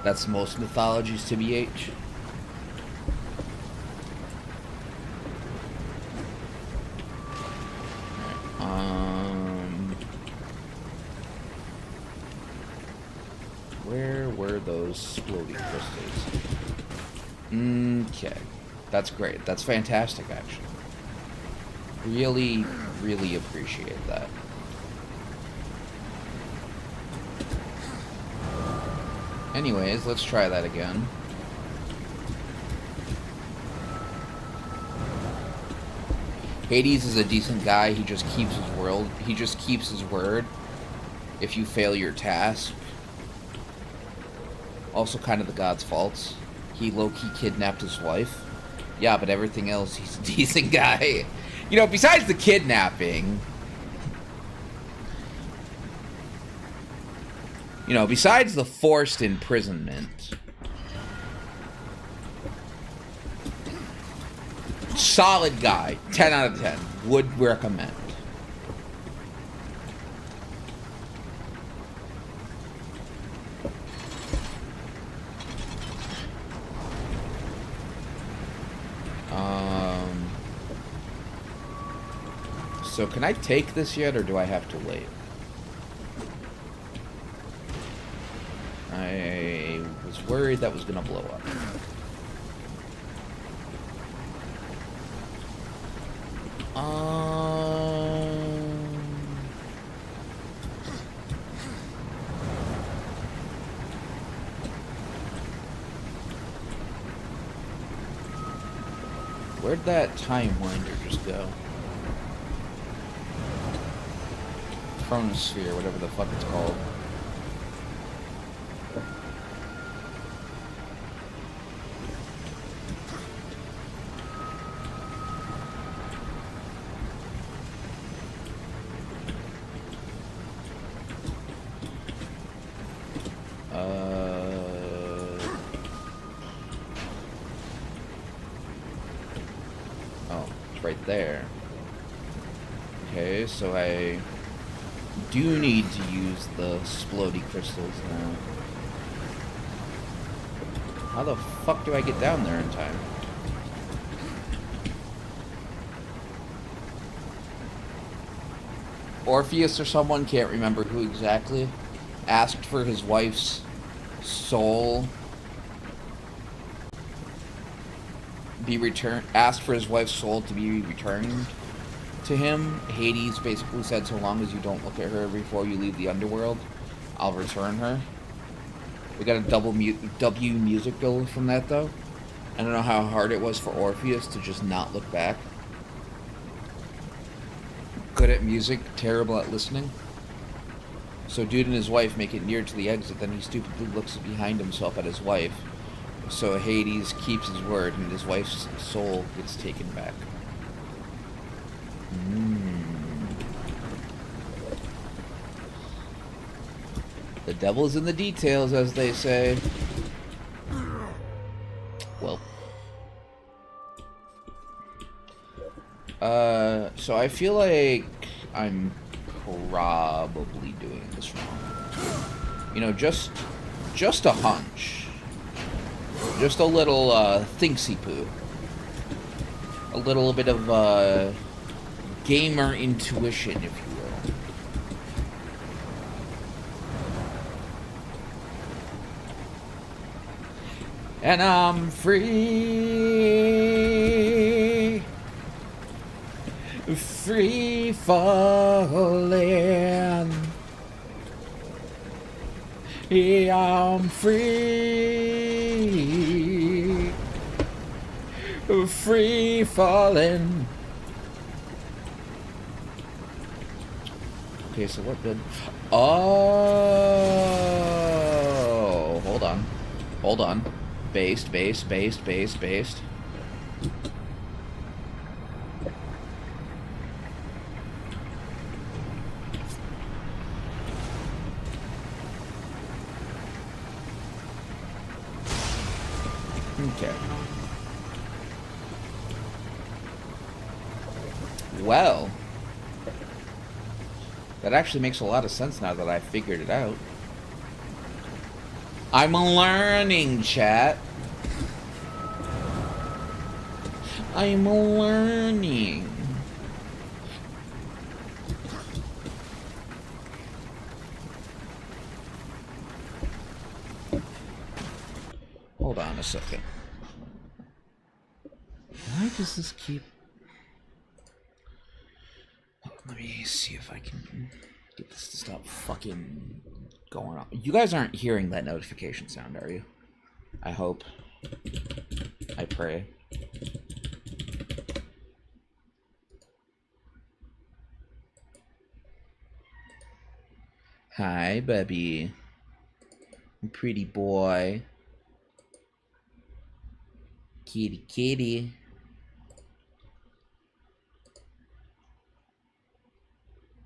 That's most mythologies, TBH. Where were those floating crystals? Okay. That's great. That's fantastic, actually. Really, really appreciate that. Anyways, let's try that again. Hades is a decent guy. He just keeps his word. He just keeps his word if you fail your task. Also kind of the god's faults. He low-key kidnapped his wife. Yeah, but everything else, he's a decent guy. You know, besides the kidnapping... You know, besides the forced imprisonment... Solid guy. 10 out of 10. Would recommend. So can I take this yet, or do I have to wait? I was worried that was gonna blow up. Where'd that time winder just go? Chronosphere, whatever the fuck it's called. Oh, it's right there. Okay, so I do need to use the splody crystals now. How the fuck do I get down there in time? Orpheus or someone, can't remember who exactly, asked for his wife's soul asked for his wife's soul to be returned to him. Hades basically said, so long as you don't look at her before you leave the underworld, I'll return her. We got a W musical from that, though. I don't know how hard it was for Orpheus to just not look back. Good at music, terrible at listening. So dude and his wife make it near to the exit, then he stupidly looks behind himself at his wife. So Hades keeps his word, and his wife's soul gets taken back. The devil's in the details, as they say. Well. So I feel like I'm probably doing this wrong. You know, just a hunch. Just a little, thinksy-poo. A little bit of, gamer intuition, if you will. And I'm free. Free falling. Yeah, I'm free. Free falling. Okay, so what did... Oh! Hold on. Hold on. Based. Okay. Well, that actually makes a lot of sense now that I figured it out. I'm learning, chat. I'm learning. Hold on a second. Why does this keep... Let me see if I can get this to stop fucking going on. You guys aren't hearing that notification sound, are you? I hope. I pray. Hi, baby. Pretty boy. Kitty, kitty.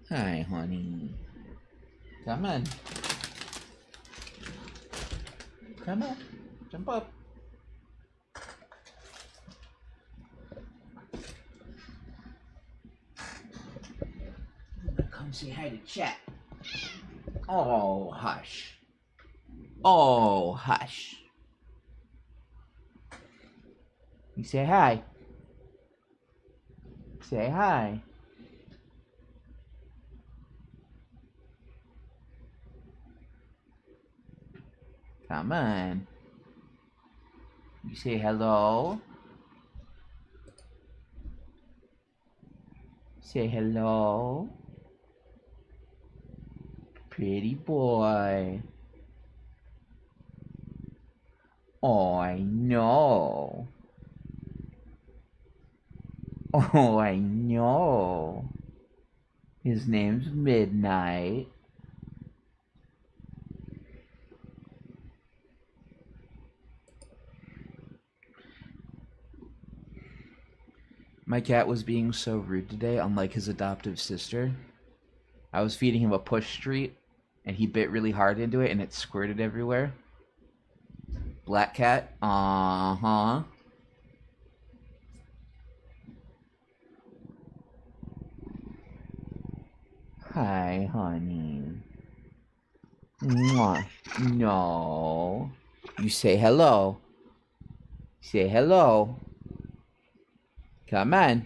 Hi, honey. Come on. Come on. Jump up. Come say hi to chat. Oh, hush. Oh, hush. You say hi. Say hi. Come on. You say hello. Say hello. Pretty boy. Oh, I know. Oh, I know. His name's Midnight. My cat was being so rude today, unlike his adoptive sister. I was feeding him a push treat, and he bit really hard into it, and it squirted everywhere. Black cat? Uh-huh. Hi, honey. Mwah. No. You say hello. Say hello. Come on.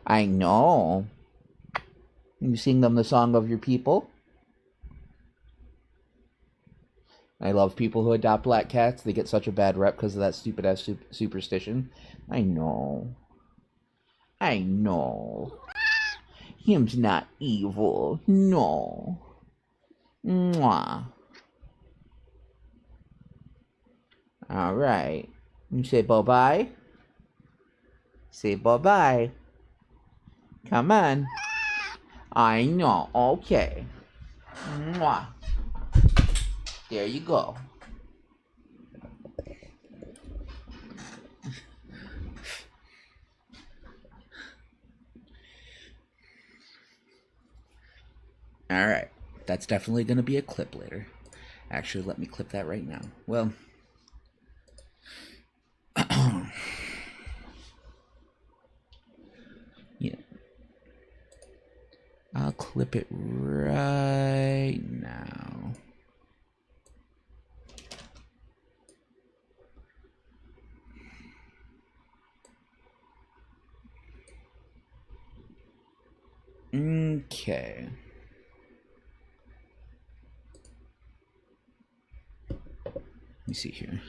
I know. You sing them the song of your people. I love people who adopt black cats. They get such a bad rep because of that stupid-ass superstition. I know. I know. Him's not evil. No. Mwah. Alright. You say bye-bye? Say bye-bye. Come on. I know. Okay. Mwah. There you go. Alright. That's definitely going to be a clip later. Actually, let me clip that right now. Well... yeah. I'll clip it right now. Okay. Let me see here.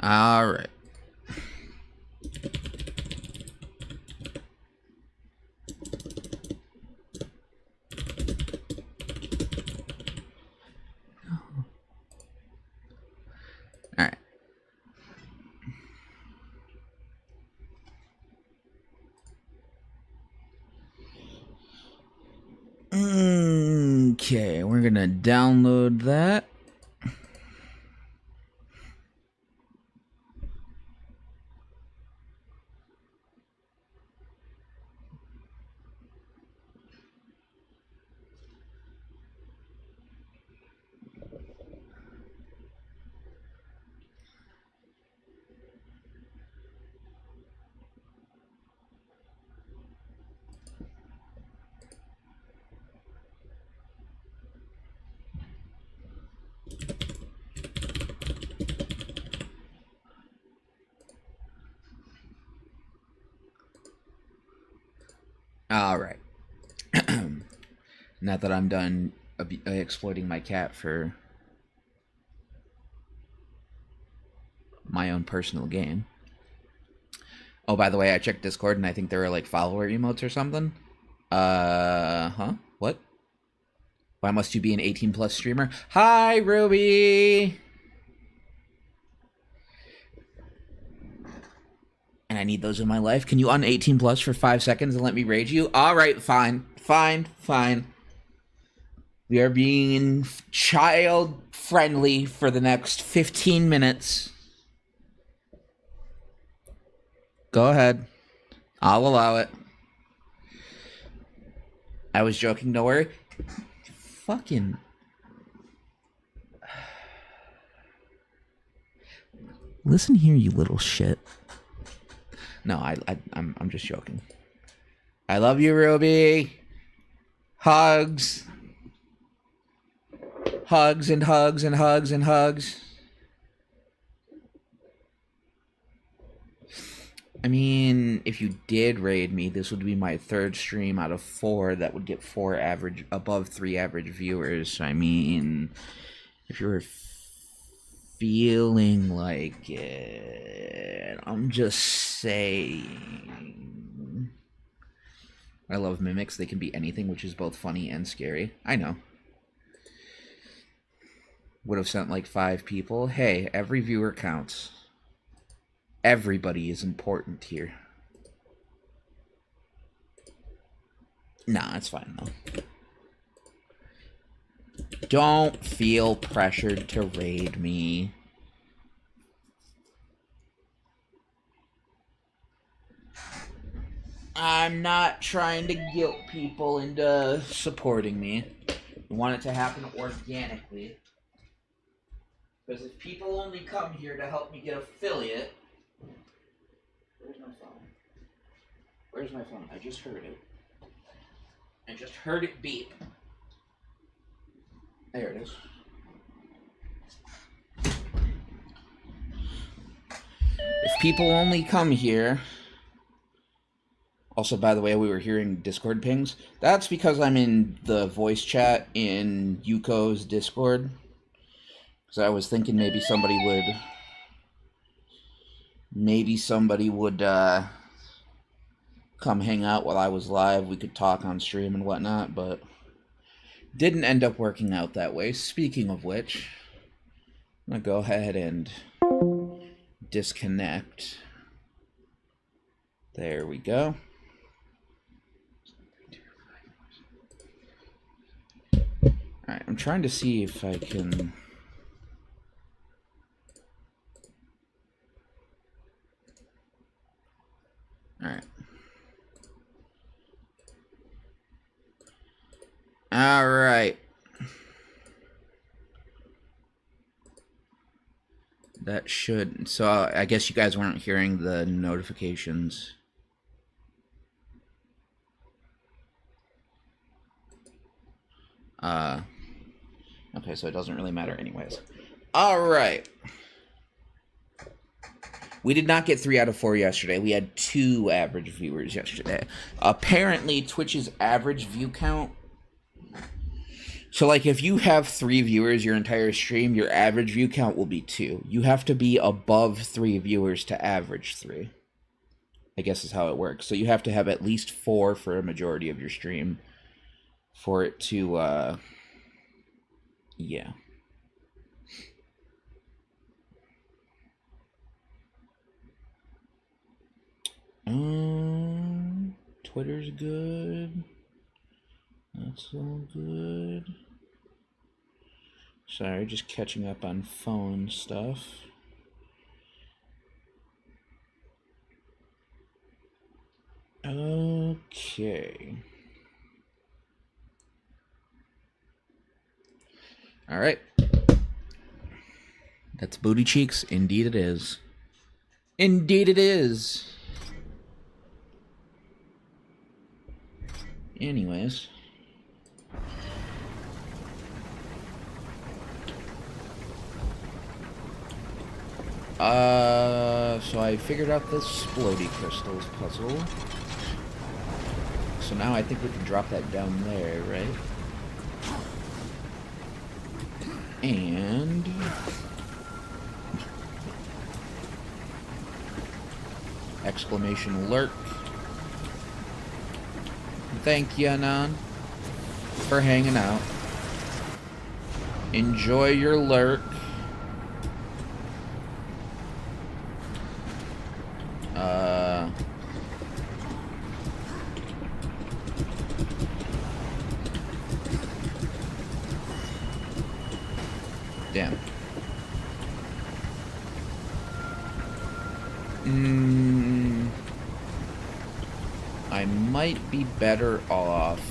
All right. All right. Okay, we're gonna download that. All right. Now that I'm done exploiting my cat for my own personal gain. Oh, by the way, I checked Discord and I think there are like follower emotes or something. Huh? What? Why must you be an 18+ streamer? Hi, Ruby! And I need those in my life. Can you un-18+ for 5 seconds and let me rage you? Alright, fine. Fine. We are being child-friendly for the next 15 minutes. Go ahead. I'll allow it. I was joking, don't worry. Fucking... Listen here, you little shit. No, I'm just joking. I love you, Ruby. Hugs. Hugs and hugs and hugs and hugs. I mean, if you did raid me, this would be my third stream out of 4 that would get 4 average, above 3 average viewers. I mean, if you were feeling like it, I'm just saying. I love mimics. They can be anything, which is both funny and scary. I know. Would have sent like 5 people. Hey, every viewer counts. Everybody is important here. Nah, it's fine though. Don't feel pressured to raid me. I'm not trying to guilt people into supporting me. I want it to happen organically. Because if people only come here to help me get affiliate... Where's my phone? Where's my phone? I just heard it. I just heard it beep. There it is. If people only come here... Also, by the way, we were hearing Discord pings. That's because I'm in the voice chat in Yuko's Discord. So I was thinking maybe somebody would come hang out while I was live. We could talk on stream and whatnot, but didn't end up working out that way. Speaking of which, I'm gonna go ahead and disconnect. There we go. Alright, I'm trying to see if I can... Alright. Alright. That should... So, I guess you guys weren't hearing the notifications. Okay, so it doesn't really matter anyways. Alright. We did not get 3 out of 4 yesterday. We had 2 average viewers yesterday. Apparently, Twitch's average view count... So, like, if you have 3 viewers your entire stream, your average view count will be 2. You have to be above 3 viewers to average 3. I guess is how it works. So you have to have at least 4 for a majority of your stream for it to, yeah. Twitter's good. That's all good. Sorry, just catching up on phone stuff. Okay. All right. That's booty cheeks. Indeed it is. Indeed it is. Anyways. So I figured out this Splody Crystals puzzle. So now I think we can drop that down there, right? And... exclamation lurk. Thank you, Anon, for hanging out. Enjoy your lurk. Damn. I might be better off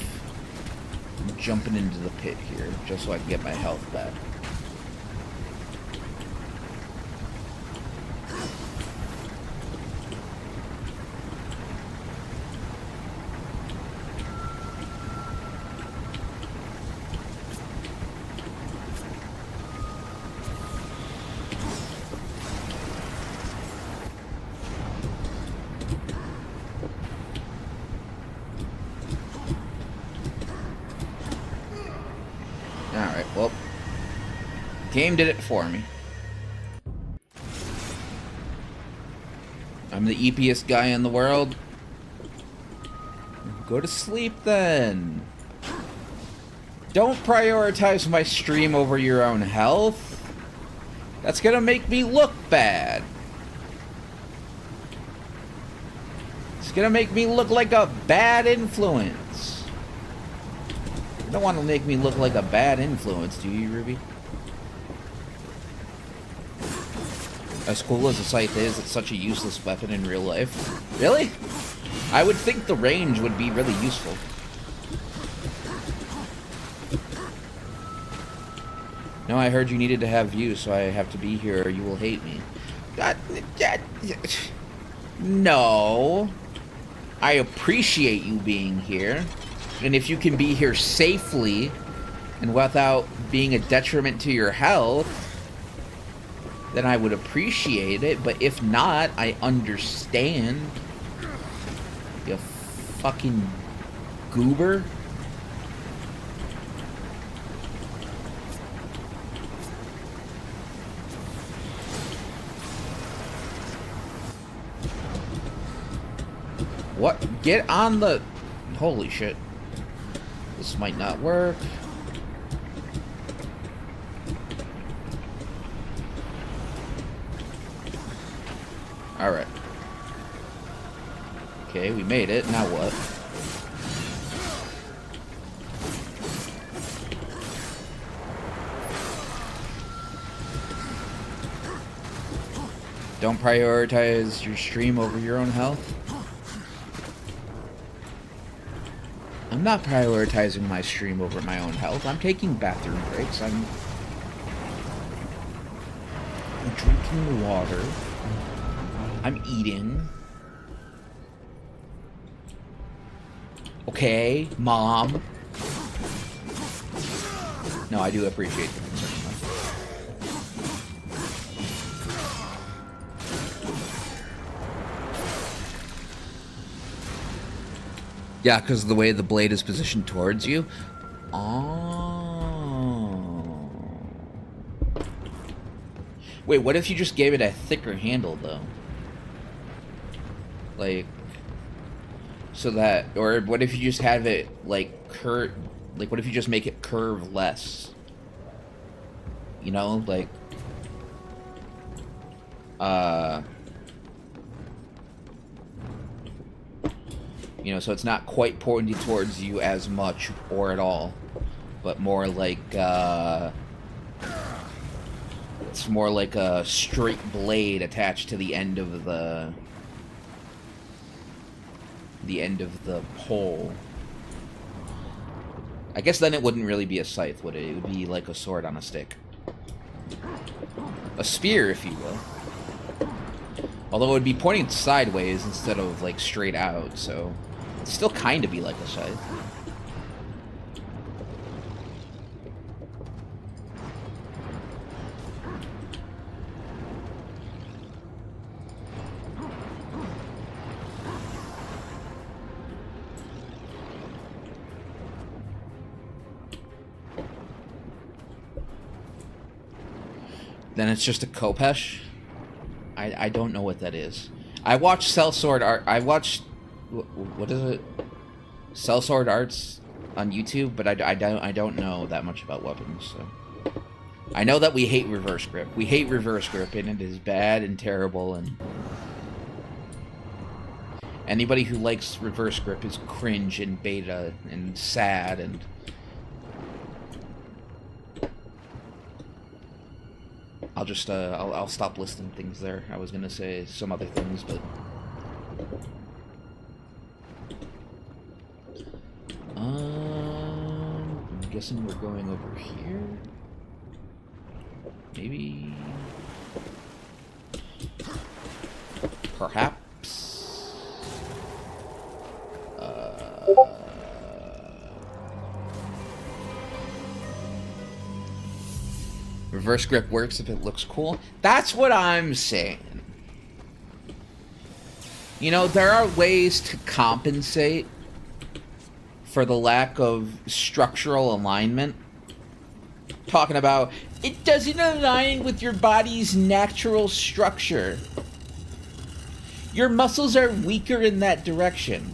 jumping into the pit here, just so I can get my health back. Game did it for me. I'm the eepiest guy in the world. Go to sleep then. Don't prioritize my stream over your own health. That's gonna make me look bad. It's gonna make me look like a bad influence. You don't want to make me look like a bad influence, do you, Ruby? As cool as a scythe is, it's such a useless weapon in real life. Really? I would think the range would be really useful. No, I heard you needed to have views, so I have to be here or you will hate me. No. I appreciate you being here. And if you can be here safely and without being a detriment to your health, then I would appreciate it. But if not, I understand. You fucking goober. What? Get on the... Holy shit. This might not work. Alright. Okay, we made it. Now what? Don't prioritize your stream over your own health. I'm not prioritizing my stream over my own health. I'm taking bathroom breaks. I'm drinking water. I'm eating. Okay, Mom. No, I do appreciate the concern. Yeah, because of the way the blade is positioned towards you. Oh. Wait, what if you just gave it a thicker handle, though? Like, so that, or what if you just have it, like, curve, like, what if you just make it curve less? You know, like, you know, so it's not quite pointed towards you as much or at all, but more like, it's more like a straight blade attached to the end of the pole. I guess then it wouldn't really be a scythe, would it? It would be like a sword on a stick. A spear, if you will. Although it would be pointing sideways instead of, like, straight out, so... It'd still kind of be like a scythe. Then it's just a Kopesh? I don't know what that is. I watched Sellsword Art. I watched... What is it? Sellsword Arts on YouTube, but I don't know that much about weapons, so... I know that we hate reverse grip. We hate reverse grip, and it is bad and terrible, and... Anybody who likes reverse grip is cringe and beta and sad and... I'll just, I'll stop listing things there. I was gonna say some other things, but... I'm guessing we're going over here? Maybe... Perhaps... Reverse grip works if it looks cool. That's what I'm saying. You know, there are ways to compensate for the lack of structural alignment. Talking about It doesn't align with your body's natural structure. Your muscles are weaker in that direction.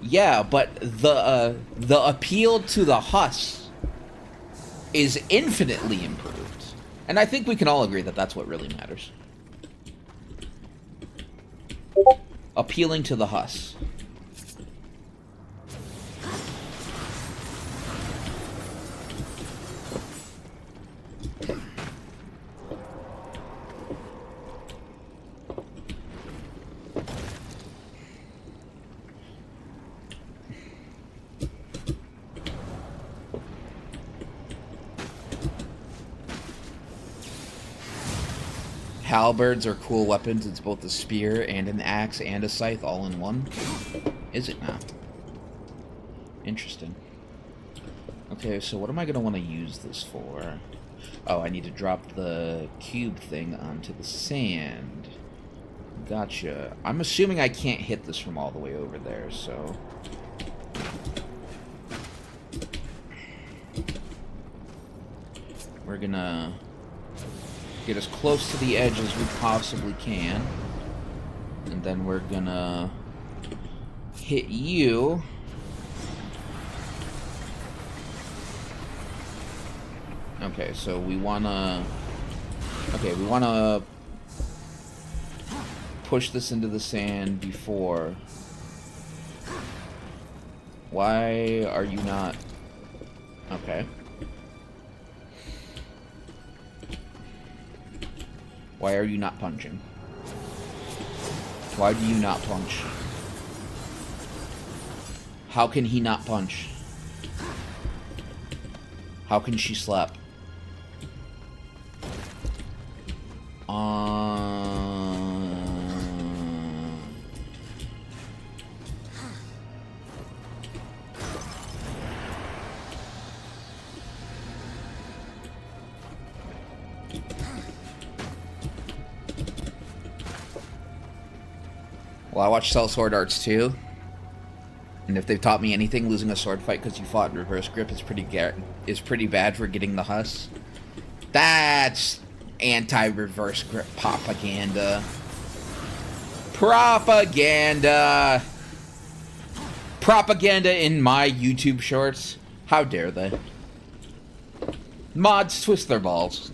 Yeah, but the appeal to the Huss is infinitely improved. And I think we can all agree that that's what really matters. Appealing to the Huss. Halberds are cool weapons. It's both a spear and an axe and a scythe all in one. Is it now? Interesting. Okay, so what am I going to want to use this for? Oh, I need to drop the cube thing onto the sand. Gotcha. I'm assuming I can't hit this from all the way over there, so... we're gonna get as close to the edge as we possibly can. And then we're gonna hit you. Okay, so we wanna... okay, we wanna push this into the sand before... why are you not... okay. Why are you not punching? Why do you not punch? How can he not punch? How can she slap? Well, I watched Cell Sword Arts too, and if they've taught me anything, losing a sword fight because you fought in reverse grip is pretty bad for getting the Huss. That's anti-reverse grip propaganda. Propaganda! Propaganda in my YouTube shorts. How dare they? Mods twist their balls.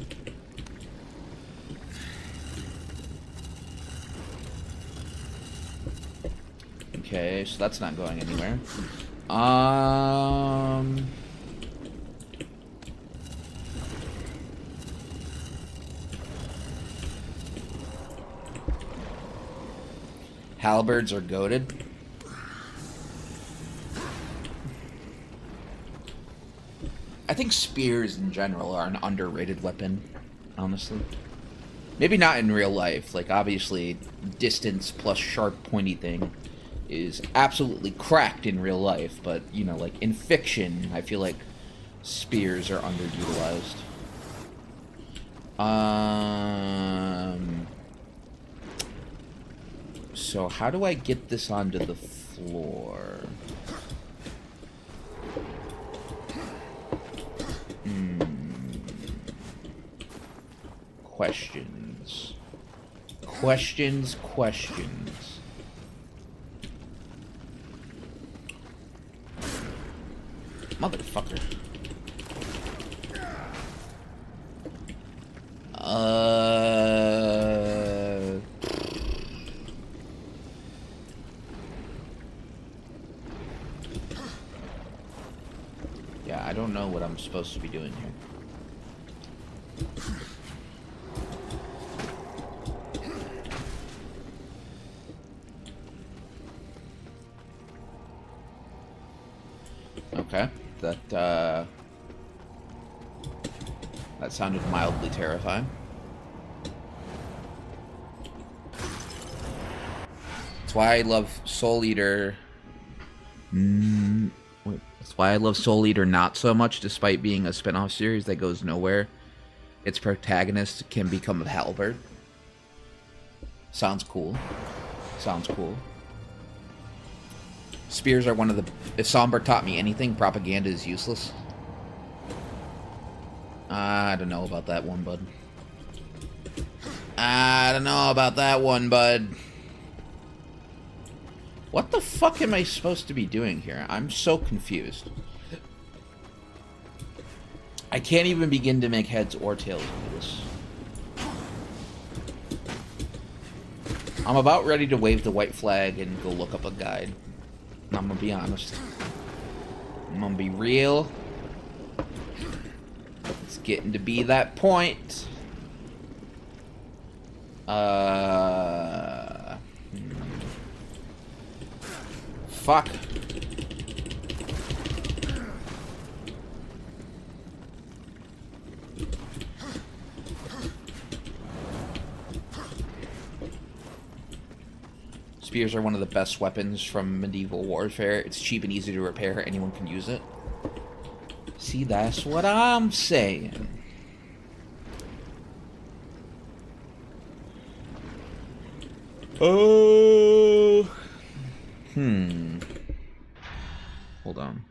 Okay, so that's not going anywhere. Halberds are goated. I think spears in general are an underrated weapon, honestly. Maybe not in real life. Like, obviously, distance plus sharp pointy thing is absolutely cracked in real life, but, you know, like, in fiction, I feel like spears are underutilized. So how do I get this onto the floor? Questions. Questions. Motherfucker. Yeah, I don't know what I'm supposed to be doing here. Okay, that sounded mildly terrifying. That's why I love Soul Eater. That's why I love Soul Eater not so much, despite being a spin-off series that goes nowhere. Its protagonist can become a halberd. Sounds cool. Sounds cool. Spears are one of the... If Somber taught me anything, propaganda is useless. I don't know about that one, bud. I don't know about that one, bud. What the fuck am I supposed to be doing here? I'm so confused. I can't even begin to make heads or tails of this. I'm about ready to wave the white flag and go look up a guide. And I'm gonna be honest. I'm gonna be real. It's getting to be that point. Fuck. Spears are one of the best weapons from medieval warfare. It's cheap and easy to repair. Anyone can use it. See, that's what I'm saying. Oh. Hold on.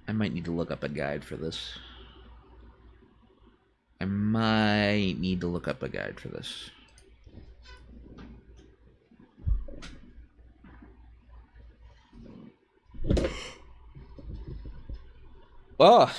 I might need to look up a guide for this. Oh.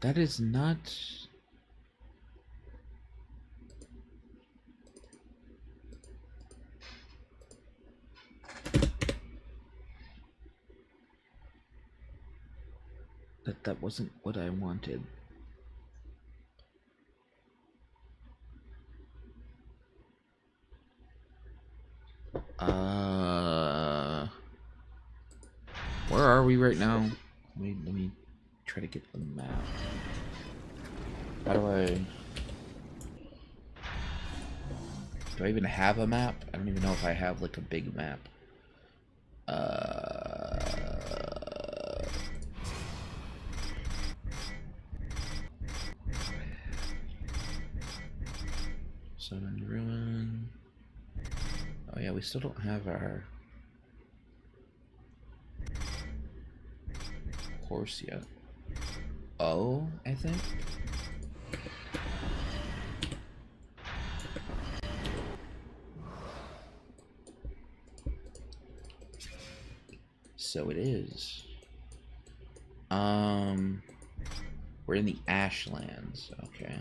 That is not... That wasn't what I wanted. Where are we right now? Let me try to get the map. How do I even have a map? I don't even know if I have like a big map. Southern Ruin. Oh yeah, we still don't have our horse yet. Oh, I think. So it is. We're in the Ashlands, okay.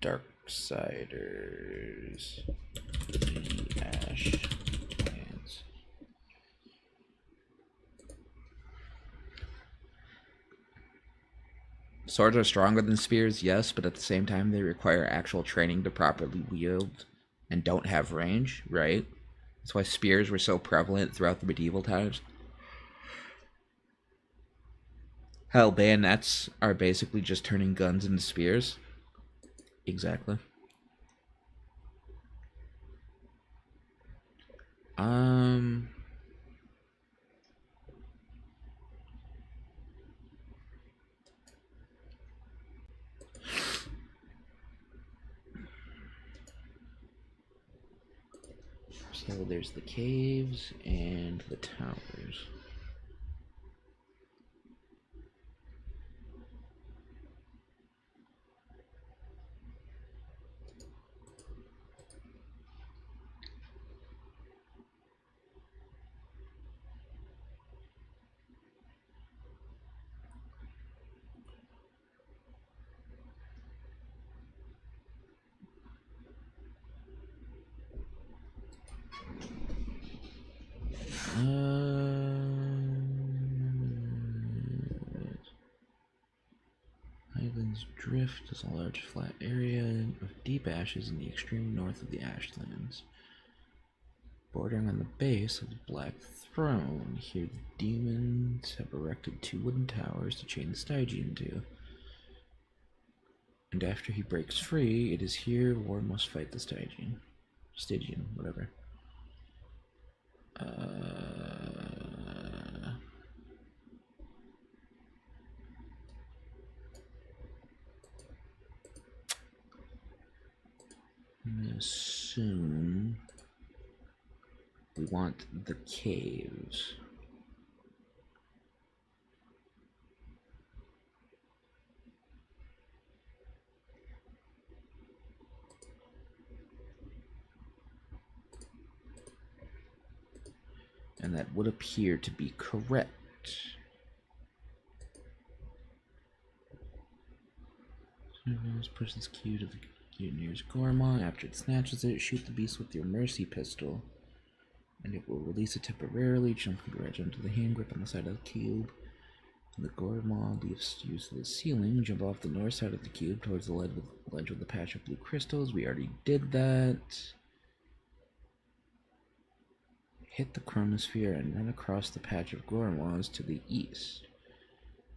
Darksiders. The Ashlands. Swords are stronger than spears, yes, but at the same time they require actual training to properly wield and don't have range, right? That's why spears were so prevalent throughout the medieval times. Hell, bayonets are basically just turning guns into spears. Exactly. So there's the caves and the towers. Ashlands Drift is a large flat area of deep ashes in the extreme north of the Ashlands. Bordering on the base of the Black Throne, here the demons have erected 2 wooden towers to chain the Stygian to. And after he breaks free, it is here war must fight the Stygian. Stygian, whatever. I'm gonna assume we want the caves. And that would appear to be correct. Push this cue to the nearest Gorma. After it snatches it, shoot the beast with your mercy pistol. And it will release it temporarily. Jump right onto the hand grip on the side of the cube. And the Gorma leaves use of the ceiling. Jump off the north side of the cube towards the ledge with the patch of blue crystals. We already did that. Hit the chromosphere and run across the patch of Gormas to the east.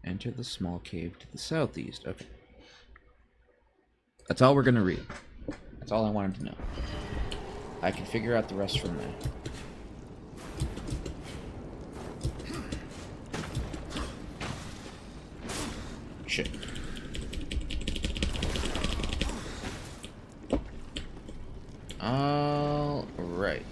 Enter the small cave to the southeast. Okay. That's all we're gonna read. That's all I wanted to know. I can figure out the rest from there. Shit. All right.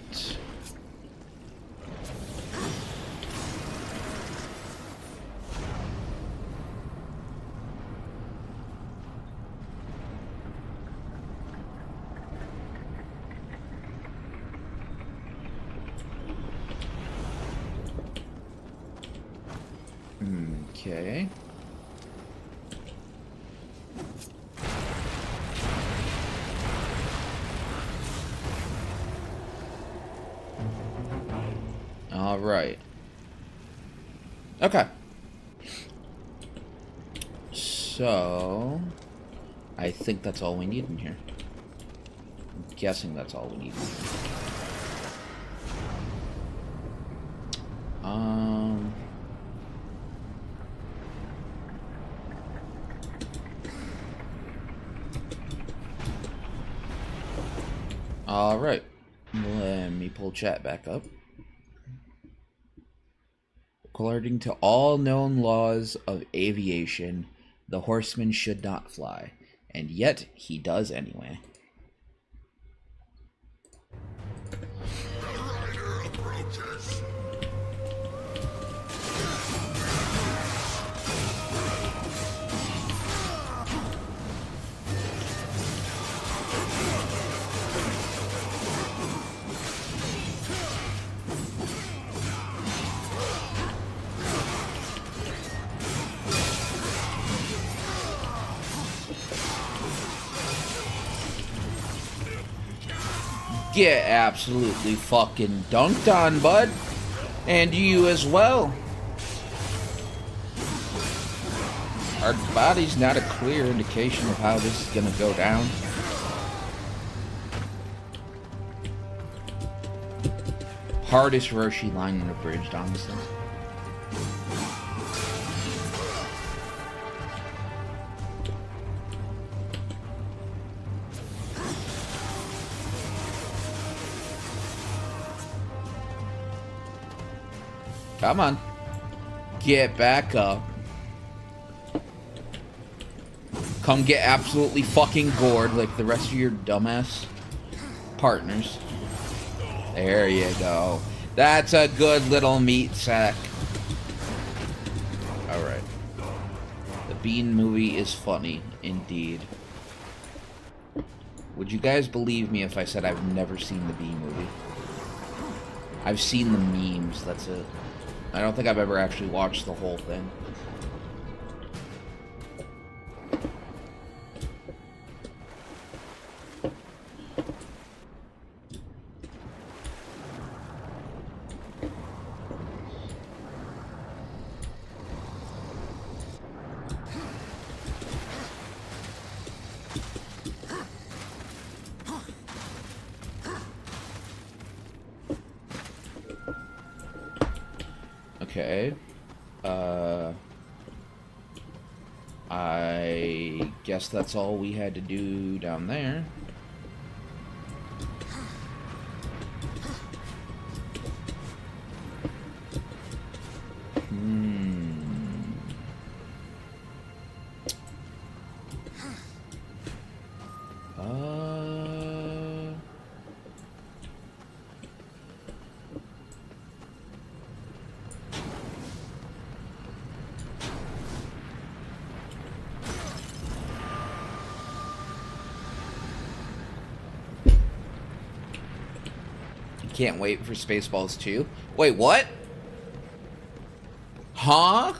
Okay. All right. Okay. So, I think that's all we need in here. I'm guessing that's all we need in here. All right. Let me pull chat back up. According to all known laws of aviation, the horseman should not fly, and yet he does anyway. The rider approaches. Get absolutely fucking dunked on, bud. And you as well. Our body's not a clear indication of how this is gonna go down. Hardest Roshi line in the bridge, honestly. Come on. Get back up. Come get absolutely fucking gored like the rest of your dumbass partners. There you go. That's a good little meat sack. Alright. The Bean movie is funny, indeed. Would you guys believe me if I said I've never seen the Bean movie? I've seen the memes, that's it. I don't think I've ever actually watched the whole thing. Okay. I guess that's all we had to do down there. Can't wait for Spaceballs 2. Wait, what? Huh?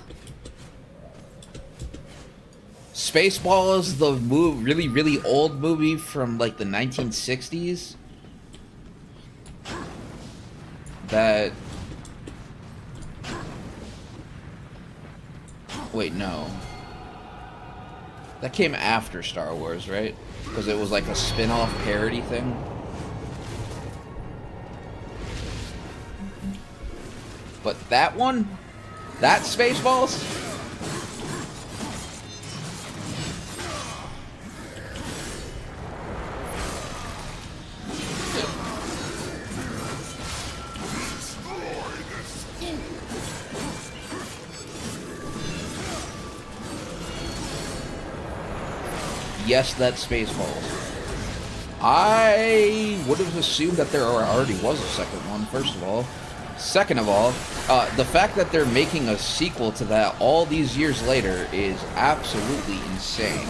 Spaceballs, the really, really old movie from like the 1960s? That... Wait, no. That came after Star Wars, right? Because it was like a spin-off parody thing? But that one? That Spaceballs? Yes, that's Spaceballs. I would have assumed that there already was a second one, first of all. Second of all, the fact that they're making a sequel to that all these years later is absolutely insane.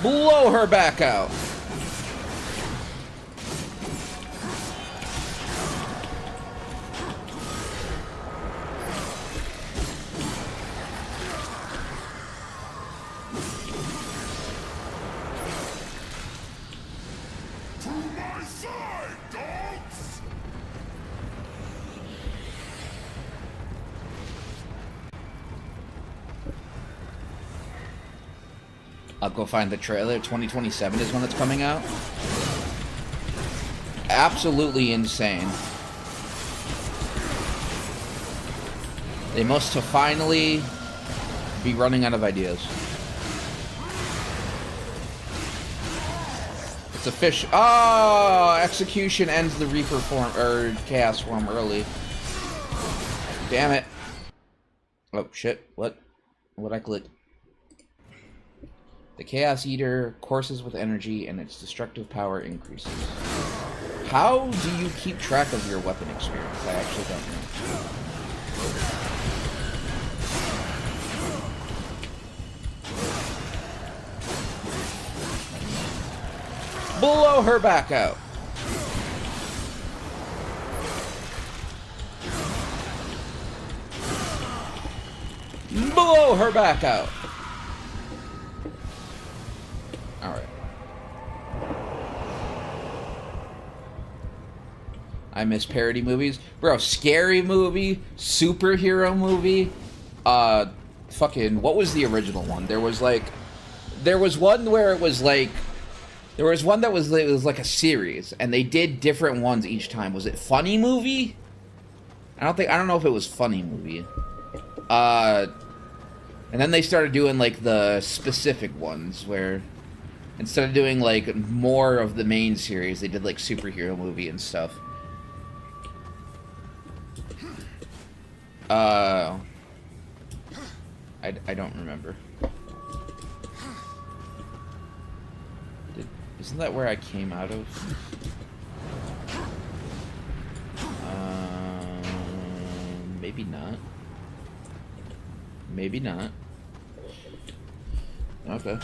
Blow her back out. To my side, dogs! I'll go find the trailer. 2027 is when it's coming out. Absolutely insane. They must have finally be running out of ideas. It's a fish. Oh, execution ends the Reaper form or Chaos form early. Damn it. Oh shit! What? What I clicked? The Chaos Eater courses with energy and its destructive power increases. How do you keep track of your weapon experience? I actually don't know. Blow her back out. Blow her back out. Alright. I miss parody movies. Bro, scary movie, superhero movie. Fucking, what was the original one? There was one where it was like, there was one that was, it was like a series, and they did different ones each time. Was it Funny Movie? I don't know if it was Funny Movie. And then they started doing like the specific ones where instead of doing like more of the main series, they did like superhero movie and stuff. I don't remember. Isn't that where I came out of? Maybe not. Maybe not. Okay.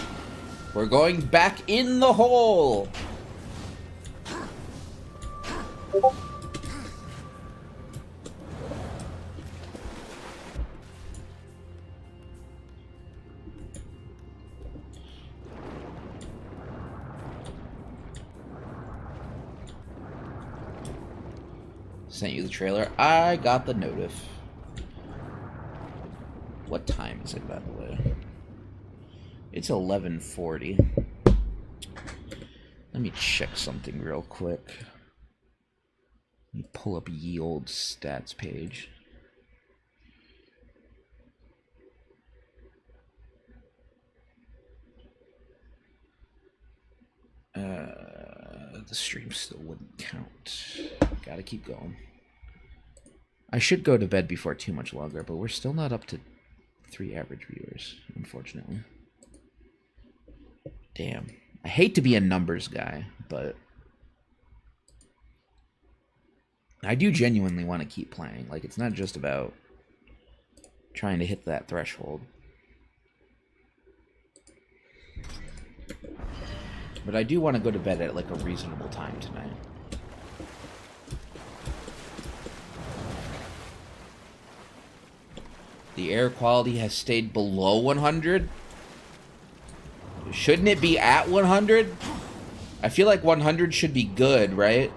We're going back in the hole! Sent you the trailer. I got the notif. What time is it, by the way? It's 11:40. Let me check something real quick. Let me pull up ye old stats page. The stream still wouldn't count. Gotta keep going. I should go to bed before too much longer, but we're still not up to 3 average viewers, unfortunately. Damn. I hate to be a numbers guy, but I do genuinely want to keep playing. Like, it's not just about trying to hit that threshold. But I do want to go to bed at, like, a reasonable time tonight. The air quality has stayed below 100? Shouldn't it be at 100? I feel like 100 should be good, right?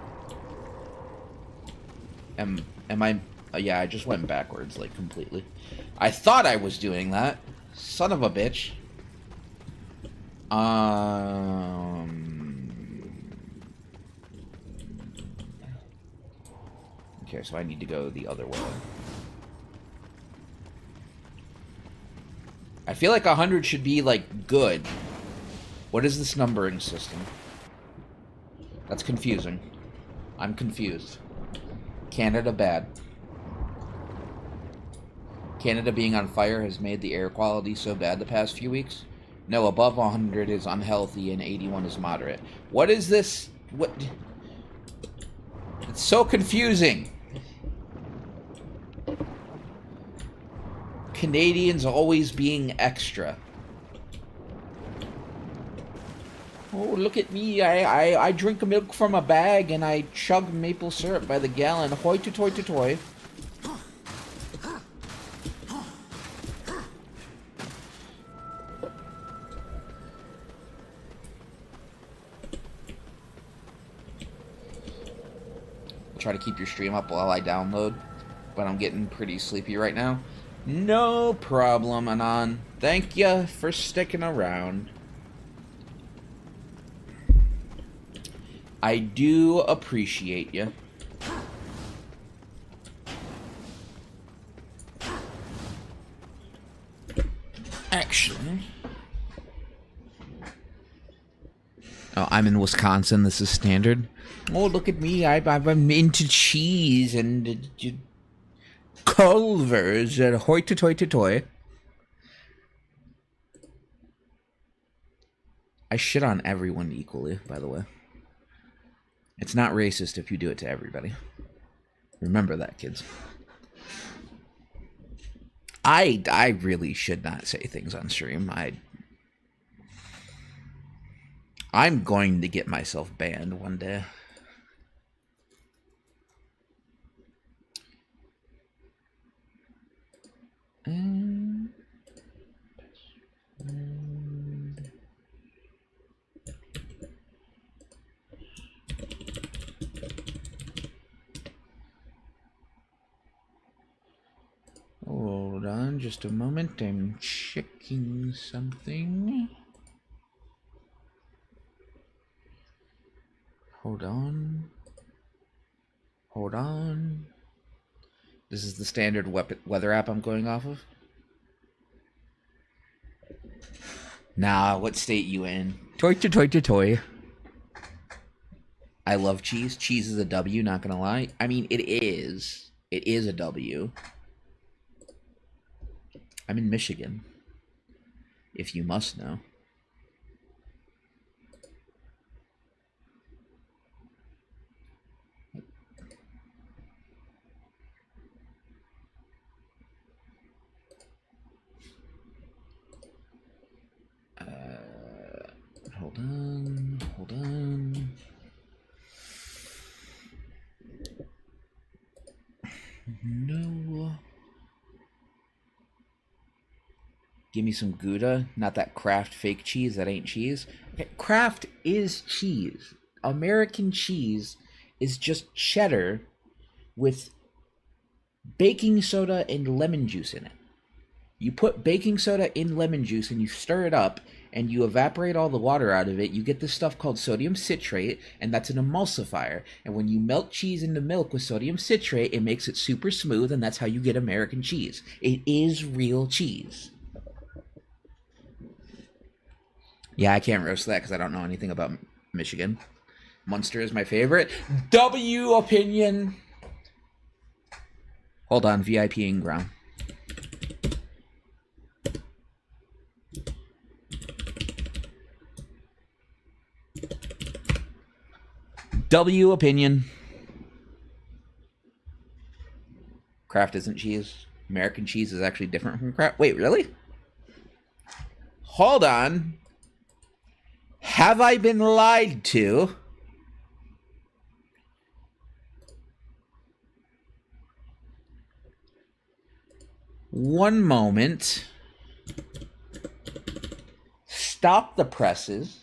Am I... yeah, I just went backwards, like, completely. I thought I was doing that. Son of a bitch. Okay, so I need to go the other way. I feel like 100 should be, like, good. What is this numbering system? That's confusing. I'm confused. Canada bad. Canada being on fire has made the air quality so bad the past few weeks? No, above 100 is unhealthy and 81 is moderate. What is this? What? It's so confusing. Canadians always being extra. Oh, look at me. I drink milk from a bag and I chug maple syrup by the gallon. Hoy to toy to toy. Try to keep your stream up while I download, but I'm getting pretty sleepy right now. No problem, Anon. Thank you for sticking around. I do appreciate you. Actually... oh, I'm in Wisconsin. This is standard. Oh, look at me. I'm into cheese and Culver's and hoity-toity-toy. I shit on everyone equally, by the way. It's not racist if you do it to everybody. Remember that, kids. I really should not say things on stream. I'm going to get myself banned one day. Hold on just a moment. I'm checking something. Hold on. Hold on. This is the standard weather app I'm going off of. Nah, what state you in? Toy to toy to toy. I love cheese. Cheese is a W, not gonna lie. I mean, it is. It is a W. I'm in Michigan, if you must know. Hold on, hold on. No. Give me some Gouda, not that Kraft fake cheese. That ain't cheese. Okay, Kraft is cheese. American cheese is just cheddar with baking soda and lemon juice in it. You put baking soda in lemon juice and you stir it up and you evaporate all the water out of it. You get this stuff called sodium citrate, and that's an emulsifier. And when you melt cheese into milk with sodium citrate, it makes it super smooth, and that's how you get American cheese. It is real cheese. Yeah, I can't roast that because I don't know anything about Michigan. Munster is my favorite. W opinion. Hold on, VIPing ground. W opinion. Kraft isn't cheese. American cheese is actually different from Kraft. Wait, really? Hold on. Have I been lied to? One moment. Stop the presses.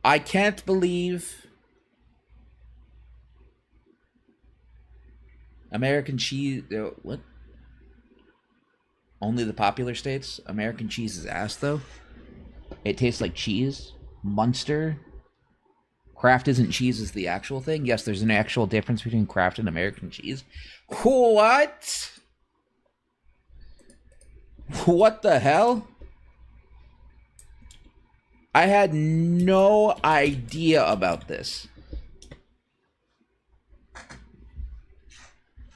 I can't believe American cheese. What? Only the popular states? American cheese is ass, though. It tastes like cheese. Munster. Kraft isn't cheese is the actual thing. Yes, there's an actual difference between Kraft and American cheese. What? What the hell? I had no idea about this.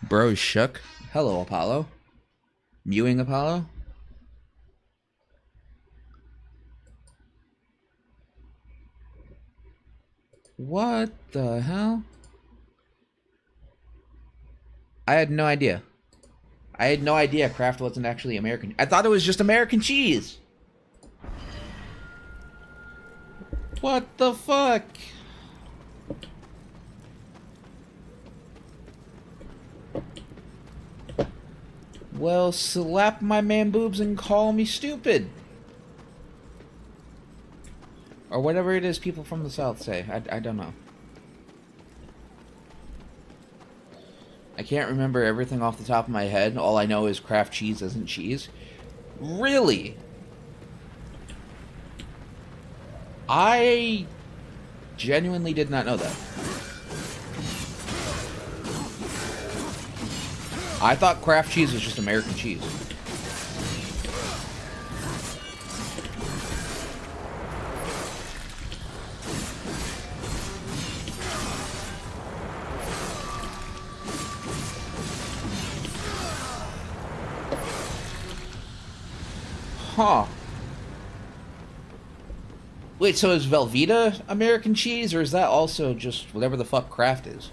Bro shook. Hello, Apollo. Mewing Apollo. What the hell? I had no idea. I had no idea Kraft wasn't actually American. I thought it was just American cheese. What the fuck? Well, slap my man boobs and call me stupid. Or whatever it is people from the South say. I don't know. I can't remember everything off the top of my head. All I know is Kraft cheese isn't cheese. Really? I genuinely did not know that. I thought Kraft cheese was just American cheese. Huh. Wait, so is Velveeta American cheese, or is that also just whatever the fuck Kraft is?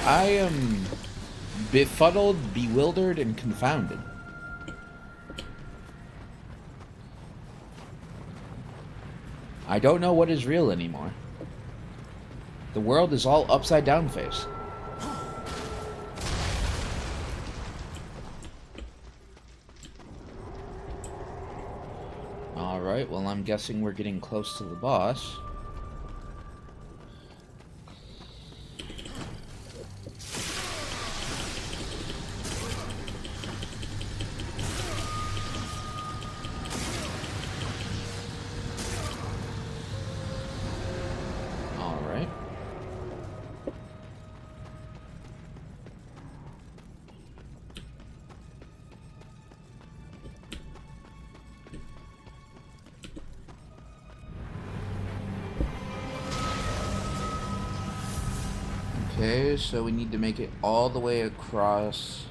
I am befuddled, bewildered, and confounded. I don't know what is real anymore. The world is all upside down face. Alright, well, I'm guessing we're getting close to the boss. Okay, so we need to make it all the way across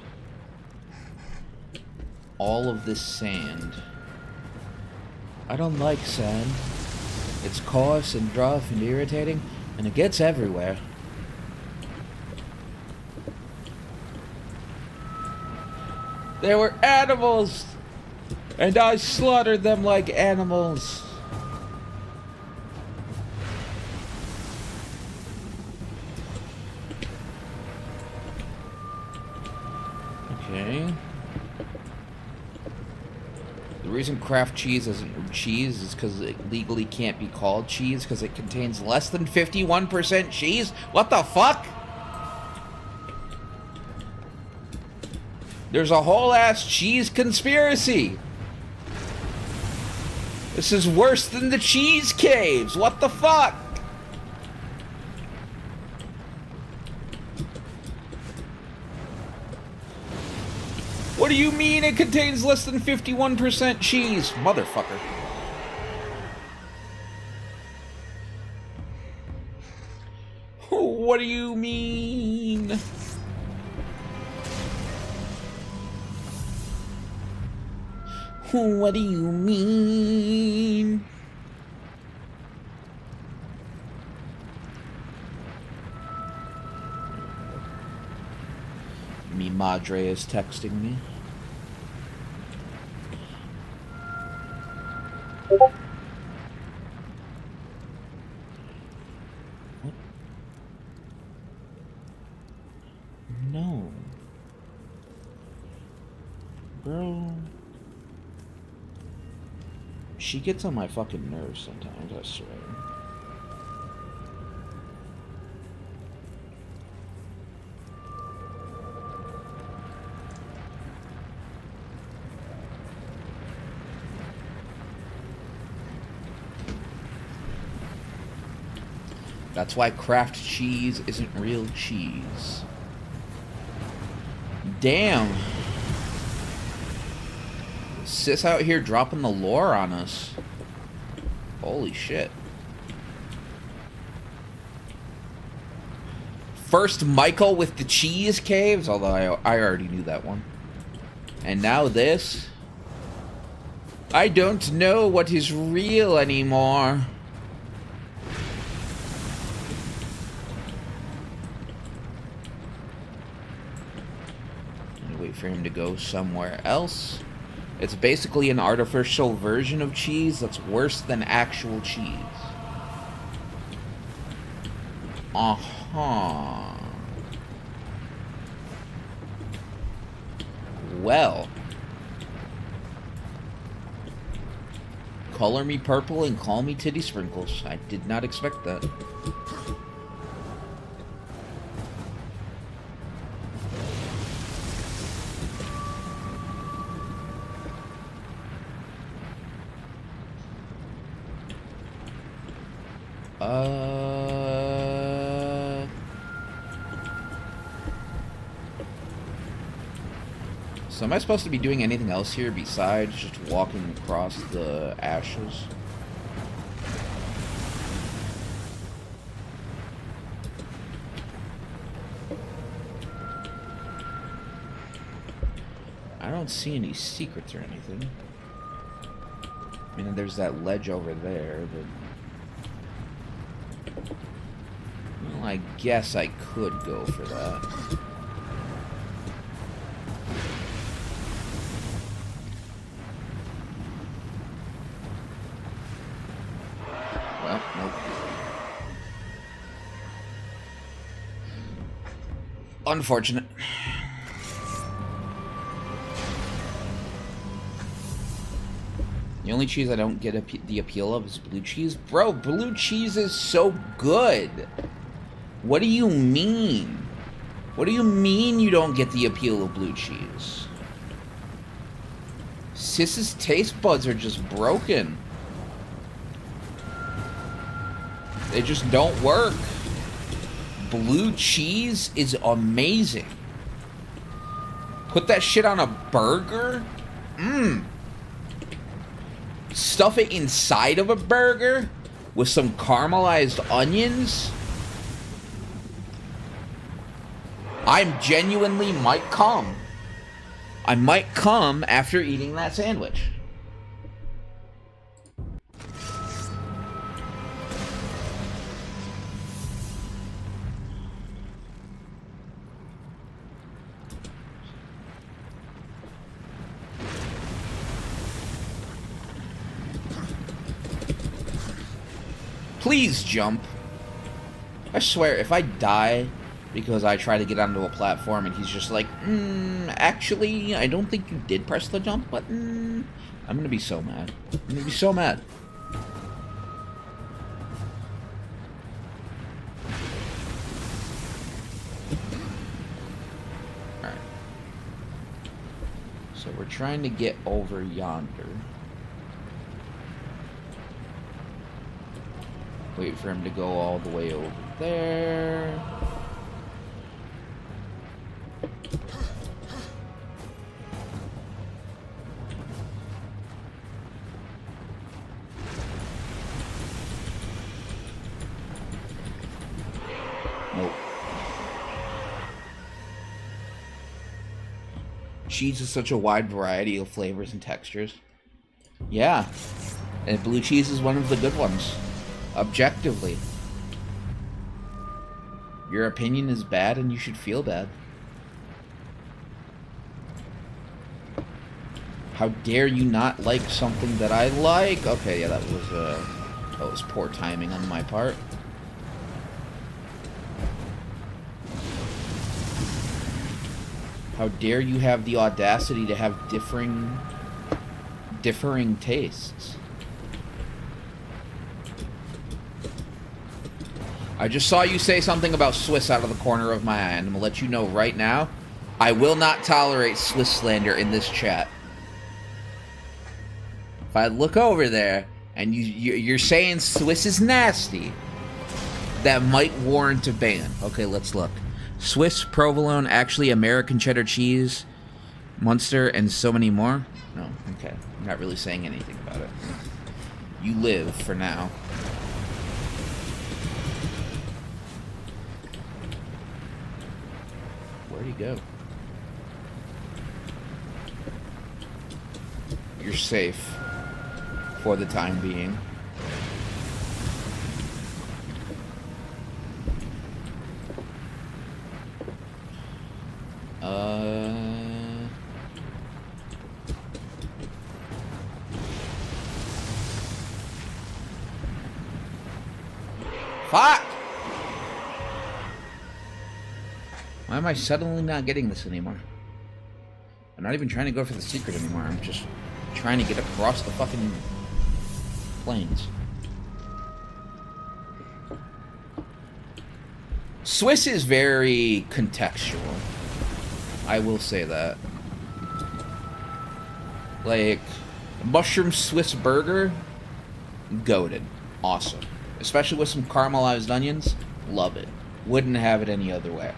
all of this sand. I don't like sand. It's coarse and rough and irritating, and it gets everywhere. There were animals! And I slaughtered them like animals. Okay. The reason craft cheese isn't cheese is because it legally can't be called cheese because it contains less than 51% cheese? What the fuck? There's a whole ass cheese conspiracy. This is worse than the cheese caves. What the fuck? What do you mean it contains less than 51% cheese? Motherfucker. What do you mean? What do you mean? Mi madre is texting me. What? No. Bro. She gets on my fucking nerves sometimes, I swear. That's why craft cheese isn't real cheese. Damn. Sis out here dropping the lore on us. Holy shit. First Michael with the cheese caves, although I already knew that one. And now this. I don't know what is real anymore. Wait for him to go somewhere else. It's basically an artificial version of cheese that's worse than actual cheese. Uh-huh. Well. Color me purple and call me titty sprinkles. I did not expect that. So am I supposed to be doing anything else here besides just walking across the ashes? I don't see any secrets or anything. I mean, there's that ledge over there, but... Well, I guess I could go for that. Well, nope. Unfortunate. The only cheese I don't get the appeal of is blue cheese. Bro, blue cheese is so good. What do you mean? What do you mean you don't get the appeal of blue cheese? Sis's taste buds are just broken. They just don't work. Blue cheese is amazing. Put that shit on a burger? Mmm. Stuff it inside of a burger with some caramelized onions. I genuinely might come. I might come after eating that sandwich. Please jump. I swear, if I die because I try to get onto a platform and he's just like, actually, I don't think you did press the jump button, I'm gonna be so mad. I'm gonna be so mad. Alright. So we're trying to get over yonder. Wait for him to go all the way over there. Nope. Cheese is such a wide variety of flavors and textures. Yeah. And blue cheese is one of the good ones. Objectively. Your opinion is bad and you should feel bad. How dare you not like something that I like? Okay, yeah, that was poor timing on my part. How dare you have the audacity to have differing tastes? I just saw you say something about Swiss out of the corner of my eye, and I'm gonna let you know right now, I will not tolerate Swiss slander in this chat. If I look over there, and you're saying Swiss is nasty, that might warrant a ban. Okay, let's look. Swiss, provolone, actually American cheddar cheese, Munster, and so many more? No, okay. I'm not really saying anything about it. You live for now. Where'd he go? You're safe for the time being. Fuck! Why am I suddenly not getting this anymore? I'm not even trying to go for the secret anymore. I'm just trying to get across the fucking plains. Swiss is very contextual. I will say that. Like, mushroom Swiss burger, goated. Awesome. Especially with some caramelized onions, love it. Wouldn't have it any other way.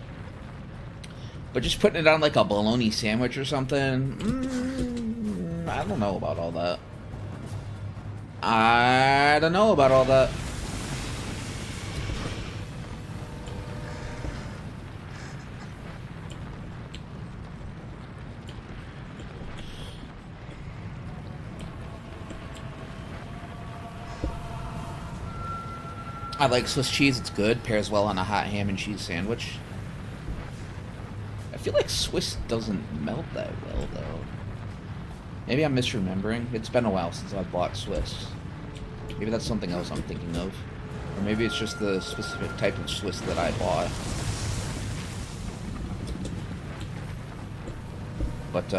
But just putting it on like a bologna sandwich or something, I don't know about all that. I don't know about all that. I like Swiss cheese, it's good. Pairs well on a hot ham and cheese sandwich. I feel like Swiss doesn't melt that well, though. Maybe I'm misremembering. It's been a while since I bought Swiss. Maybe that's something else I'm thinking of. Or maybe it's just the specific type of Swiss that I bought. But,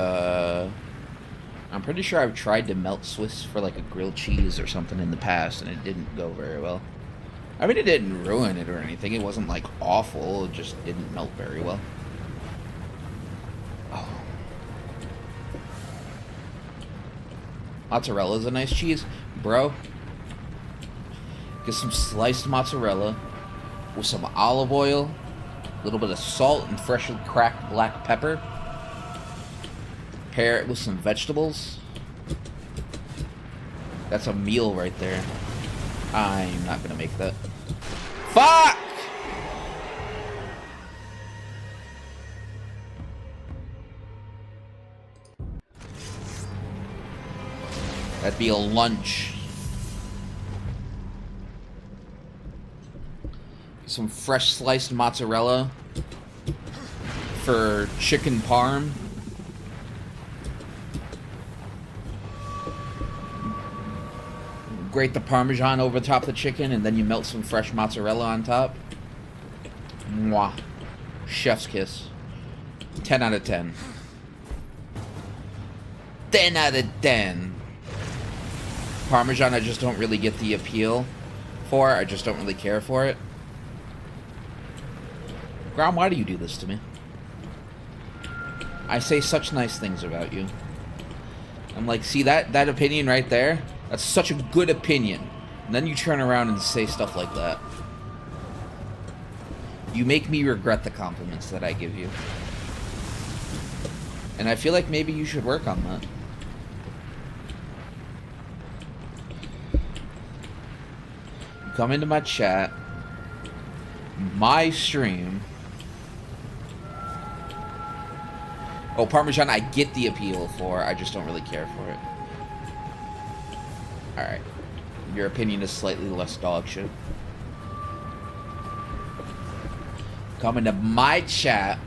I'm pretty sure I've tried to melt Swiss for like a grilled cheese or something in the past, and it didn't go very well. I mean, it didn't ruin it or anything. It wasn't, like, awful. It just didn't melt very well. Oh. Mozzarella's a nice cheese. Bro, get some sliced mozzarella with some olive oil, a little bit of salt and freshly cracked black pepper. Pair it with some vegetables. That's a meal right there. I'm not gonna make that. Fuck! That'd be a lunch. Some fresh sliced mozzarella for chicken parm. grate the Parmesan over the top of the chicken, and then you melt some fresh mozzarella on top. Mwah. Chef's kiss. 10 out of 10. 10 out of 10. Parmesan, I just don't really get the appeal for. I just don't really care for it. Grom, why do you do this to me? I say such nice things about you. I'm like, see that opinion right there? That's such a good opinion. And then you turn around and say stuff like that. You make me regret the compliments that I give you. And I feel like maybe you should work on that. You come into my chat, my stream. Oh, Parmesan, I get the appeal for. I just don't really care for it. Alright. Your opinion is slightly less dog shit. Come into my chat.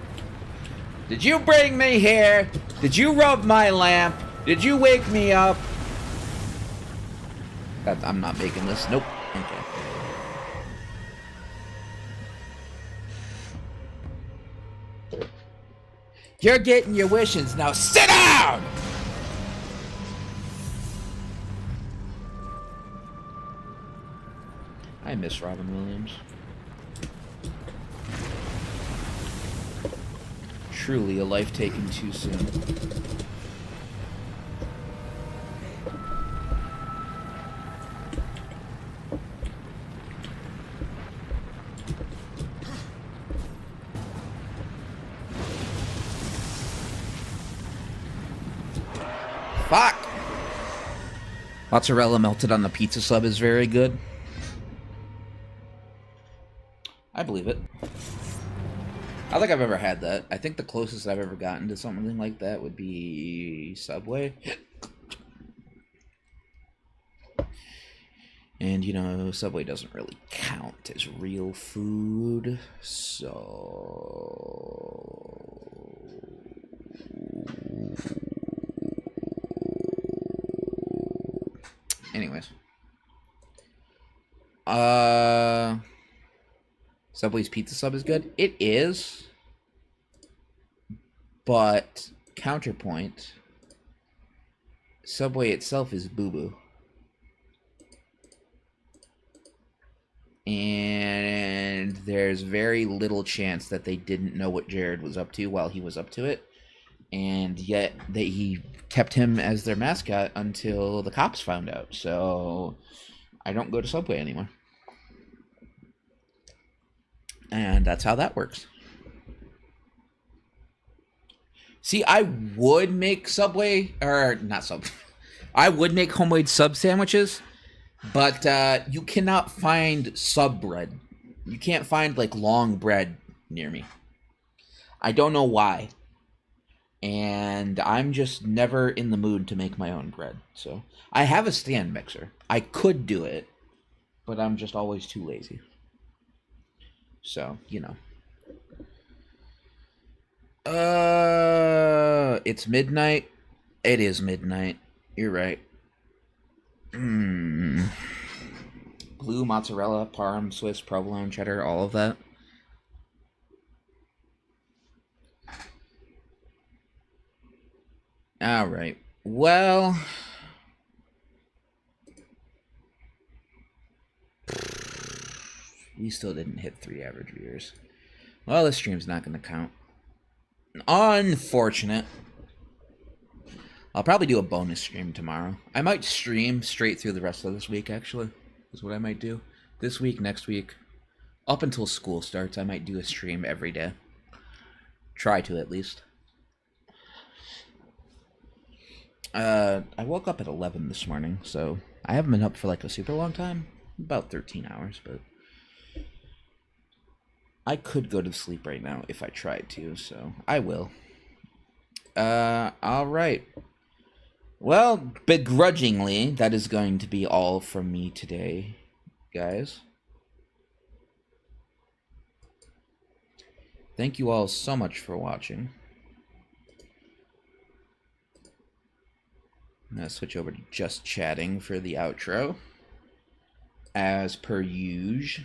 Did you bring me here? Did you rub my lamp? Did you wake me up? I'm not making this. Nope. Okay. You're getting your wishes. Now sit down! I miss Robin Williams. Truly a life taken too soon. Fuck! Mozzarella melted on the pizza sub is very good. I believe it. I don't think I've ever had that. I think the closest I've ever gotten to something like that would be Subway. And, you know, Subway doesn't really count as real food, so... Anyways. Subway's pizza sub is good. It is. But, counterpoint, Subway itself is boo-boo. And there's very little chance that they didn't know what Jared was up to while he was up to it. And yet, he kept him as their mascot until the cops found out. So, I don't go to Subway anymore. And that's how that works. See, I would make Subway, or not Subway. I would make homemade sub sandwiches, but you cannot find sub bread. You can't find, like, long bread near me. I don't know why. And I'm just never in the mood to make my own bread. So, I have a stand mixer. I could do it, but I'm just always too lazy. So, you know. It's midnight. It is midnight. You're right. Blue, mozzarella, parm, Swiss, provolone, cheddar, all of that. Alright. Well... we still didn't hit 3 average viewers. Well, this stream's not going to count. Unfortunate. I'll probably do a bonus stream tomorrow. I might stream straight through the rest of this week, actually. Is what I might do. This week, next week. Up until school starts, I might do a stream every day. Try to, at least. I woke up at 11 this morning, so I haven't been up for like a super long time. About 13 hours, but... I could go to sleep right now if I tried to, so I will. Alright. Well, begrudgingly, that is going to be all from me today, guys. Thank you all so much for watching. I'm gonna switch over to just chatting for the outro. as per usual.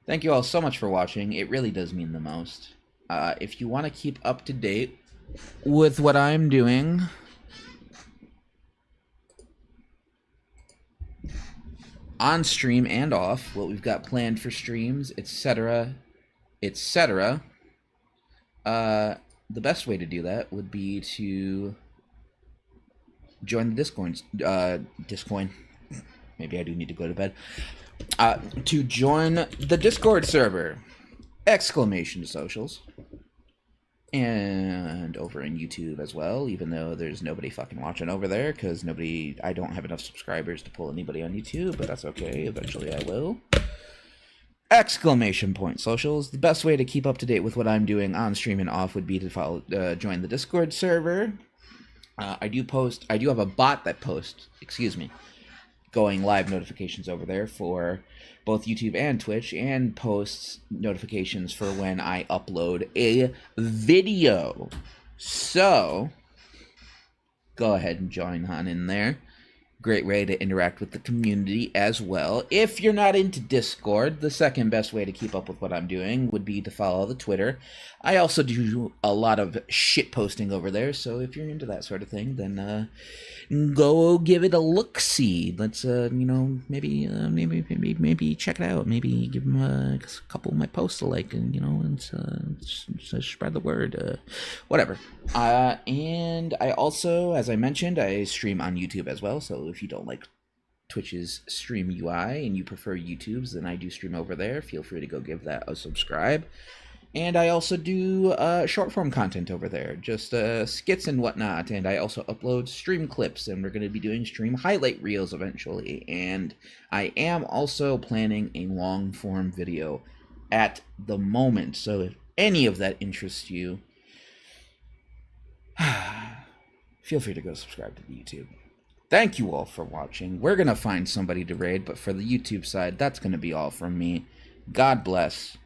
Thank you all so much for watching. It really does mean the most. If you want to keep up to date with what I'm doing, on stream and off, what we've got planned for streams, etc., etc., the best way to do that would be to join the Discord. Maybe I do need to go to bed. To join the Discord server, !socials, and over in YouTube as well, even though there's nobody fucking watching over there, because I don't have enough subscribers to pull anybody on YouTube, but that's okay, eventually I will. !socials. The best way to keep up to date with what I'm doing on stream and off would be to join the Discord server. I do have a bot that posts, going live notifications over there for both YouTube and Twitch, and posts notifications for when I upload a video. So, go ahead and join on in there. Great way to interact with the community as well. If you're not into Discord, the second best way to keep up with what I'm doing would be to follow the Twitter. I also do a lot of shit posting over there, so if you're into that sort of thing, then go give it a look-see. Let's maybe check it out. Maybe give them a couple of my posts a like, and and spread the word. Whatever. And I also, as I mentioned, I stream on YouTube as well. So if you don't like Twitch's stream UI and you prefer YouTube's, then I do stream over there. Feel free to go give that a subscribe. And I also do short form content over there, just skits and whatnot. And I also upload stream clips, and we're going to be doing stream highlight reels eventually. And I am also planning a long form video at the moment. So if any of that interests you, feel free to go subscribe to the YouTube. Thank you all for watching. We're going to find somebody to raid, but for the YouTube side, that's going to be all from me. God bless.